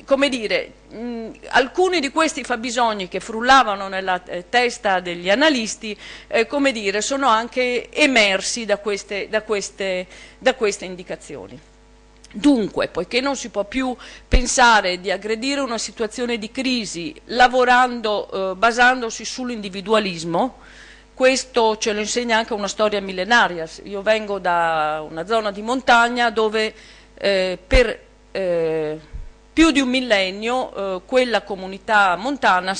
come dire, alcuni di questi fabbisogni che frullavano nella testa degli analisti, come dire, sono anche emersi da queste indicazioni. Dunque, poiché non si può più pensare di aggredire una situazione di crisi lavorando, basandosi sull'individualismo, questo ce lo insegna anche una storia millenaria. Io vengo da una zona di montagna dove per più di un millennio quella comunità montana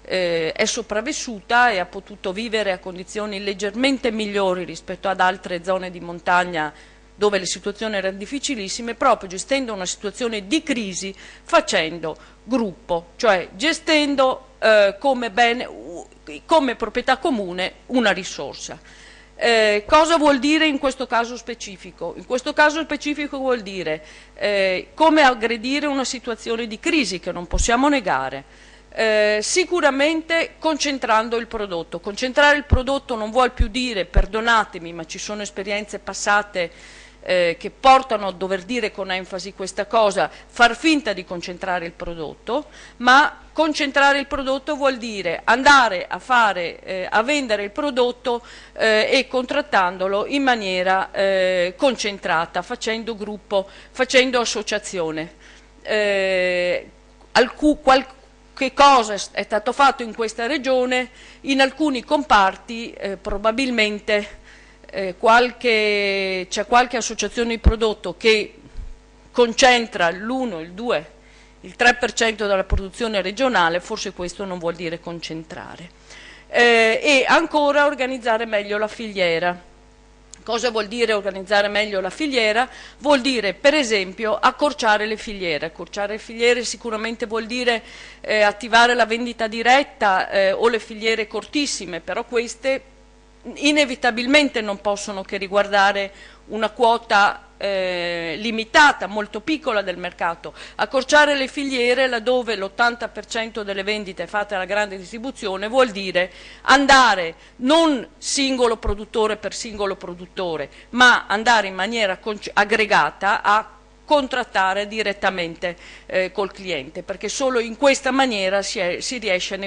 è sopravvissuta e ha potuto vivere a condizioni leggermente migliori rispetto ad altre zone di montagna dove le situazioni erano difficilissime, proprio gestendo una situazione di crisi, facendo gruppo, cioè gestendo come proprietà comune una risorsa. Cosa vuol dire in questo caso specifico? In questo caso specifico vuol dire come aggredire una situazione di crisi che non possiamo negare. Sicuramente concentrando il prodotto. Concentrare il prodotto non vuol più dire, perdonatemi, ma ci sono esperienze passate che portano a dover dire con enfasi questa cosa, far finta di concentrare il prodotto, ma concentrare il prodotto vuol dire andare a vendere il prodotto e contrattandolo in maniera concentrata, facendo gruppo, facendo associazione. Che cosa è stato fatto in questa regione? In alcuni comparti probabilmente c'è qualche associazione di prodotto che concentra l'1, il 2, il 3% della produzione regionale, forse questo non vuol dire concentrare. E ancora organizzare meglio la filiera. Cosa vuol dire organizzare meglio la filiera? Vuol dire, per esempio, accorciare le filiere. Accorciare le filiere sicuramente vuol dire attivare la vendita diretta o le filiere cortissime, però queste inevitabilmente non possono che riguardare una quota limitata, molto piccola del mercato. Accorciare le filiere laddove l'80% delle vendite è fatta alla grande distribuzione vuol dire andare non singolo produttore per singolo produttore, ma andare in maniera aggregata a contrattare direttamente col cliente, perché solo in questa maniera si riesce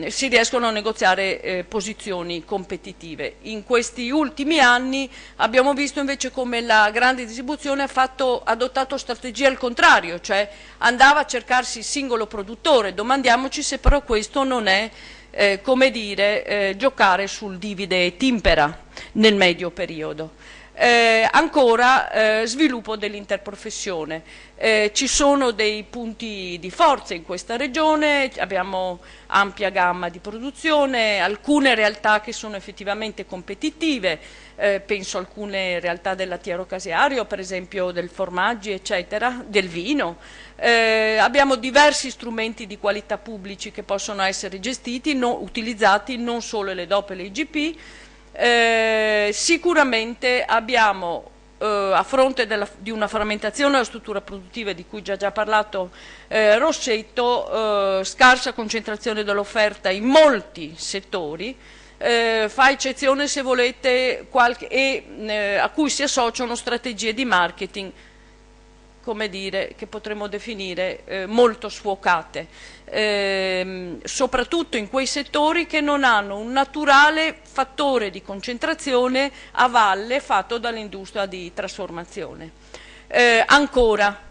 si riescono a negoziare posizioni competitive. In questi ultimi anni abbiamo visto invece come la grande distribuzione ha adottato strategie al contrario, cioè andava a cercarsi il singolo produttore. Domandiamoci se però questo non è come dire, giocare sul divide et impera. nel medio periodo. Ancora sviluppo dell'interprofessione. Ci sono dei punti di forza in questa regione, abbiamo ampia gamma di produzione, alcune realtà che sono effettivamente competitive, penso a alcune realtà del lattiero caseario, per esempio del formaggi, eccetera, del vino. Abbiamo diversi strumenti di qualità pubblici che possono essere gestiti, utilizzati non solo le DOP e le IGP. Sicuramente abbiamo a fronte di una frammentazione della struttura produttiva di cui già parlato Rossetto, scarsa concentrazione dell'offerta in molti settori, fa eccezione se volete a cui si associano strategie di marketing, come dire, che potremmo definire molto sfocate, soprattutto in quei settori che non hanno un naturale fattore di concentrazione a valle fatto dall'industria di trasformazione. Ancora,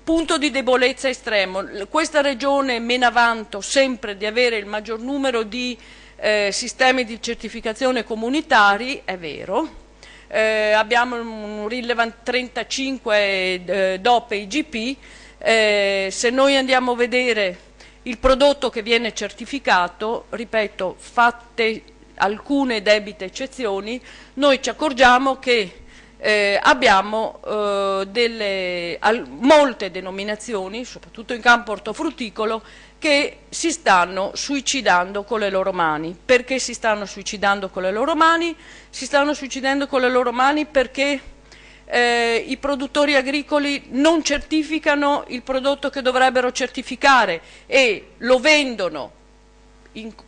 punto di debolezza estremo, questa regione mena vanto sempre di avere il maggior numero di sistemi di certificazione comunitari, è vero. Abbiamo un rilevante 35 DOP e IGP. Se noi andiamo a vedere il prodotto che viene certificato, ripeto, fatte alcune debite eccezioni, noi ci accorgiamo che abbiamo molte denominazioni, soprattutto in campo ortofrutticolo, che si stanno suicidando con le loro mani. Perché si stanno suicidando con le loro mani? Si stanno suicidando con le loro mani perché i produttori agricoli non certificano il prodotto che dovrebbero certificare e lo vendono,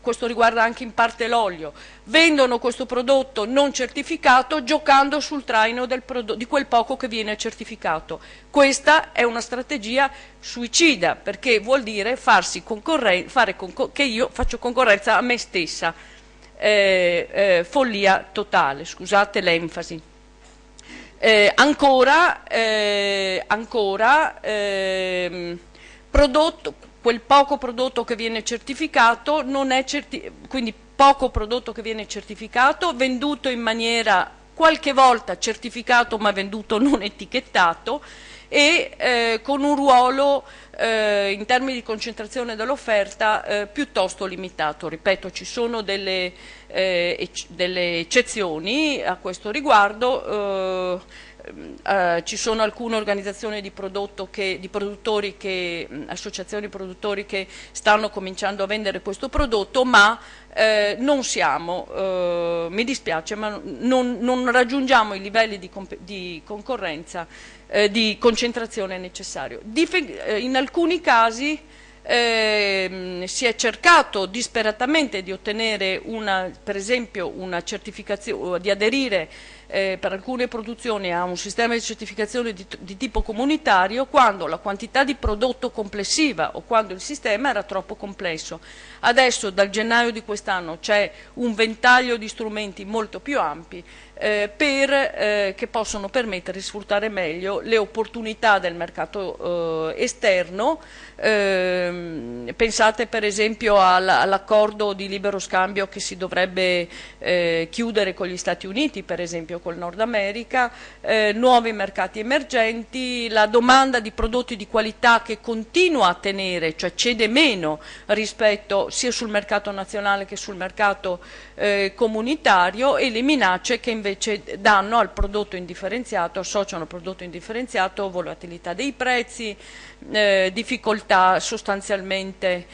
questo riguarda anche in parte l'olio, vendono questo prodotto non certificato giocando sul traino di quel poco che viene certificato. Questa è una strategia suicida, perché vuol dire che io faccio concorrenza a me stessa, follia totale, scusate l'enfasi. Quel poco prodotto che viene certificato non è quindi poco prodotto che viene certificato, venduto in maniera qualche volta certificato ma venduto non etichettato e con un ruolo in termini di concentrazione dell'offerta piuttosto limitato. Ripeto, ci sono delle eccezioni a questo riguardo. Ci sono alcune organizzazioni di produttori associazioni produttori che stanno cominciando a vendere questo prodotto, ma non siamo, mi dispiace, ma non raggiungiamo i livelli di concorrenza, di concentrazione necessario. In alcuni casi si è cercato disperatamente di ottenere per esempio una certificazione, di aderire per alcune produzioni a un sistema di certificazione di tipo comunitario quando la quantità di prodotto complessiva o quando il sistema era troppo complesso. Adesso dal gennaio di quest'anno c'è un ventaglio di strumenti molto più ampi che possono permettere di sfruttare meglio le opportunità del mercato esterno. Pensate per esempio all'accordo di libero scambio che si dovrebbe chiudere con gli Stati Uniti, per esempio col Nord America, nuovi mercati emergenti, la domanda di prodotti di qualità che continua a tenere, cioè cede meno rispetto sia sul mercato nazionale che sul mercato comunitario, e le minacce che invece danno al prodotto indifferenziato, associano al prodotto indifferenziato volatilità dei prezzi, difficoltà sostanzialmente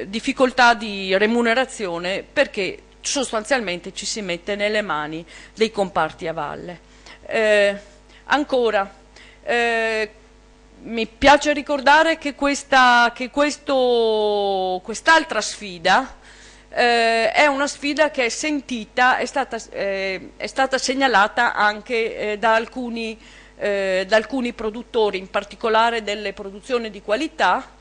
difficoltà di remunerazione, perché sostanzialmente ci si mette nelle mani dei comparti a valle. Ancora, mi piace ricordare che quest'altra sfida è una sfida che è sentita, è stata segnalata anche da alcuni produttori, in particolare delle produzioni di qualità.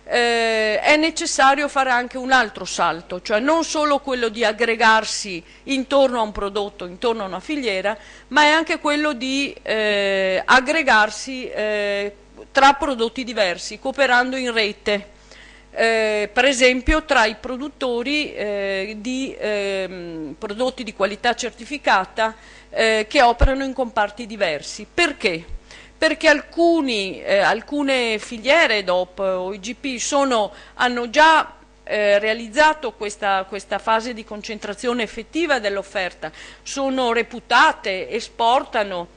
È necessario fare anche un altro salto, cioè non solo quello di aggregarsi intorno a un prodotto, intorno a una filiera, ma è anche quello di aggregarsi tra prodotti diversi, cooperando in rete. per esempio tra i produttori di prodotti di qualità certificata che operano in comparti diversi. Perché? Perché alcune filiere DOP o IGP hanno già realizzato questa fase di concentrazione effettiva dell'offerta, sono reputate, esportano,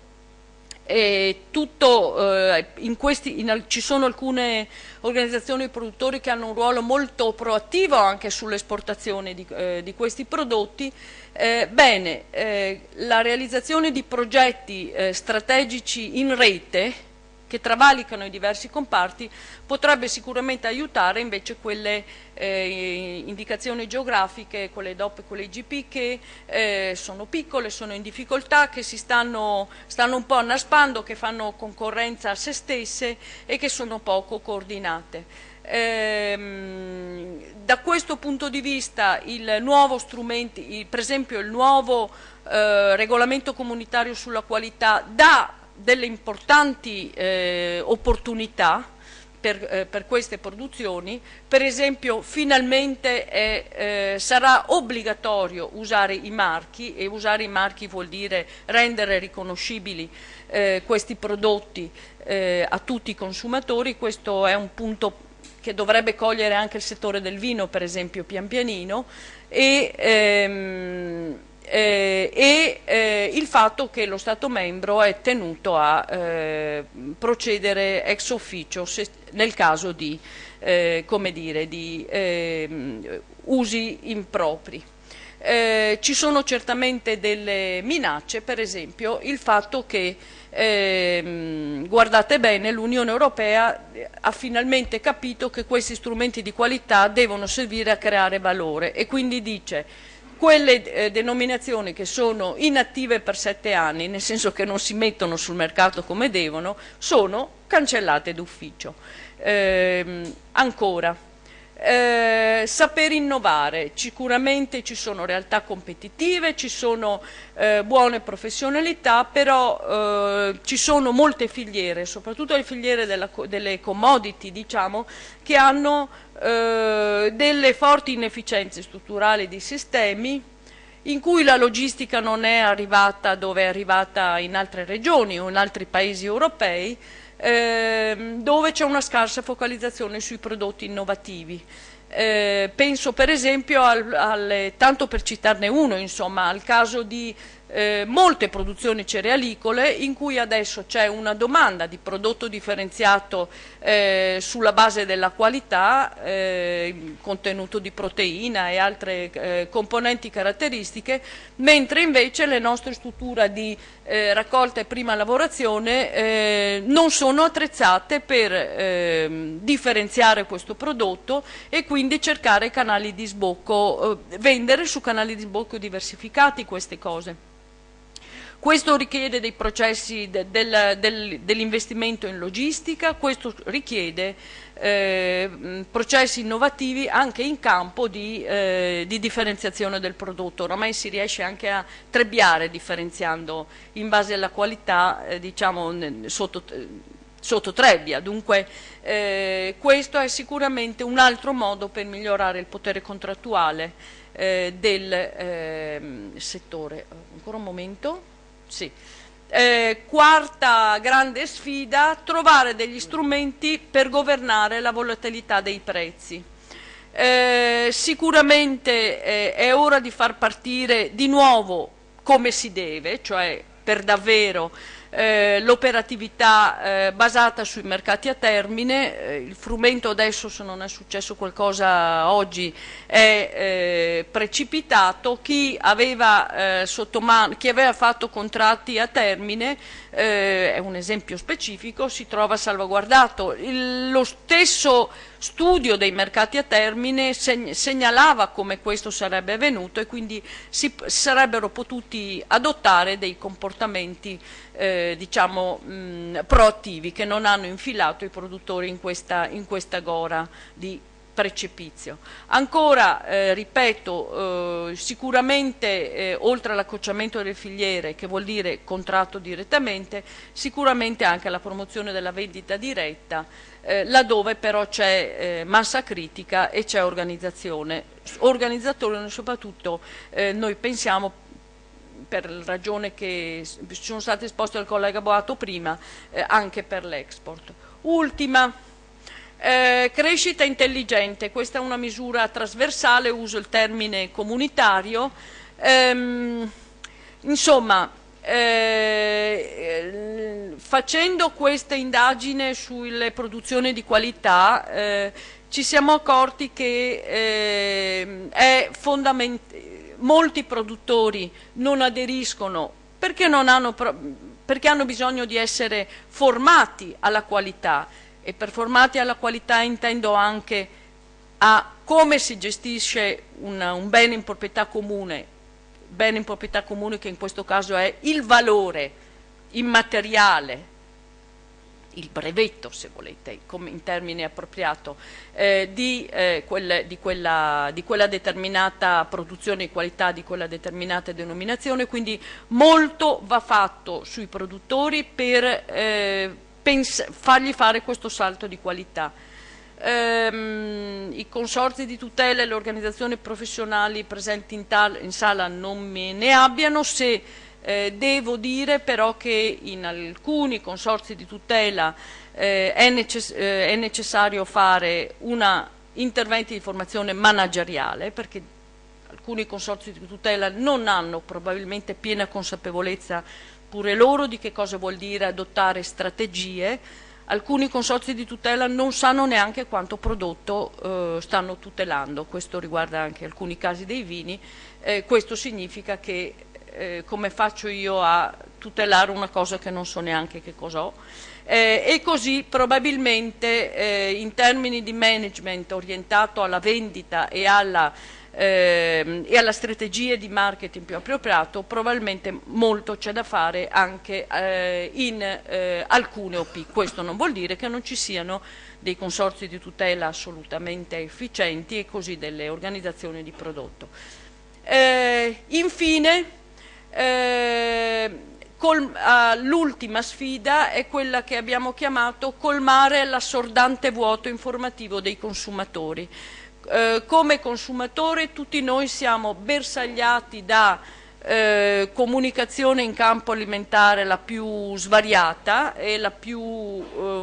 e ci sono alcune organizzazioni di produttori che hanno un ruolo molto proattivo anche sull'esportazione di questi prodotti. La realizzazione di progetti strategici in rete che travalicano i diversi comparti potrebbe sicuramente aiutare invece quelle indicazioni geografiche, quelle DOP e quelle IGP che sono piccole, sono in difficoltà, che si stanno un po' annaspando, che fanno concorrenza a se stesse e che sono poco coordinate. Da questo punto di vista il nuovo strumento, per esempio il nuovo regolamento comunitario sulla qualità dà delle importanti opportunità per queste produzioni. Per esempio finalmente sarà obbligatorio usare i marchi, e usare i marchi vuol dire rendere riconoscibili questi prodotti a tutti i consumatori. Questo è un punto che dovrebbe cogliere anche il settore del vino, per esempio, pian pianino, e il fatto che lo Stato membro è tenuto a procedere ex officio nel caso di, usi impropri. Ci sono certamente delle minacce, per esempio il fatto che, guardate bene, l'Unione Europea ha finalmente capito che questi strumenti di qualità devono servire a creare valore, e quindi dice: quelle denominazioni che sono inattive per 7 anni, nel senso che non si mettono sul mercato come devono, sono cancellate d'ufficio. Ancora, saper innovare. Sicuramente ci sono realtà competitive, ci sono buone professionalità, però ci sono molte filiere, soprattutto le filiere delle commodity, diciamo, che hanno delle forti inefficienze strutturali di sistemi, in cui la logistica non è arrivata dove è arrivata in altre regioni o in altri paesi europei, dove c'è una scarsa focalizzazione sui prodotti innovativi. Penso per esempio tanto per citarne uno, insomma, al caso di molte produzioni cerealicole in cui adesso c'è una domanda di prodotto differenziato sulla base della qualità, contenuto di proteina e altre componenti caratteristiche, mentre invece le nostre strutture di raccolta e prima lavorazione non sono attrezzate per differenziare questo prodotto e quindi cercare canali di sbocco, vendere su canali di sbocco diversificati queste cose. Questo richiede dei processi dell'investimento in logistica, questo richiede processi innovativi anche in campo di differenziazione del prodotto. Oramai si riesce anche a trebbiare differenziando in base alla qualità, diciamo, sotto trebbia. Dunque questo è sicuramente un altro modo per migliorare il potere contrattuale del settore. Ancora un momento. Sì. Quarta grande sfida: trovare degli strumenti per governare la volatilità dei prezzi. Sicuramente è ora di far partire di nuovo come si deve, cioè per davvero l'operatività basata sui mercati a termine. Il frumento adesso, se non è successo qualcosa oggi, è precipitato. Chi aveva sotto mano, chi aveva fatto contratti a termine, è un esempio specifico, si trova salvaguardato. Lo stesso studio dei mercati a termine segnalava come questo sarebbe avvenuto, e quindi si sarebbero potuti adottare dei comportamenti diciamo proattivi, che non hanno infilato i produttori in questa gora di precipizio. Ancora, ripeto, sicuramente oltre all'accorciamento delle filiere, che vuol dire contratto direttamente, sicuramente anche la promozione della vendita diretta, laddove però c'è massa critica e c'è organizzazione soprattutto noi pensiamo, per ragione che sono state esposte dal collega Boato prima, anche per l'export. Ultima, crescita intelligente, questa è una misura trasversale, uso il termine comunitario, insomma, facendo questa indagine sulle produzioni di qualità ci siamo accorti che è fondamentale. Molti produttori non aderiscono perché hanno bisogno di essere formati alla qualità, e per formati alla qualità intendo anche a come si gestisce un bene in proprietà comune che in questo caso è il valore immateriale, il brevetto, se volete, come in termine appropriato, di quella determinata produzione di qualità, di quella determinata denominazione. Quindi molto va fatto sui produttori per fargli fare questo salto di qualità. I consorzi di tutela e le organizzazioni professionali presenti in sala non me ne abbiano, se devo dire però che in alcuni consorzi di tutela è necessario fare interventi di formazione manageriale, perché alcuni consorzi di tutela non hanno probabilmente piena consapevolezza pure loro di che cosa vuol dire adottare strategie. Alcuni consorzi di tutela non sanno neanche quanto prodotto stanno tutelando, questo riguarda anche alcuni casi dei vini. Questo significa che come faccio io a tutelare una cosa che non so neanche che cosa ho, e così probabilmente in termini di management orientato alla vendita e alla strategia di marketing più appropriato, probabilmente molto c'è da fare anche in alcune OP. Questo non vuol dire che non ci siano dei consorzi di tutela assolutamente efficienti e così delle organizzazioni di prodotto. Infine, l'ultima sfida è quella che abbiamo chiamato colmare l'assordante vuoto informativo dei consumatori. Come consumatori tutti noi siamo bersagliati da comunicazione in campo alimentare la più svariata e la più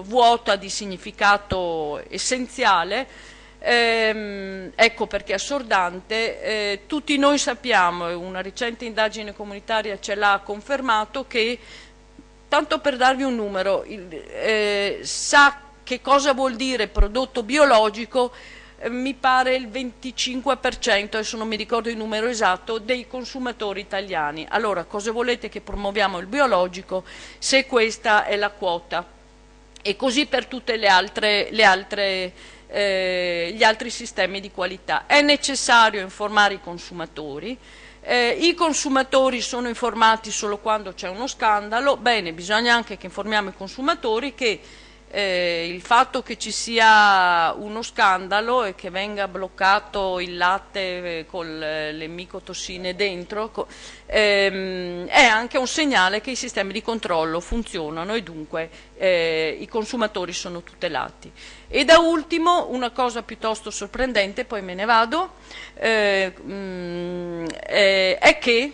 vuota di significato essenziale. Ecco perché è assordante. Tutti noi sappiamo, e una recente indagine comunitaria ce l'ha confermato, che, tanto per darvi un numero, sa che cosa vuol dire prodotto biologico, mi pare il 25%, adesso non mi ricordo il numero esatto, dei consumatori italiani. Allora, cosa volete che promuoviamo il biologico se questa è la quota? E così per tutte gli altri sistemi di qualità. È necessario informare i consumatori. I consumatori sono informati solo quando c'è uno scandalo. Bene, bisogna anche che informiamo i consumatori che il fatto che ci sia uno scandalo e che venga bloccato il latte con le micotossine dentro è anche un segnale che i sistemi di controllo funzionano e dunque i consumatori sono tutelati. E da ultimo una cosa piuttosto sorprendente, poi me ne vado, è che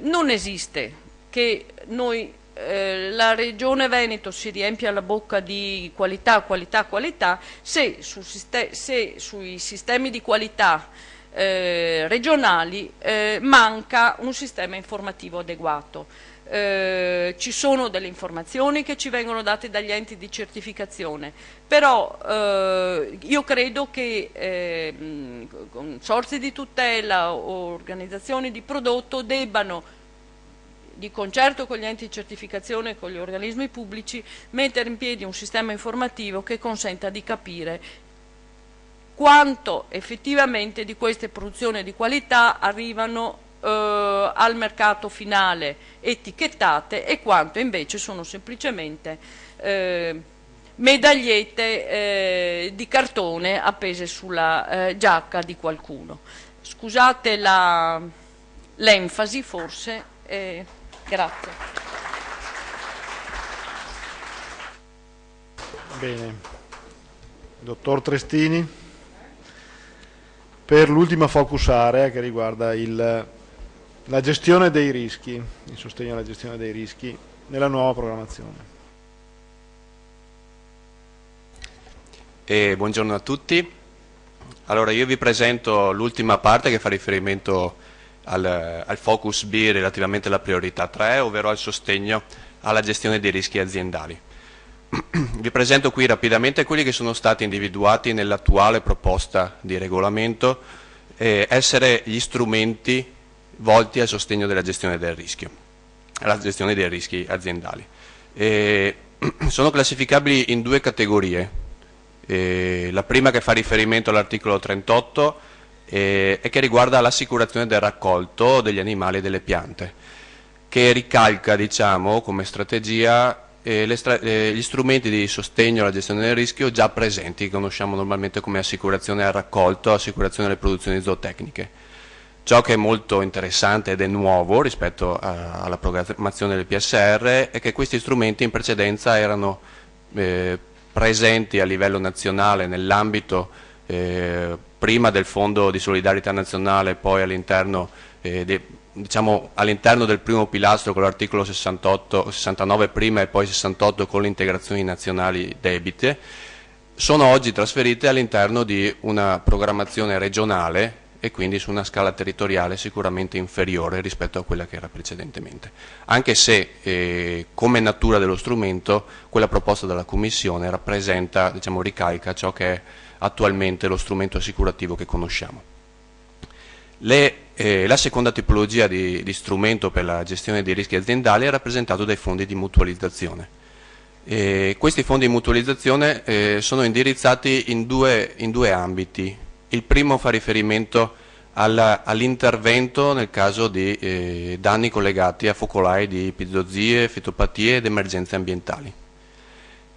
non esiste che noi la Regione Veneto si riempia la bocca di qualità, qualità, qualità, se sui sistemi di qualità regionali manca un sistema informativo adeguato. Ci sono delle informazioni che ci vengono date dagli enti di certificazione, però io credo che consorzi di tutela o organizzazioni di prodotto debbano, di concerto con gli enti di certificazione e con gli organismi pubblici, mettere in piedi un sistema informativo che consenta di capire quanto effettivamente di queste produzioni di qualità arrivano al mercato finale etichettate e quanto invece sono semplicemente medagliette di cartone appese sulla giacca di qualcuno. Scusate l'enfasi forse, grazie. Bene, dottor Trestini, per l'ultima focus area che riguarda la gestione dei rischi, il sostegno alla gestione dei rischi nella nuova programmazione. Buongiorno a tutti. Allora, io vi presento l'ultima parte che fa riferimento al focus B relativamente alla priorità 3, ovvero al sostegno alla gestione dei rischi aziendali. Vi presento qui rapidamente quelli che sono stati individuati nell'attuale proposta di regolamento essere gli strumenti volti al sostegno della gestione del rischio, alla gestione dei rischi aziendali. Sono classificabili in due categorie. La prima che fa riferimento all'articolo 38 e che riguarda l'assicurazione del raccolto degli animali e delle piante, che ricalca, diciamo, come strategia gli strumenti di sostegno alla gestione del rischio già presenti, che conosciamo normalmente come assicurazione al raccolto, assicurazione alle produzioni zootecniche. Ciò che è molto interessante ed è nuovo rispetto alla programmazione del PSR è che questi strumenti in precedenza erano presenti a livello nazionale nell'ambito prima del Fondo di Solidarietà Nazionale, poi all'interno all'interno del primo pilastro con l'articolo 69 prima e poi 68 con le integrazioni nazionali debite, sono oggi trasferite all'interno di una programmazione regionale e quindi su una scala territoriale sicuramente inferiore rispetto a quella che era precedentemente, anche se come natura dello strumento quella proposta dalla Commissione rappresenta, diciamo, ricalca ciò che è attualmente lo strumento assicurativo che conosciamo. La seconda tipologia di strumento per la gestione dei rischi aziendali è rappresentato dai fondi di mutualizzazione. Questi fondi di mutualizzazione sono indirizzati in due ambiti. Il primo fa riferimento all'intervento nel caso di danni collegati a focolai di epizoozie, fitopatie ed emergenze ambientali.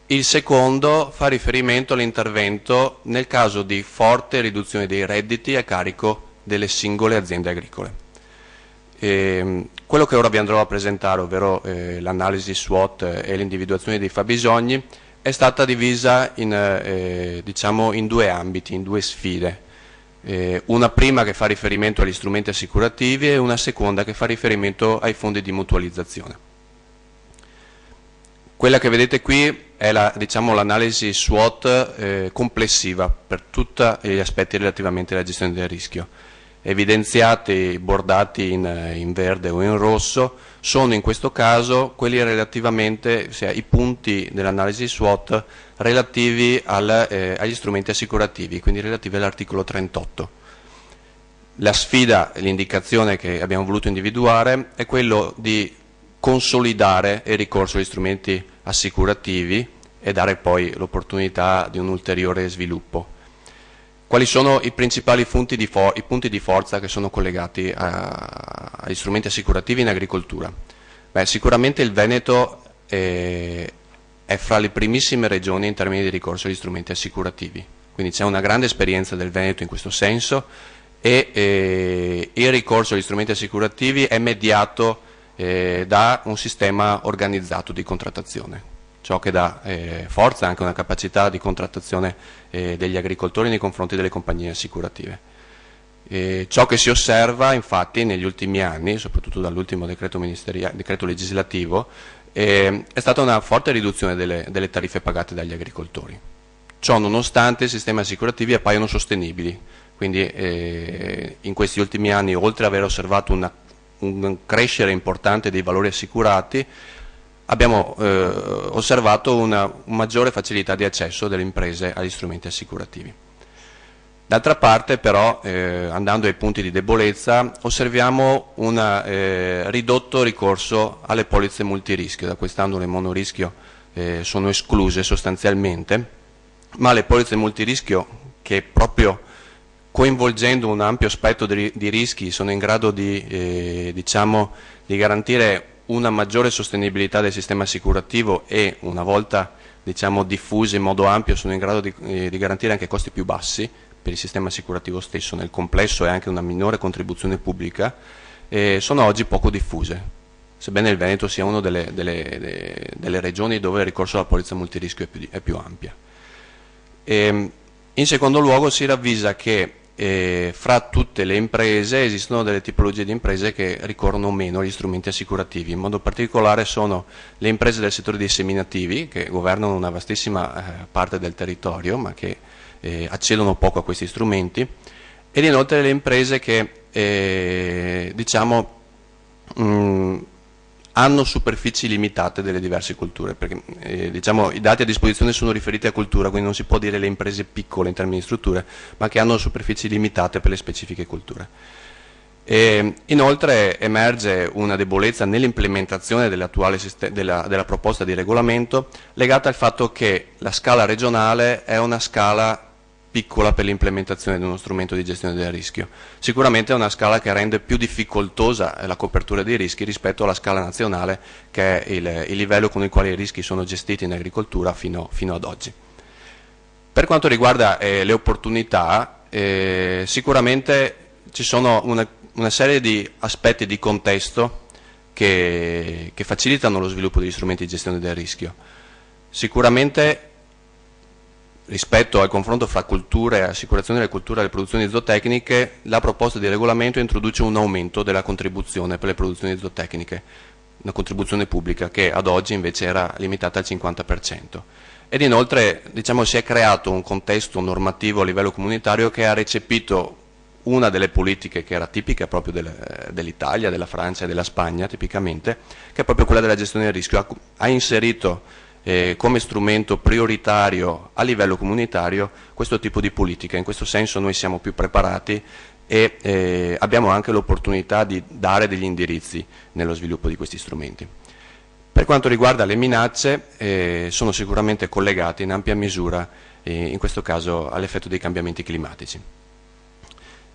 Il secondo fa riferimento all'intervento nel caso di forte riduzione dei redditi a carico delle singole aziende agricole. Quello che ora vi andrò a presentare, ovvero l'analisi SWOT e l'individuazione dei fabbisogni, è stata divisa in due ambiti, in due sfide. Una prima che fa riferimento agli strumenti assicurativi e una seconda che fa riferimento ai fondi di mutualizzazione. Quella che vedete qui è l'analisi SWOT complessiva per tutti gli aspetti relativamente alla gestione del rischio. Evidenziati, bordati in verde o in rosso, sono in questo caso quelli relativamente, i punti dell'analisi SWOT relativi agli strumenti assicurativi, quindi relativi all'articolo 38. La sfida, l'indicazione che abbiamo voluto individuare è quello di consolidare il ricorso agli strumenti assicurativi e dare poi l'opportunità di un ulteriore sviluppo. Quali sono i principali punti di forza che sono collegati agli strumenti assicurativi in agricoltura? Sicuramente il Veneto è fra le primissime regioni in termini di ricorso agli strumenti assicurativi, quindi c'è una grande esperienza del Veneto in questo senso e il ricorso agli strumenti assicurativi è mediato da un sistema organizzato di contrattazione, ciò che dà forza anche una capacità di contrattazione degli agricoltori nei confronti delle compagnie assicurative. Ciò che si osserva infatti negli ultimi anni, soprattutto dall'ultimo decreto legislativo, è stata una forte riduzione delle tariffe pagate dagli agricoltori. Ciò nonostante i sistemi assicurativi appaiono sostenibili, quindi in questi ultimi anni, oltre ad aver osservato un crescere importante dei valori assicurati, abbiamo osservato una maggiore facilità di accesso delle imprese agli strumenti assicurativi. D'altra parte però, andando ai punti di debolezza, osserviamo un ridotto ricorso alle polizze multirischio. Da quest'anno le monorischio sono escluse sostanzialmente, ma le polizze multirischio, che proprio coinvolgendo un ampio spettro di rischi sono in grado di garantire una maggiore sostenibilità del sistema assicurativo e, una volta diciamo, diffuse in modo ampio sono in grado di garantire anche costi più bassi per il sistema assicurativo stesso nel complesso e anche una minore contribuzione pubblica, sono oggi poco diffuse, sebbene il Veneto sia una delle regioni dove il ricorso alla polizza multirischio è più ampia. In secondo luogo si ravvisa che fra tutte le imprese esistono delle tipologie di imprese che ricorrono meno agli strumenti assicurativi, in modo particolare sono le imprese del settore dei seminativi, che governano una vastissima parte del territorio ma che accedono poco a questi strumenti, ed inoltre le imprese che diciamo hanno superfici limitate delle diverse culture, perché diciamo, i dati a disposizione sono riferiti a cultura, quindi non si può dire le imprese piccole in termini di strutture, ma che hanno superfici limitate per le specifiche culture. Inoltre emerge una debolezza nell'implementazione della proposta di regolamento, legata al fatto che la scala regionale è una scala piccola per l'implementazione di uno strumento di gestione del rischio. Sicuramente è una scala che rende più difficoltosa la copertura dei rischi rispetto alla scala nazionale, che è il livello con il quale i rischi sono gestiti in agricoltura fino ad oggi. Per quanto riguarda le opportunità, sicuramente ci sono una serie di aspetti di contesto che facilitano lo sviluppo degli strumenti di gestione del rischio. Sicuramente, rispetto al confronto fra culture, assicurazioni delle culture e le produzioni zootecniche, la proposta di regolamento introduce un aumento della contribuzione per le produzioni zootecniche, una contribuzione pubblica che ad oggi invece era limitata al 50%. Ed inoltre, diciamo, si è creato un contesto normativo a livello comunitario che ha recepito una delle politiche che era tipica proprio dell'Italia, della Francia e della Spagna tipicamente, che è proprio quella della gestione del rischio. Ha inserito come strumento prioritario a livello comunitario questo tipo di politica. In questo senso noi siamo più preparati e abbiamo anche l'opportunità di dare degli indirizzi nello sviluppo di questi strumenti. Per quanto riguarda le minacce, sono sicuramente collegate in ampia misura, in questo caso, all'effetto dei cambiamenti climatici.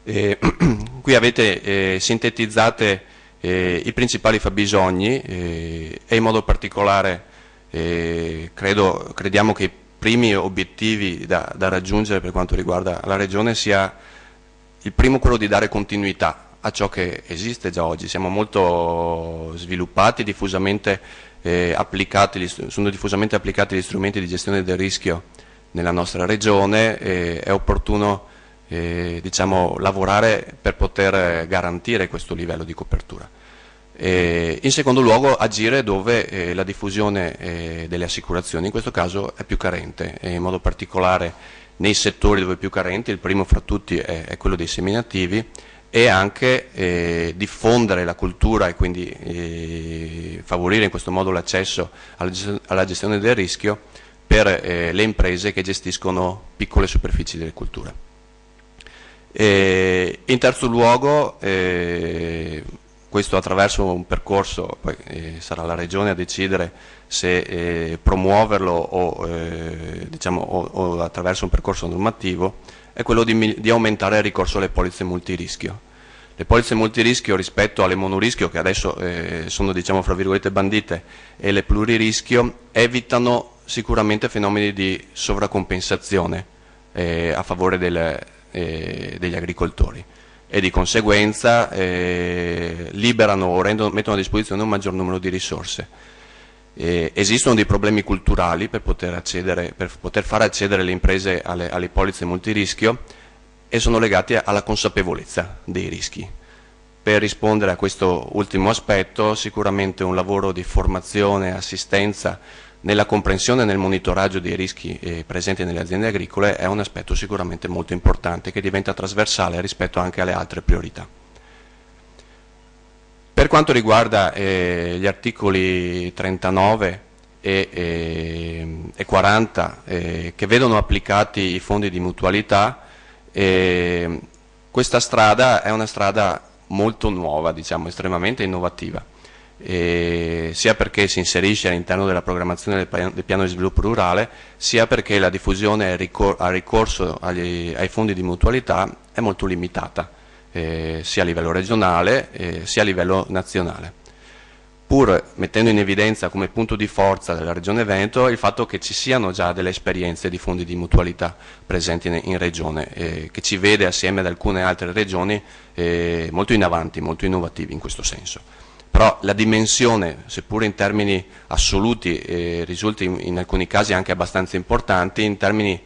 Qui avete sintetizzate i principali fabbisogni e in modo particolare crediamo che i primi obiettivi da raggiungere per quanto riguarda la Regione sia il primo quello di dare continuità a ciò che esiste già oggi. Siamo molto sviluppati, diffusamente sono diffusamente applicati gli strumenti di gestione del rischio nella nostra Regione, è opportuno diciamo, lavorare per poter garantire questo livello di copertura. In secondo luogo agire dove la diffusione delle assicurazioni in questo caso è più carente, in modo particolare nei settori dove è più carente, il primo fra tutti è quello dei seminativi, e anche diffondere la cultura e quindi favorire in questo modo l'accesso alla gestione del rischio per le imprese che gestiscono piccole superfici delle culture. In terzo luogo, questo attraverso un percorso, poi sarà la Regione a decidere se promuoverlo o attraverso un percorso normativo, è quello di aumentare il ricorso alle polizze multirischio. Le polizze multirischio rispetto alle monorischio, che adesso sono, diciamo, fra virgolette bandite, e le pluririschio, evitano sicuramente fenomeni di sovracompensazione a favore degli agricoltori, e di conseguenza liberano o mettono a disposizione un maggior numero di risorse. Esistono dei problemi culturali per poter far accedere le imprese alle polizze multirischio, e sono legati alla consapevolezza dei rischi. Per rispondere a questo ultimo aspetto, sicuramente un lavoro di formazione e assistenza nella comprensione e nel monitoraggio dei rischi presenti nelle aziende agricole è un aspetto sicuramente molto importante, che diventa trasversale rispetto anche alle altre priorità. Per quanto riguarda gli articoli 39 e 40 che vedono applicati i fondi di mutualità, questa strada è una strada molto nuova, diciamo, estremamente innovativa, sia perché si inserisce all'interno della programmazione del piano di sviluppo rurale, sia perché la diffusione a ricorso ai fondi di mutualità è molto limitata, sia a livello regionale sia a livello nazionale. pur mettendo in evidenza come punto di forza della Regione Veneto il fatto che ci siano già delle esperienze di fondi di mutualità presenti in Regione, che ci vede assieme ad alcune altre regioni molto in avanti, molto innovativi in questo senso. Però la dimensione, seppur in termini assoluti, risulta in alcuni casi anche abbastanza importanti, in termini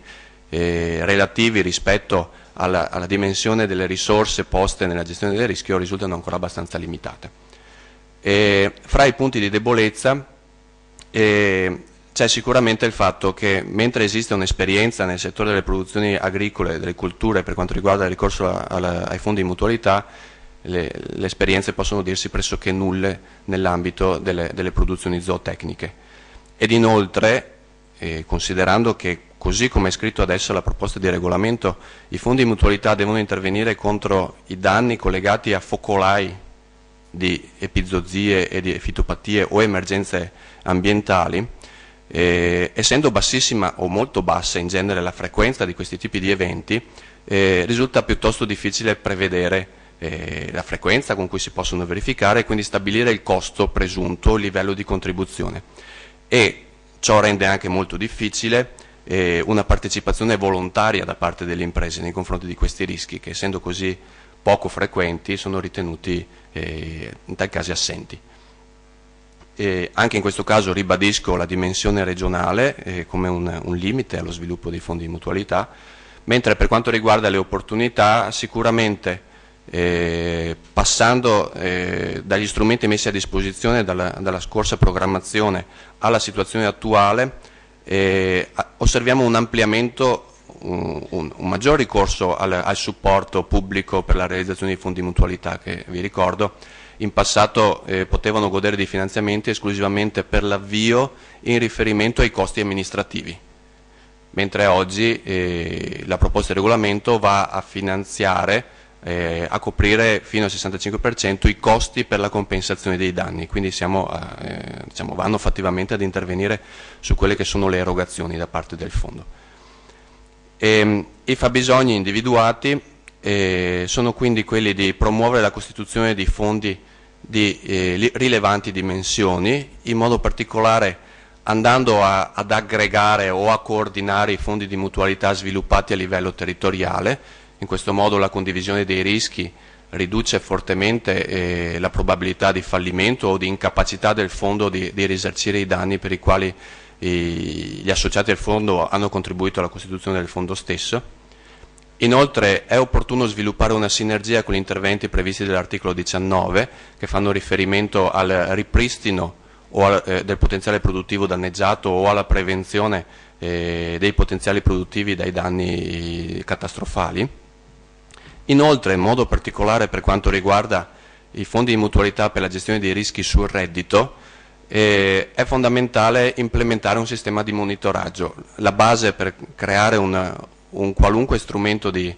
relativi rispetto alla dimensione delle risorse poste nella gestione del rischio, risultano ancora abbastanza limitate. Fra i punti di debolezza c'è sicuramente il fatto che mentre esiste un'esperienza nel settore delle produzioni agricole e delle culture per quanto riguarda il ricorso ai fondi di mutualità, le esperienze possono dirsi pressoché nulle nell'ambito delle produzioni zootecniche. Ed inoltre, considerando che così come è scritto adesso la proposta di regolamento, i fondi di mutualità devono intervenire contro i danni collegati a focolai di epizoozie e di fitopatie o emergenze ambientali, essendo bassissima o molto bassa in genere la frequenza di questi tipi di eventi, risulta piuttosto difficile prevedere la frequenza con cui si possono verificare e quindi stabilire il costo presunto, il livello di contribuzione. E ciò rende anche molto difficile una partecipazione volontaria da parte delle imprese nei confronti di questi rischi, che essendo così poco frequenti sono ritenuti in tal caso assenti. Anche in questo caso ribadisco la dimensione regionale come un limite allo sviluppo dei fondi di mutualità, mentre per quanto riguarda le opportunità sicuramente passando dagli strumenti messi a disposizione dalla scorsa programmazione alla situazione attuale, osserviamo un ampliamento, un maggior ricorso al supporto pubblico per la realizzazione di fondi di mutualità, che vi ricordo in passato potevano godere di finanziamenti esclusivamente per l'avvio in riferimento ai costi amministrativi, mentre oggi la proposta di regolamento va a finanziare, a coprire fino al 65% i costi per la compensazione dei danni, quindi vanno fattivamente ad intervenire su quelle che sono le erogazioni da parte del fondo. I fabbisogni individuati sono quindi quelli di promuovere la costituzione di fondi di rilevanti dimensioni, in modo particolare andando ad aggregare o a coordinare i fondi di mutualità sviluppati a livello territoriale. In questo modo la condivisione dei rischi riduce fortemente la probabilità di fallimento o di incapacità del fondo di risarcire i danni per i quali gli associati al fondo hanno contribuito alla costituzione del fondo stesso. Inoltre è opportuno sviluppare una sinergia con gli interventi previsti dall'articolo 19 che fanno riferimento al ripristino del potenziale produttivo danneggiato o alla prevenzione dei potenziali produttivi dai danni catastrofali. Inoltre, in modo particolare per quanto riguarda i fondi di mutualità per la gestione dei rischi sul reddito, è fondamentale implementare un sistema di monitoraggio. La base per creare un qualunque strumento di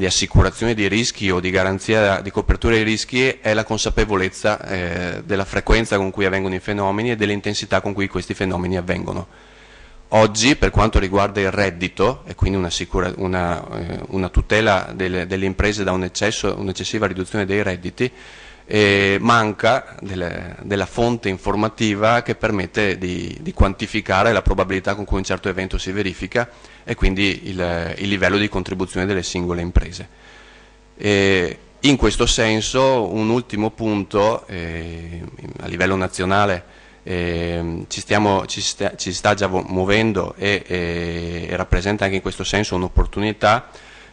assicurazione di rischi o di garanzia di copertura dei rischi è la consapevolezza della frequenza con cui avvengono i fenomeni e dell'intensità con cui questi fenomeni avvengono. Oggi, per quanto riguarda il reddito, e quindi una tutela delle imprese da un'eccessiva riduzione dei redditi, manca della fonte informativa che permette di quantificare la probabilità con cui un certo evento si verifica e quindi il livello di contribuzione delle singole imprese. In questo senso, un ultimo punto, a livello nazionale ci sta già muovendo e rappresenta anche in questo senso un'opportunità,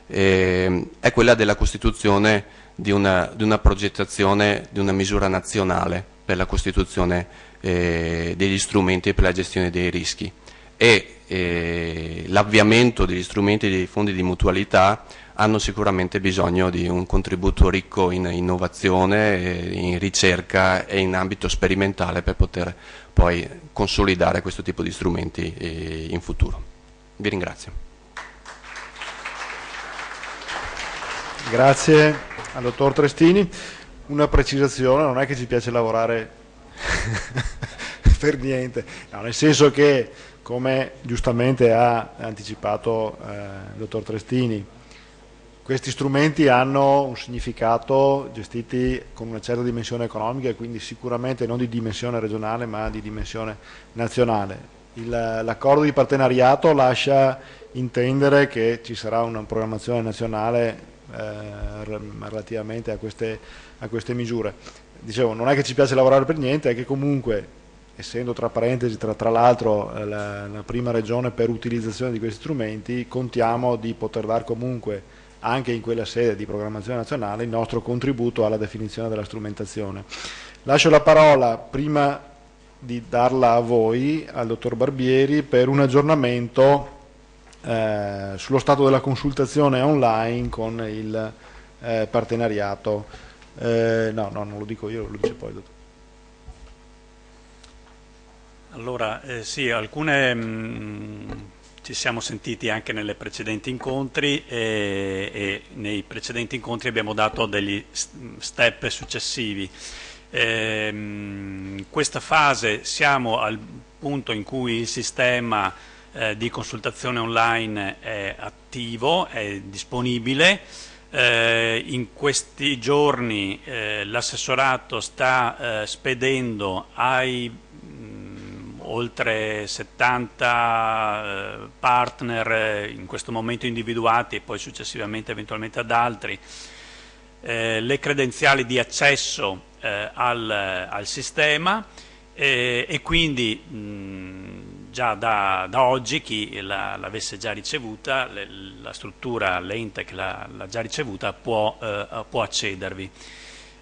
è quella della costituzione di una progettazione, di una misura nazionale per la costituzione degli strumenti per la gestione dei rischi, e l'avviamento degli strumenti dei fondi di mutualità hanno sicuramente bisogno di un contributo ricco in innovazione, in ricerca e in ambito sperimentale per poter poi consolidare questo tipo di strumenti in futuro. Vi ringrazio. Grazie al dottor Trestini. Una precisazione: non è che ci piace lavorare per niente, no, nel senso che, come giustamente ha anticipato il dottor Trestini, Questi strumenti hanno un significato, gestiti con una certa dimensione economica, quindi sicuramente non di dimensione regionale ma di dimensione nazionale. L'accordo di partenariato lascia intendere che ci sarà una programmazione nazionale relativamente a queste misure. Dicevo, non è che ci piace lavorare per niente, è che comunque, essendo tra parentesi tra l'altro la prima regione per utilizzazione di questi strumenti, contiamo di poter dare comunque anche in quella sede di programmazione nazionale il nostro contributo alla definizione della strumentazione. Lascio la parola, prima di darla a voi, al dottor Barbieri per un aggiornamento sullo stato della consultazione online con il partenariato. No, non lo dico io, lo dice poi il dottor. Allora, sì, alcune ci siamo sentiti anche nelle precedenti incontri e nei precedenti incontri abbiamo dato degli step successivi. In questa fase siamo al punto in cui il sistema di consultazione online è attivo, è disponibile. In questi giorni l'assessorato sta spedendo ai oltre 70 partner in questo momento individuati e poi successivamente eventualmente ad altri le credenziali di accesso al sistema e quindi già da oggi chi l'avesse già ricevuta, la struttura, l'ente che l'ha già ricevuta può accedervi.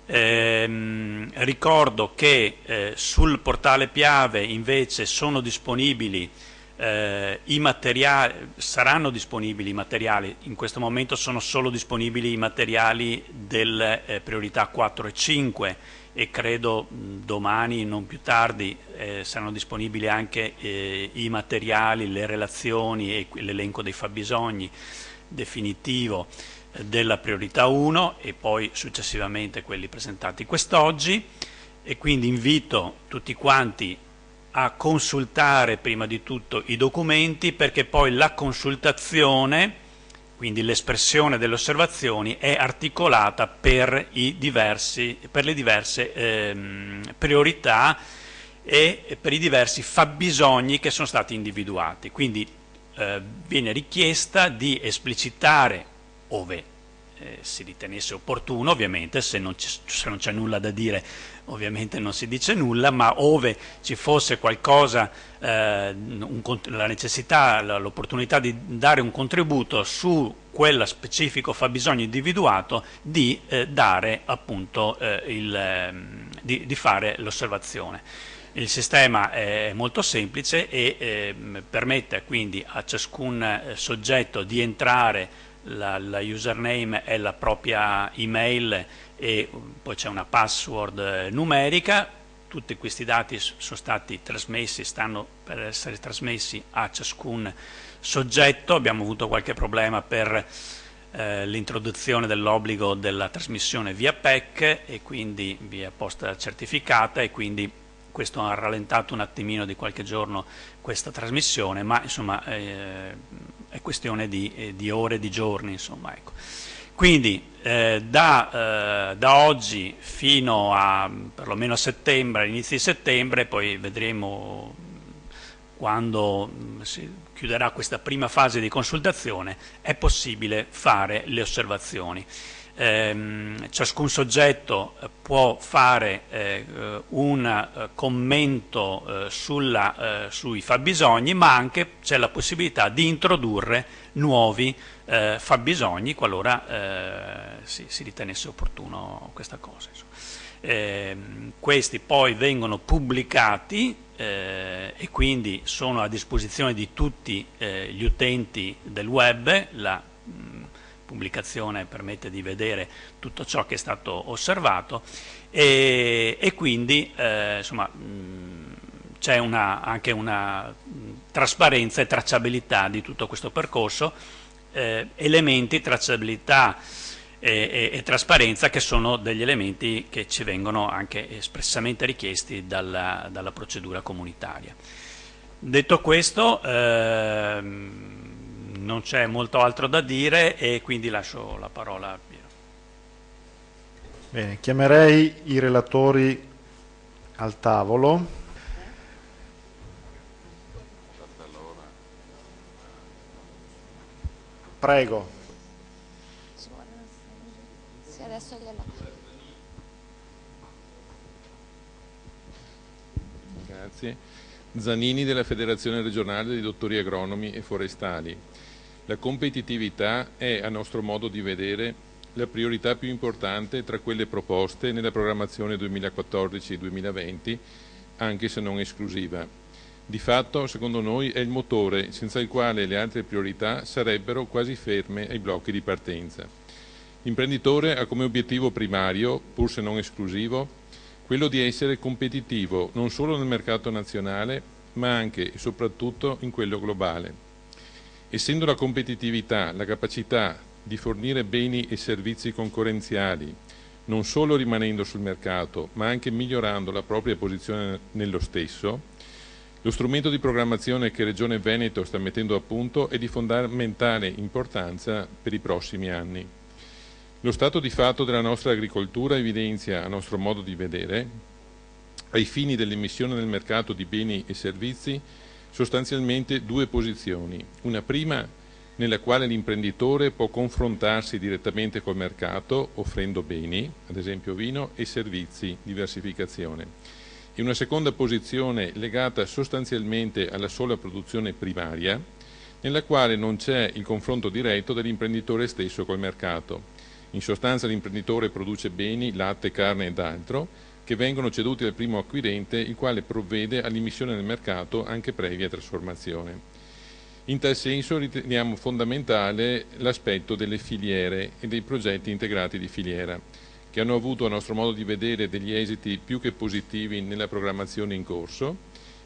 Ricordo che sul portale Piave invece sono disponibili i materiali, saranno disponibili i materiali, in questo momento sono solo disponibili i materiali delle priorità 4 e 5 e credo domani, non più tardi, saranno disponibili anche i materiali, le relazioni e l'elenco dei fabbisogni definitivo della priorità 1 e poi successivamente quelli presentati quest'oggi, e quindi invito tutti quanti a consultare prima di tutto i documenti, perché poi la consultazione, quindi l'espressione delle osservazioni, è articolata per le diverse priorità e per i diversi fabbisogni che sono stati individuati. Quindi viene richiesta di esplicitare, ove si ritenesse opportuno, ovviamente, se non c'è nulla da dire ovviamente non si dice nulla, ma ove ci fosse qualcosa, la necessità, l'opportunità di dare un contributo su quel specifico fabbisogno individuato, di dare appunto di fare l'osservazione. Il sistema è molto semplice e permette quindi a ciascun soggetto di entrare la username e la propria email e poi c'è una password numerica. Tutti questi dati sono stati trasmessi, stanno per essere trasmessi a ciascun soggetto. Abbiamo avuto qualche problema per l'introduzione dell'obbligo della trasmissione via PEC e quindi via posta certificata, e quindi questo ha rallentato un attimino di qualche giorno questa trasmissione, ma insomma è questione di ore, di giorni, insomma, ecco. Quindi da oggi fino a perlomeno a settembre, all'inizio di settembre, poi vedremo quando si chiuderà questa prima fase di consultazione, è possibile fare le osservazioni. Ciascun soggetto può fare un commento sui fabbisogni, ma anche c'è la possibilità di introdurre nuovi fabbisogni qualora si ritenesse opportuno questa cosa. Questi poi vengono pubblicati e quindi sono a disposizione di tutti gli utenti del web. La pubblicazione permette di vedere tutto ciò che è stato osservato e quindi insomma c'è anche una trasparenza e tracciabilità di tutto questo percorso, elementi, tracciabilità e trasparenza che sono degli elementi che ci vengono anche espressamente richiesti dalla procedura comunitaria. Detto questo, non c'è molto altro da dire e quindi lascio la parola a Piero. Bene, chiamerei i relatori al tavolo. Prego. Sì, adesso Grazie. Zanini della Federazione Regionale dei Dottori Agronomi e Forestali. La competitività è, a nostro modo di vedere, la priorità più importante tra quelle proposte nella programmazione 2014-2020, anche se non esclusiva. Di fatto, secondo noi, è il motore senza il quale le altre priorità sarebbero quasi ferme ai blocchi di partenza. L'imprenditore ha come obiettivo primario, pur se non esclusivo, quello di essere competitivo non solo nel mercato nazionale, ma anche e soprattutto in quello globale. Essendo la competitività la capacità di fornire beni e servizi concorrenziali, non solo rimanendo sul mercato, ma anche migliorando la propria posizione nello stesso, lo strumento di programmazione che Regione Veneto sta mettendo a punto è di fondamentale importanza per i prossimi anni. Lo stato di fatto della nostra agricoltura evidenzia, a nostro modo di vedere, ai fini dell'emissione nel mercato di beni e servizi, sostanzialmente due posizioni. Una prima nella quale l'imprenditore può confrontarsi direttamente col mercato offrendo beni, ad esempio vino, e servizi, diversificazione. E una seconda posizione legata sostanzialmente alla sola produzione primaria, nella quale non c'è il confronto diretto dell'imprenditore stesso col mercato. In sostanza l'imprenditore produce beni, latte, carne ed altro, che vengono ceduti al primo acquirente, il quale provvede all'immissione nel mercato anche previa trasformazione. In tal senso riteniamo fondamentale l'aspetto delle filiere e dei progetti integrati di filiera, che hanno avuto, a nostro modo di vedere, degli esiti più che positivi nella programmazione in corso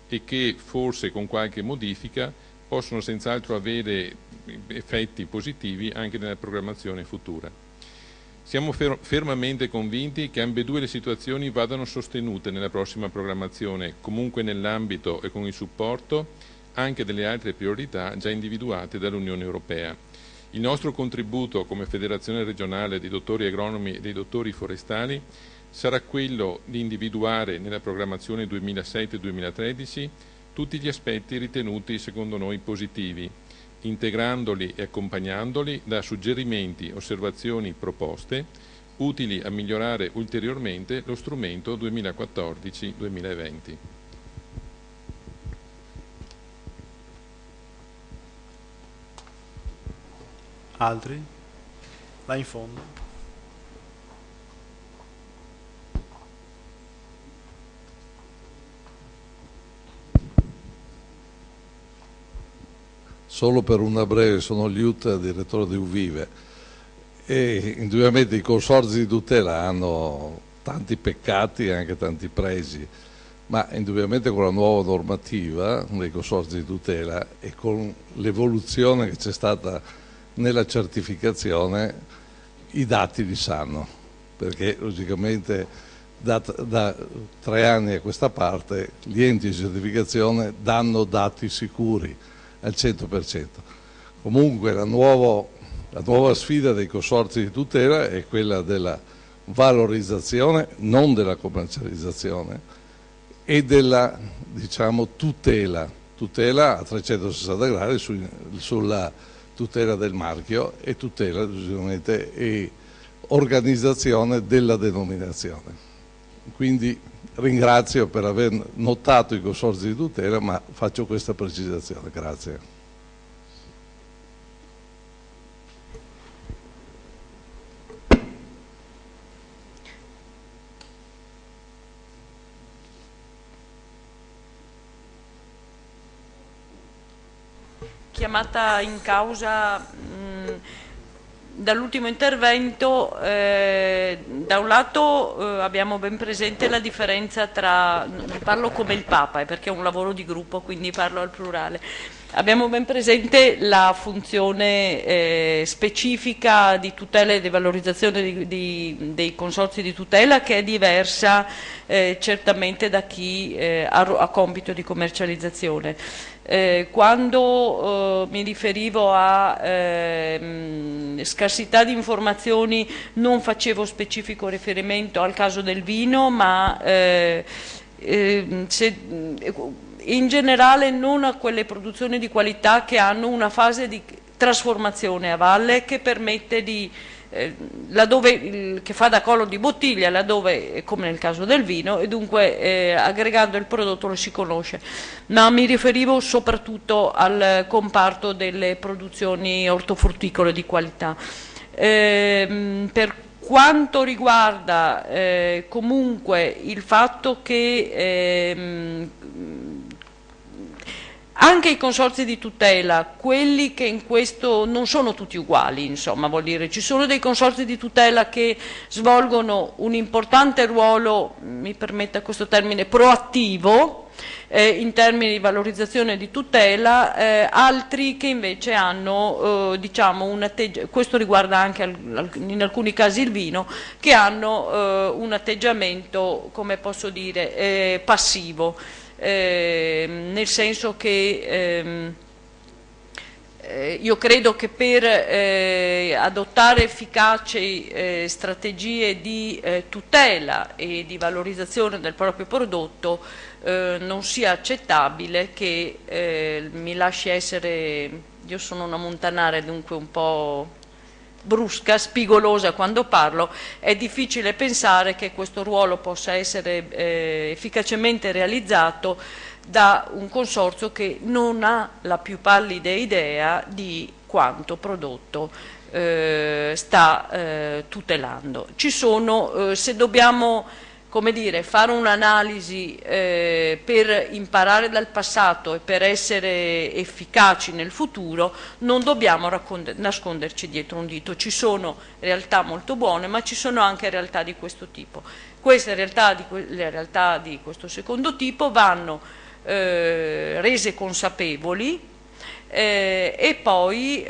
e che, forse con qualche modifica, possono senz'altro avere effetti positivi anche nella programmazione futura. Siamo fermamente convinti che ambedue le situazioni vadano sostenute nella prossima programmazione, comunque nell'ambito e con il supporto anche delle altre priorità già individuate dall'Unione Europea. Il nostro contributo come Federazione regionale dei dottori agronomi e dei dottori forestali sarà quello di individuare nella programmazione 2007-2013 tutti gli aspetti ritenuti secondo noi positivi, integrandoli e accompagnandoli da suggerimenti, osservazioni, proposte utili a migliorare ulteriormente lo strumento 2014-2020. Altri? Là in fondo. Solo per una breve, sono Liut, direttore di Uvive, e indubbiamente i consorzi di tutela hanno tanti peccati e anche tanti pregi, ma indubbiamente con la nuova normativa dei consorzi di tutela e con l'evoluzione che c'è stata nella certificazione i dati li sanno, perché logicamente da 3 anni a questa parte gli enti di certificazione danno dati sicuri al 100%. Comunque la nuova sfida dei consorzi di tutela è quella della valorizzazione, non della commercializzazione, e della, diciamo, tutela a 360 gradi sulla tutela del marchio e tutela e organizzazione della denominazione. Quindi ringrazio per aver notato i consorzi di tutela, ma faccio questa precisazione. Grazie. Chiamata in causa dall'ultimo intervento, da un lato abbiamo ben presente la differenza tra, parlo come il Papa perché è un lavoro di gruppo quindi parlo al plurale, abbiamo ben presente la funzione specifica di tutela e di valorizzazione dei consorzi di tutela, che è diversa certamente da chi ha compito di commercializzazione. Quando mi riferivo a scarsità di informazioni non facevo specifico riferimento al caso del vino, ma in generale non a quelle produzioni di qualità che hanno una fase di trasformazione a valle che permette di che fa da collo di bottiglia laddove, come nel caso del vino, e dunque aggregando il prodotto lo si conosce, ma mi riferivo soprattutto al comparto delle produzioni ortofrutticole di qualità. Per quanto riguarda comunque il fatto che anche i consorzi di tutela, quelli che in questo non sono tutti uguali, insomma, vuol dire, ci sono dei consorzi di tutela che svolgono un importante ruolo, mi permetta questo termine, proattivo, in termini di valorizzazione e di tutela, altri che invece hanno, diciamo, questo riguarda anche in alcuni casi il vino, che hanno un atteggiamento, come posso dire, passivo. Nel senso che io credo che per adottare efficaci strategie di tutela e di valorizzazione del proprio prodotto non sia accettabile che mi lasci essere, io sono una montanara, dunque un po' brusca, spigolosa quando parlo, è difficile pensare che questo ruolo possa essere efficacemente realizzato da un consorzio che non ha la più pallida idea di quanto prodotto sta tutelando. Ci sono, se dobbiamo, come dire, fare un'analisi per imparare dal passato e per essere efficaci nel futuro, non dobbiamo nasconderci dietro un dito. Ci sono realtà molto buone, ma ci sono anche realtà di questo tipo. Queste realtà, le realtà di questo secondo tipo vanno rese consapevoli e poi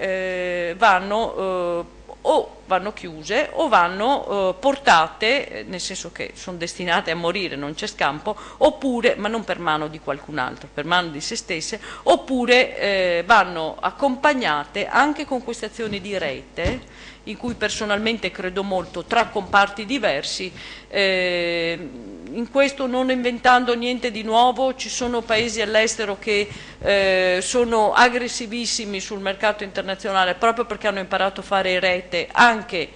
vanno chiuse o vanno portate, nel senso che sono destinate a morire, non c'è scampo, oppure, ma non per mano di qualcun altro, per mano di se stesse, oppure vanno accompagnate anche con queste azioni di rete, in cui personalmente credo molto, tra comparti diversi. In questo, non inventando niente di nuovo, ci sono paesi all'estero che sono aggressivissimi sul mercato internazionale proprio perché hanno imparato a fare rete anche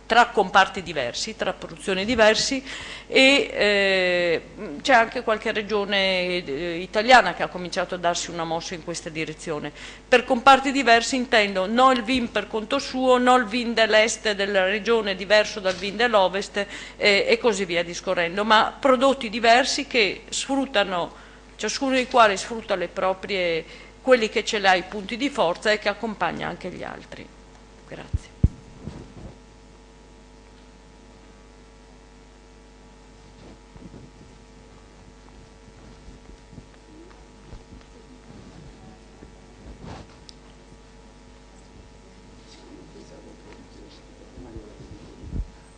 tra comparti diversi, tra produzioni diversi, e c'è anche qualche regione italiana che ha cominciato a darsi una mossa in questa direzione. Per comparti diversi intendo non il vin per conto suo, non il vin dell'est della regione diverso dal vin dell'ovest e così via discorrendo, ma prodotti diversi che sfruttano, ciascuno dei quali sfrutta le proprie, quelli che ce l'ha i punti di forza e che accompagna anche gli altri. Grazie.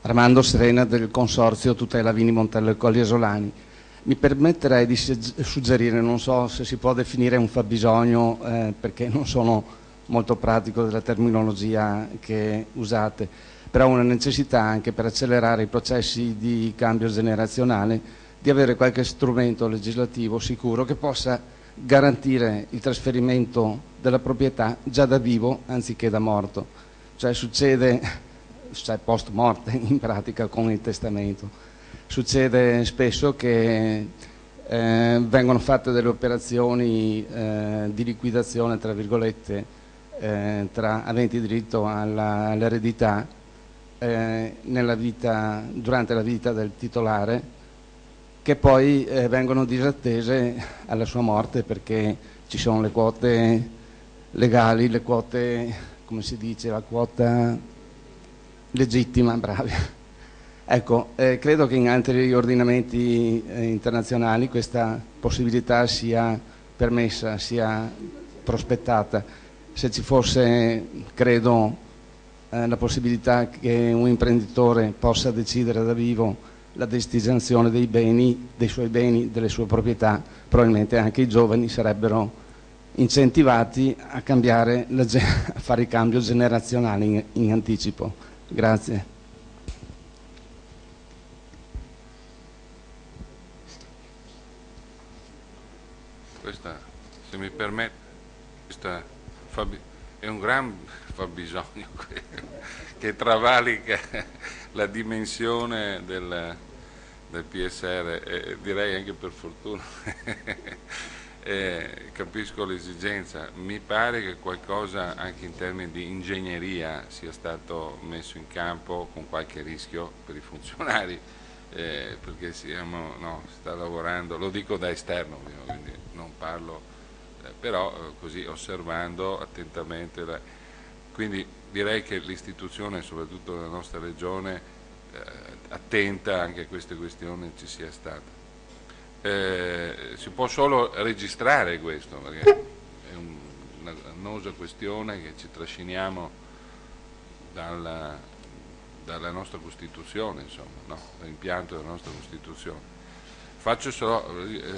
Armando Serena del Consorzio Tutela Vini Montello e Colli Esolani. Mi permetterei di suggerire, non so se si può definire un fabbisogno, perché non sono molto pratico della terminologia che usate, però una necessità anche per accelerare i processi di cambio generazionale, di avere qualche strumento legislativo sicuro che possa garantire il trasferimento della proprietà già da vivo anziché da morto. Cioè succede post morte in pratica con il testamento. Succede spesso che vengono fatte delle operazioni di liquidazione, tra virgolette, tra aventi diritto all'eredità durante la vita del titolare, che poi vengono disattese alla sua morte perché ci sono le quote legali, le quote, come si dice, la quota legittima, bravi. Ecco, credo che in altri ordinamenti internazionali questa possibilità sia permessa, sia prospettata. Se ci fosse, credo, la possibilità che un imprenditore possa decidere da vivo la destinazione dei beni, dei suoi beni, delle sue proprietà, probabilmente anche i giovani sarebbero incentivati a cambiare, a fare il cambio generazionale in anticipo. Grazie. Questa, se mi permette, questa è un gran fabbisogno che travalica la dimensione del PSR e direi anche per fortuna. Capisco l'esigenza, mi pare che qualcosa anche in termini di ingegneria sia stato messo in campo con qualche rischio per i funzionari, perché si sta lavorando, lo dico da esterno, quindi non parlo, però così osservando attentamente, quindi direi che l'istituzione, soprattutto nella nostra regione, attenta anche a queste questioni ci sia stata. Si può solo registrare questo, perché è una annosa questione che ci trasciniamo dalla nostra Costituzione, insomma, no? L'impianto della nostra Costituzione. Faccio solo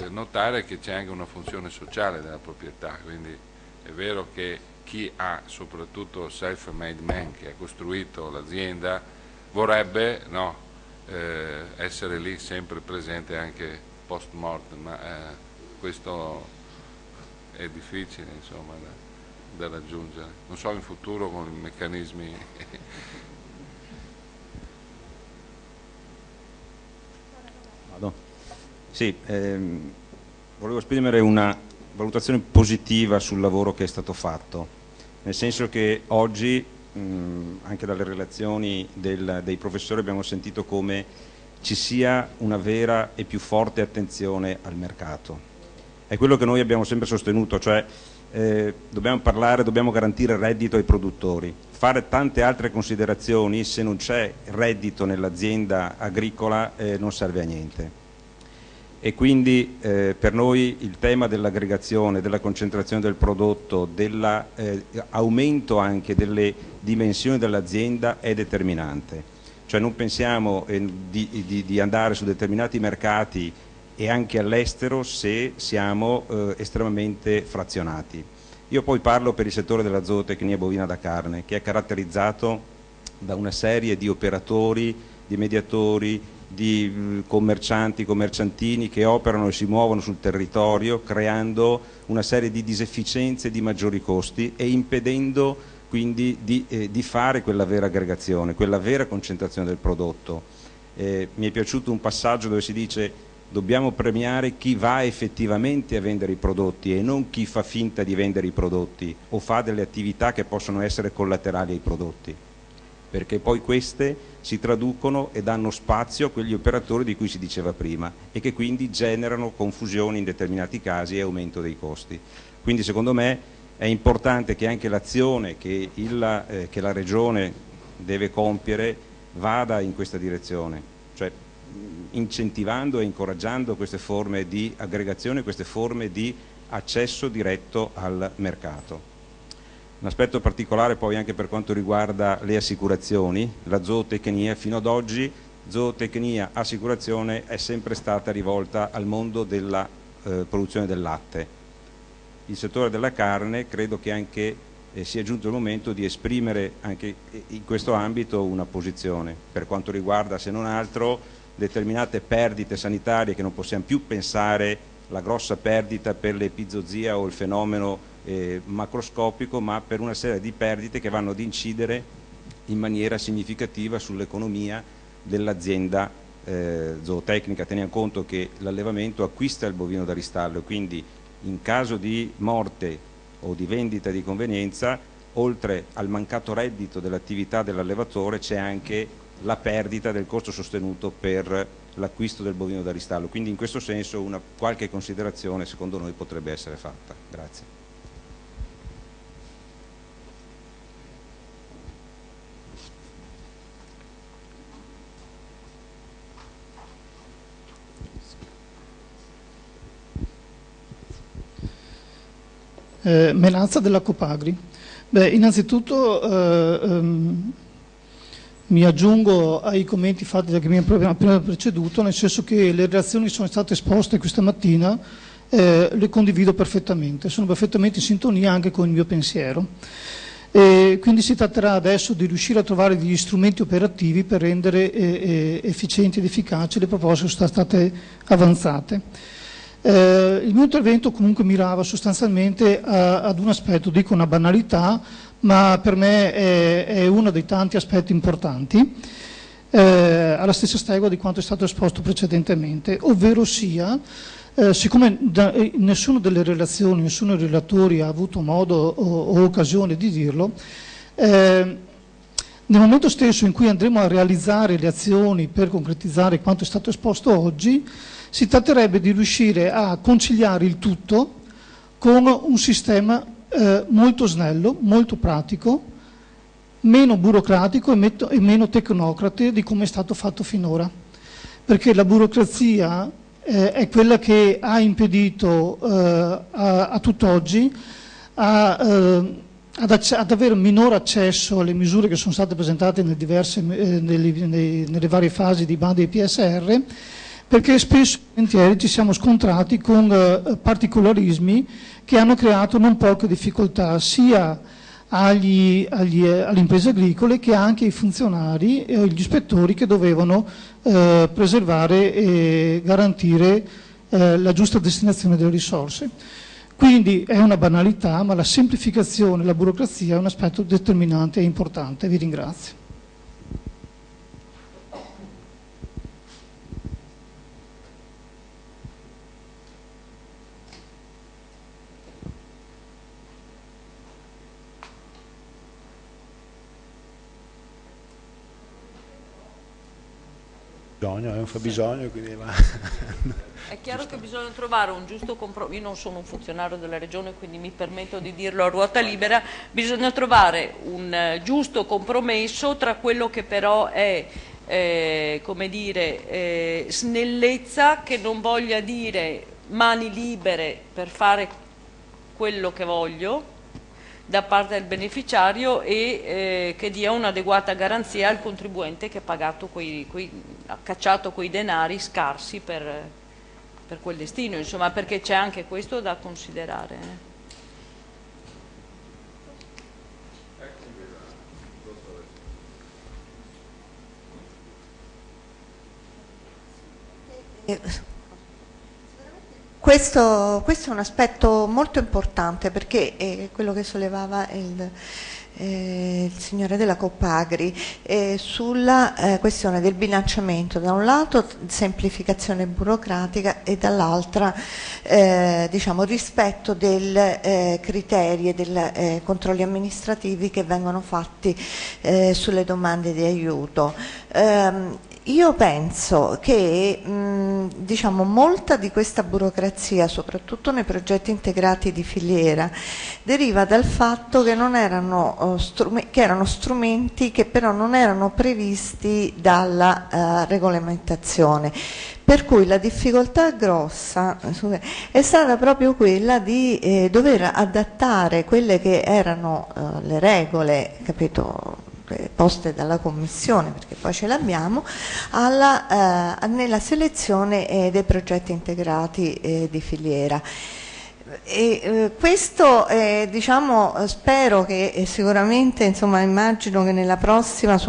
notare che c'è anche una funzione sociale della proprietà, quindi è vero che chi ha, soprattutto self-made man, che ha costruito l'azienda, vorrebbe essere lì sempre presente anche post mortem, ma questo è difficile, insomma, da raggiungere. Non so in futuro con i meccanismi. Vado. Sì, volevo esprimere una valutazione positiva sul lavoro che è stato fatto, nel senso che oggi anche dalle relazioni dei professori abbiamo sentito come ci sia una vera e più forte attenzione al mercato. È quello che noi abbiamo sempre sostenuto, cioè dobbiamo parlare, dobbiamo garantire reddito ai produttori. Fare tante altre considerazioni, se non c'è reddito nell'azienda agricola, non serve a niente. E quindi per noi il tema dell'aggregazione, della concentrazione del prodotto, dell'aumento anche delle dimensioni dell'azienda è determinante. Cioè non pensiamo di andare su determinati mercati e anche all'estero se siamo estremamente frazionati. Io poi parlo per il settore della zootecnia bovina da carne, che è caratterizzato da una serie di operatori, di mediatori, di commercianti, commerciantini che operano e si muovono sul territorio creando una serie di disefficienze, di maggiori costi e impedendo quindi di fare quella vera aggregazione, quella vera concentrazione del prodotto. Mi è piaciuto un passaggio dove si dice dobbiamo premiare chi va effettivamente a vendere i prodotti e non chi fa finta di vendere i prodotti o fa delle attività che possono essere collaterali ai prodotti, perché poi queste si traducono e danno spazio a quegli operatori di cui si diceva prima e che quindi generano confusione in determinati casi e aumento dei costi. Quindi secondo me è importante che anche l'azione che la Regione deve compiere vada in questa direzione, cioè incentivando e incoraggiando queste forme di aggregazione, queste forme di accesso diretto al mercato. Un aspetto particolare poi anche per quanto riguarda le assicurazioni, la zootecnia fino ad oggi, zootecnia, assicurazione è sempre stata rivolta al mondo della produzione del latte. Il settore della carne credo che anche sia giunto il momento di esprimere anche in questo ambito una posizione per quanto riguarda, se non altro, determinate perdite sanitarie che non possiamo più pensare la grossa perdita per l'epizootia o il fenomeno macroscopico, ma per una serie di perdite che vanno ad incidere in maniera significativa sull'economia dell'azienda zootecnica. Teniamo conto che l'allevamento acquista il bovino da ristallo, quindi in caso di morte o di vendita di convenienza, oltre al mancato reddito dell'attività dell'allevatore c'è anche la perdita del costo sostenuto per l'acquisto del bovino da ristallo. Quindi in questo senso qualche considerazione secondo noi potrebbe essere fatta. Grazie. Menazza della Copagri. Beh, innanzitutto mi aggiungo ai commenti fatti da chi mi ha appena preceduto, nel senso che le relazioni che sono state esposte questa mattina le condivido perfettamente, sono perfettamente in sintonia anche con il mio pensiero. Quindi si tratterà adesso di riuscire a trovare degli strumenti operativi per rendere efficienti ed efficaci le proposte che sono state avanzate. Il mio intervento comunque mirava sostanzialmente ad un aspetto, dico una banalità, ma per me è uno dei tanti aspetti importanti, alla stessa stregua di quanto è stato esposto precedentemente, ovvero sia, siccome nessuna delle relazioni, nessuno dei relatori ha avuto modo o occasione di dirlo, nel momento stesso in cui andremo a realizzare le azioni per concretizzare quanto è stato esposto oggi, si tratterebbe di riuscire a conciliare il tutto con un sistema molto snello, molto pratico, meno burocratico e meno tecnocrate di come è stato fatto finora. Perché la burocrazia è quella che ha impedito a tutt'oggi ad avere minor accesso alle misure che sono state presentate nelle varie fasi di bandi di PSR, perché spesso e volentieri ci siamo scontrati con particolarismi che hanno creato non poche difficoltà sia alle imprese agricole che anche ai funzionari e agli ispettori che dovevano preservare e garantire la giusta destinazione delle risorse. Quindi è una banalità, ma la semplificazione, la burocrazia è un aspetto determinante e importante. Vi ringrazio. È un fabbisogno, quindi va. È chiaro che bisogna trovare un giusto compromesso, io non sono un funzionario della Regione quindi mi permetto di dirlo a ruota libera, bisogna trovare un giusto compromesso tra quello che però è, come dire, snellezza, che non voglia dire mani libere per fare quello che voglio da parte del beneficiario e che dia un'adeguata garanzia al contribuente che ha pagato ha cacciato quei denari scarsi per quel destino, insomma, perché c'è anche questo da considerare. Questo è un aspetto molto importante perché è quello che sollevava il signore della Coppagri sulla questione del bilanciamento, da un lato semplificazione burocratica e dall'altra diciamo, rispetto dei criteri e dei controlli amministrativi che vengono fatti sulle domande di aiuto. Io penso che diciamo, molta di questa burocrazia, soprattutto nei progetti integrati di filiera, deriva dal fatto che erano strumenti che però non erano previsti dalla regolamentazione. Per cui la difficoltà grossa è stata proprio quella di dover adattare quelle che erano le regole, capito, poste dalla Commissione, perché poi ce l'abbiamo, nella selezione dei progetti integrati di filiera. Questo diciamo, spero che sicuramente, insomma, immagino che nella prossima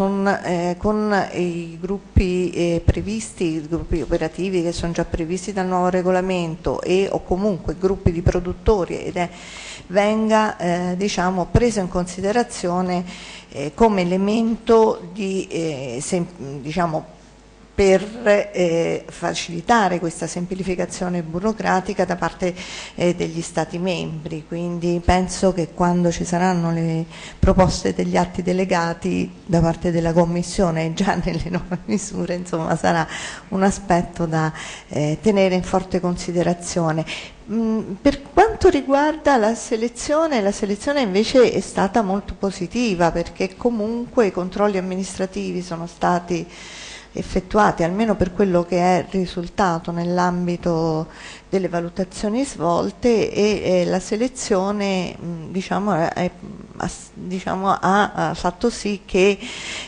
con i gruppi previsti, i gruppi operativi che sono già previsti dal nuovo regolamento o comunque gruppi di produttori venga diciamo, preso in considerazione come elemento di diciamo, per facilitare questa semplificazione burocratica da parte degli Stati membri. Quindi penso che quando ci saranno le proposte degli atti delegati da parte della Commissione e già nelle nuove misure, insomma, sarà un aspetto da tenere in forte considerazione. Per quanto riguarda la selezione invece è stata molto positiva, perché comunque i controlli amministrativi sono stati effettuati, almeno per quello che è risultato nell'ambito delle valutazioni svolte, e la selezione diciamo, diciamo, ha fatto sì che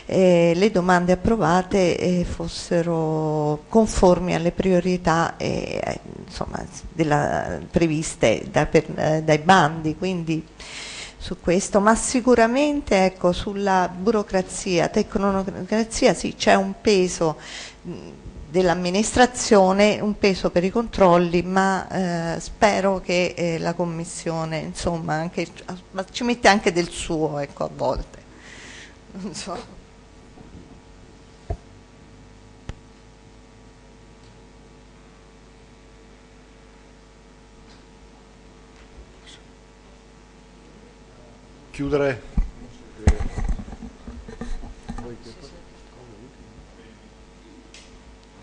le domande approvate fossero conformi alle priorità insomma, previste dai bandi, quindi su questo, ma sicuramente ecco, sulla burocrazia, tecnocrazia sì, c'è un peso dell'amministrazione, un peso per i controlli, ma spero che la Commissione insomma ma ci mette anche del suo, ecco, a volte. Non so. Chiudere.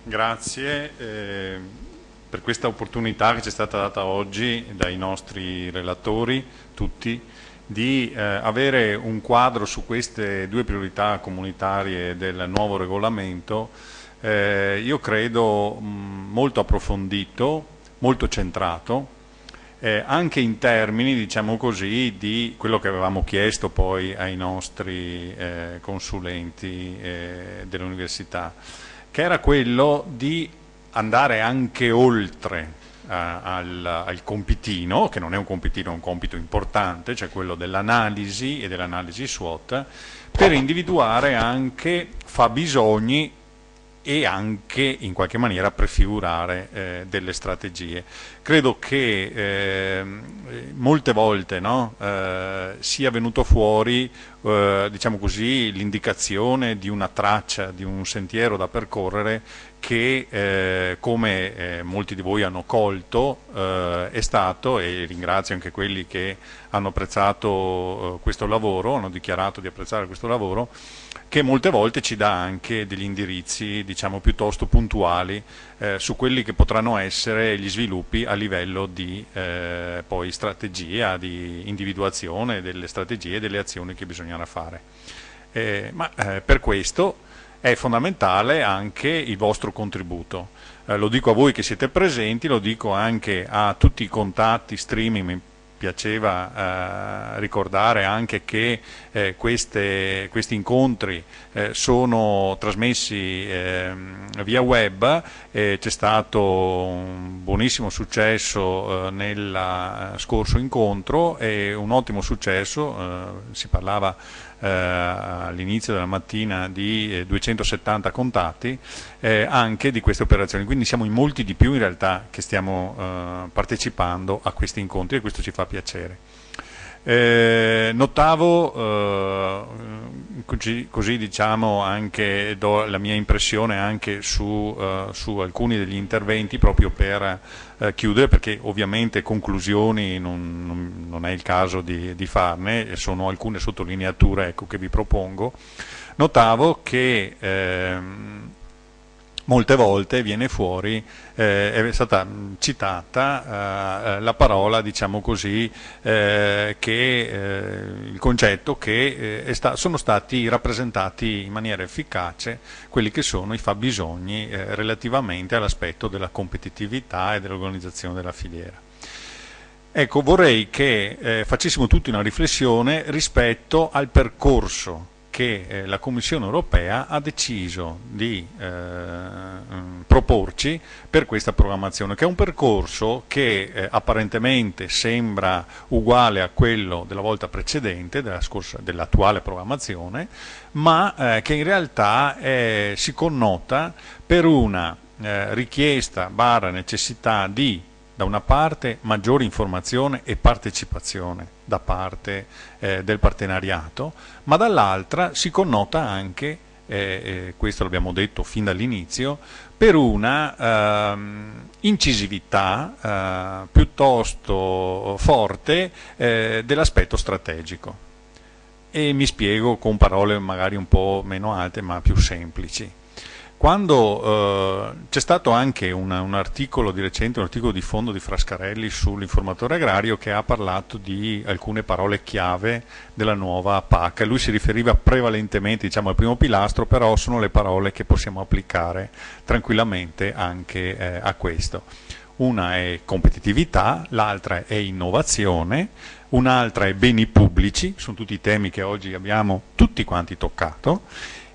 Grazie per questa opportunità che ci è stata data oggi dai nostri relatori, tutti, di avere un quadro su queste due priorità comunitarie del nuovo regolamento, io credo molto approfondito, molto centrato, anche in termini, diciamo così, di quello che avevamo chiesto poi ai nostri consulenti dell'università, che era quello di andare anche oltre al compitino, che non è un compitino, è un compito importante, cioè quello dell'analisi e dell'analisi SWOT, per individuare anche fabbisogni e anche in qualche maniera prefigurare delle strategie. Credo che molte volte, no, sia venuto fuori diciamo così, l'indicazione di una traccia, di un sentiero da percorrere che come molti di voi hanno colto è stato, e ringrazio anche quelli che hanno apprezzato questo lavoro, hanno dichiarato di apprezzare questo lavoro, che molte volte ci dà anche degli indirizzi, diciamo, piuttosto puntuali su quelli che potranno essere gli sviluppi a livello di poi strategia, di individuazione delle strategie e delle azioni che bisognerà fare. Per questo è fondamentale anche il vostro contributo. Lo dico a voi che siete presenti, lo dico anche a tutti i contatti streaming. Mi piaceva ricordare anche che questi incontri sono trasmessi via web, c'è stato un buonissimo successo nel scorso incontro e un ottimo successo, si parlava all'inizio della mattina di 270 contatti anche di queste operazioni, quindi siamo in molti di più in realtà che stiamo partecipando a questi incontri e questo ci fa piacere. Notavo, così diciamo, anche do la mia impressione anche su alcuni degli interventi proprio per chiudere, perché ovviamente conclusioni non è il caso di farne, sono alcune sottolineature, ecco, che vi propongo. Notavo che molte volte viene fuori, è stata citata la parola, diciamo così, che il concetto che sono stati rappresentati in maniera efficace quelli che sono i fabbisogni relativamente all'aspetto della competitività e dell'organizzazione della filiera. Ecco, vorrei che facessimo tutti una riflessione rispetto al percorso che la Commissione europea ha deciso di proporci per questa programmazione, che è un percorso che apparentemente sembra uguale a quello della volta precedente, dell'attuale programmazione, ma che in realtà si connota per una richiesta / necessità di, da una parte, maggiore informazione e partecipazione da parte del partenariato, ma dall'altra si connota anche, questo l'abbiamo detto fin dall'inizio, per una incisività piuttosto forte dell'aspetto strategico. E mi spiego con parole magari un po' meno alte ma più semplici. Quando c'è stato anche un articolo di recente, un articolo di fondo di Frascarelli sull'informatore agrario, che ha parlato di alcune parole chiave della nuova PAC. Lui si riferiva prevalentemente, diciamo, al primo pilastro, però sono le parole che possiamo applicare tranquillamente anche a questo. Una è competitività, l'altra è innovazione, un'altra è beni pubblici, sono tutti i temi che oggi abbiamo tutti quanti toccato,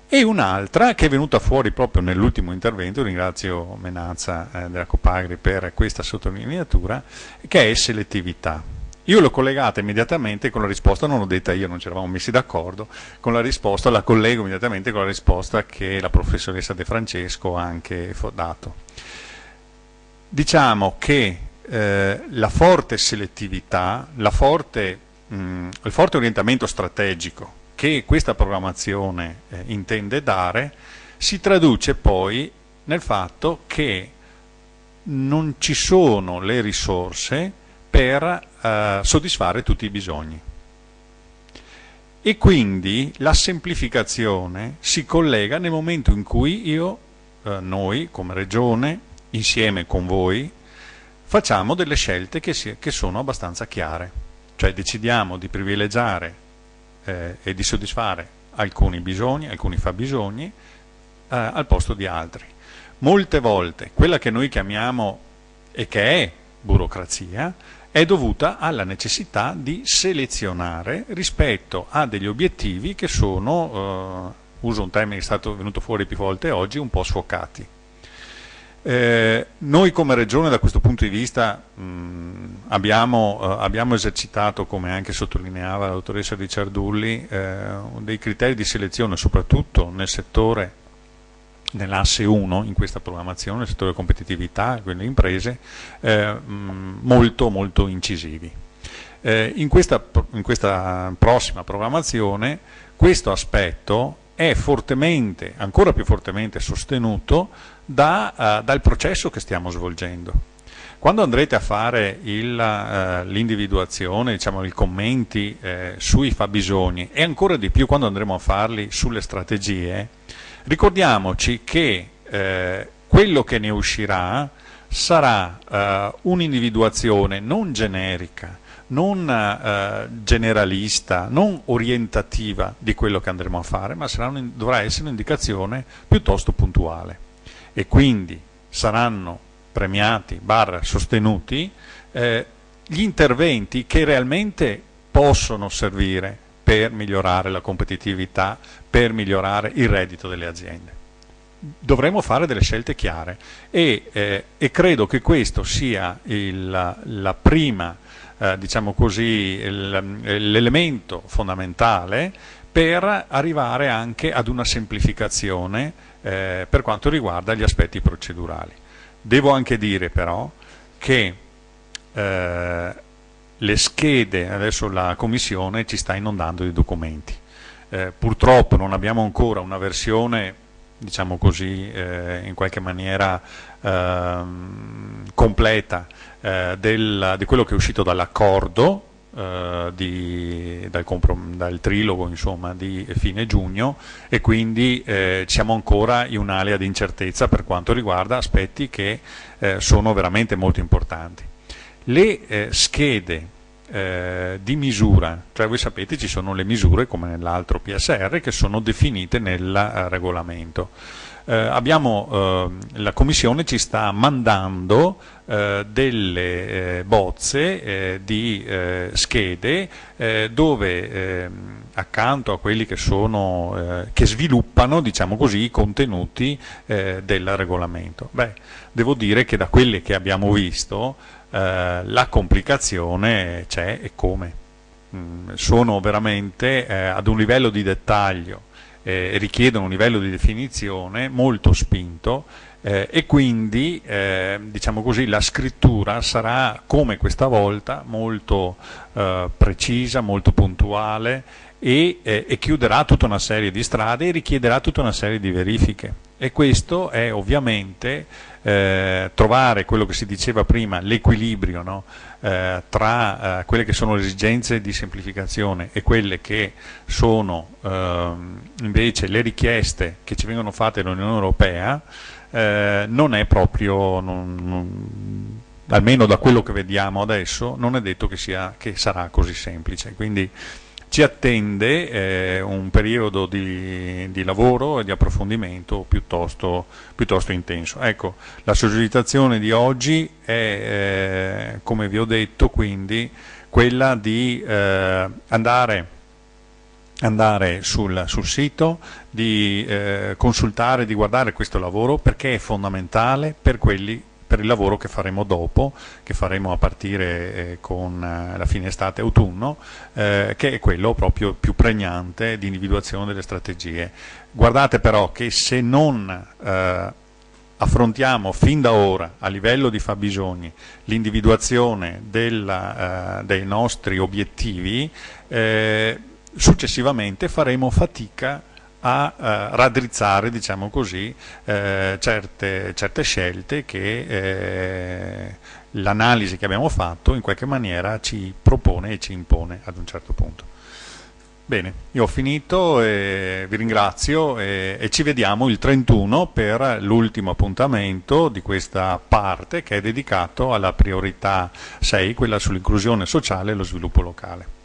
e un'altra che è venuta fuori proprio nell'ultimo intervento, ringrazio Menazza della Copagri per questa sottolineatura, che è selettività. Io l'ho collegata immediatamente con la risposta, non l'ho detta io, non ci eravamo messi d'accordo, con la risposta, la collego immediatamente con la risposta che la professoressa De Francesco ha anche dato. Diciamo che la forte selettività, il forte orientamento strategico che questa programmazione intende dare, si traduce poi nel fatto che non ci sono le risorse per soddisfare tutti i bisogni. E quindi la semplificazione si collega nel momento in cui noi come Regione, insieme con voi, facciamo delle scelte che sono abbastanza chiare. Cioè decidiamo di privilegiare e di soddisfare alcuni bisogni, alcuni fabbisogni, al posto di altri. Molte volte quella che noi chiamiamo, e che è burocrazia, è dovuta alla necessità di selezionare rispetto a degli obiettivi che sono, uso un termine che è stato venuto fuori più volte oggi, un po' sfocati. Noi come Regione da questo punto di vista abbiamo esercitato, come anche sottolineava la dottoressa Ricciardulli, dei criteri di selezione soprattutto nel settore, nell'asse 1 in questa programmazione, nel settore competitività, quelle imprese, molto molto incisivi. In questa prossima programmazione questo aspetto è fortemente, ancora più fortemente sostenuto dal processo che stiamo svolgendo. Quando andrete a fare l'individuazione, diciamo i commenti sui fabbisogni, e ancora di più quando andremo a farli sulle strategie, ricordiamoci che quello che ne uscirà sarà un'individuazione non generica, non generalista, non orientativa di quello che andremo a fare, ma dovrà essere un'indicazione piuttosto puntuale. E quindi saranno premiati / sostenuti gli interventi che realmente possono servire per migliorare la competitività, per migliorare il reddito delle aziende. Dovremo fare delle scelte chiare e credo che questo sia la prima, diciamo così, l'elemento fondamentale per arrivare anche ad una semplificazione per quanto riguarda gli aspetti procedurali. Devo anche dire però che le schede, adesso la Commissione ci sta inondando di documenti. Purtroppo non abbiamo ancora una versione, diciamo così, in qualche maniera completa di quello che è uscito dall'accordo, dal trilogo, insomma, di fine giugno, e quindi siamo ancora in un'area di incertezza per quanto riguarda aspetti che sono veramente molto importanti. Le schede di misura, cioè voi sapete ci sono le misure come nell'altro PSR che sono definite nel regolamento. La Commissione ci sta mandando delle bozze di schede dove accanto a quelli che che sviluppano, diciamo così, i contenuti del regolamento. Beh, devo dire che da quelle che abbiamo visto la complicazione c'è e come. Sono veramente ad un livello di dettaglio, richiedono un livello di definizione molto spinto e quindi diciamo così, la scrittura sarà come questa volta molto precisa, molto puntuale e chiuderà tutta una serie di strade e richiederà tutta una serie di verifiche, e questo è ovviamente trovare quello che si diceva prima, l'equilibrio, no? Tra quelle che sono le esigenze di semplificazione e quelle che sono invece le richieste che ci vengono fatte dall'Unione Europea, non è proprio, almeno da quello che vediamo adesso, non è detto che sarà così semplice. Quindi ci attende un periodo di lavoro e di approfondimento piuttosto intenso. Ecco, la sollecitazione di oggi è, come vi ho detto, quindi quella di andare sul sito, di consultare, di guardare questo lavoro, perché è fondamentale per il lavoro che faremo dopo, che faremo a partire con la fine estate-autunno, che è quello proprio più pregnante di individuazione delle strategie. Guardate però che se non affrontiamo fin da ora a livello di fabbisogni l'individuazione dei nostri obiettivi, successivamente faremo fatica a raddrizzare, diciamo così, certe scelte che l'analisi che abbiamo fatto in qualche maniera ci propone e ci impone ad un certo punto. Bene, io ho finito, vi ringrazio e ci vediamo il 31 per l'ultimo appuntamento di questa parte che è dedicato alla priorità 6, quella sull'inclusione sociale e lo sviluppo locale.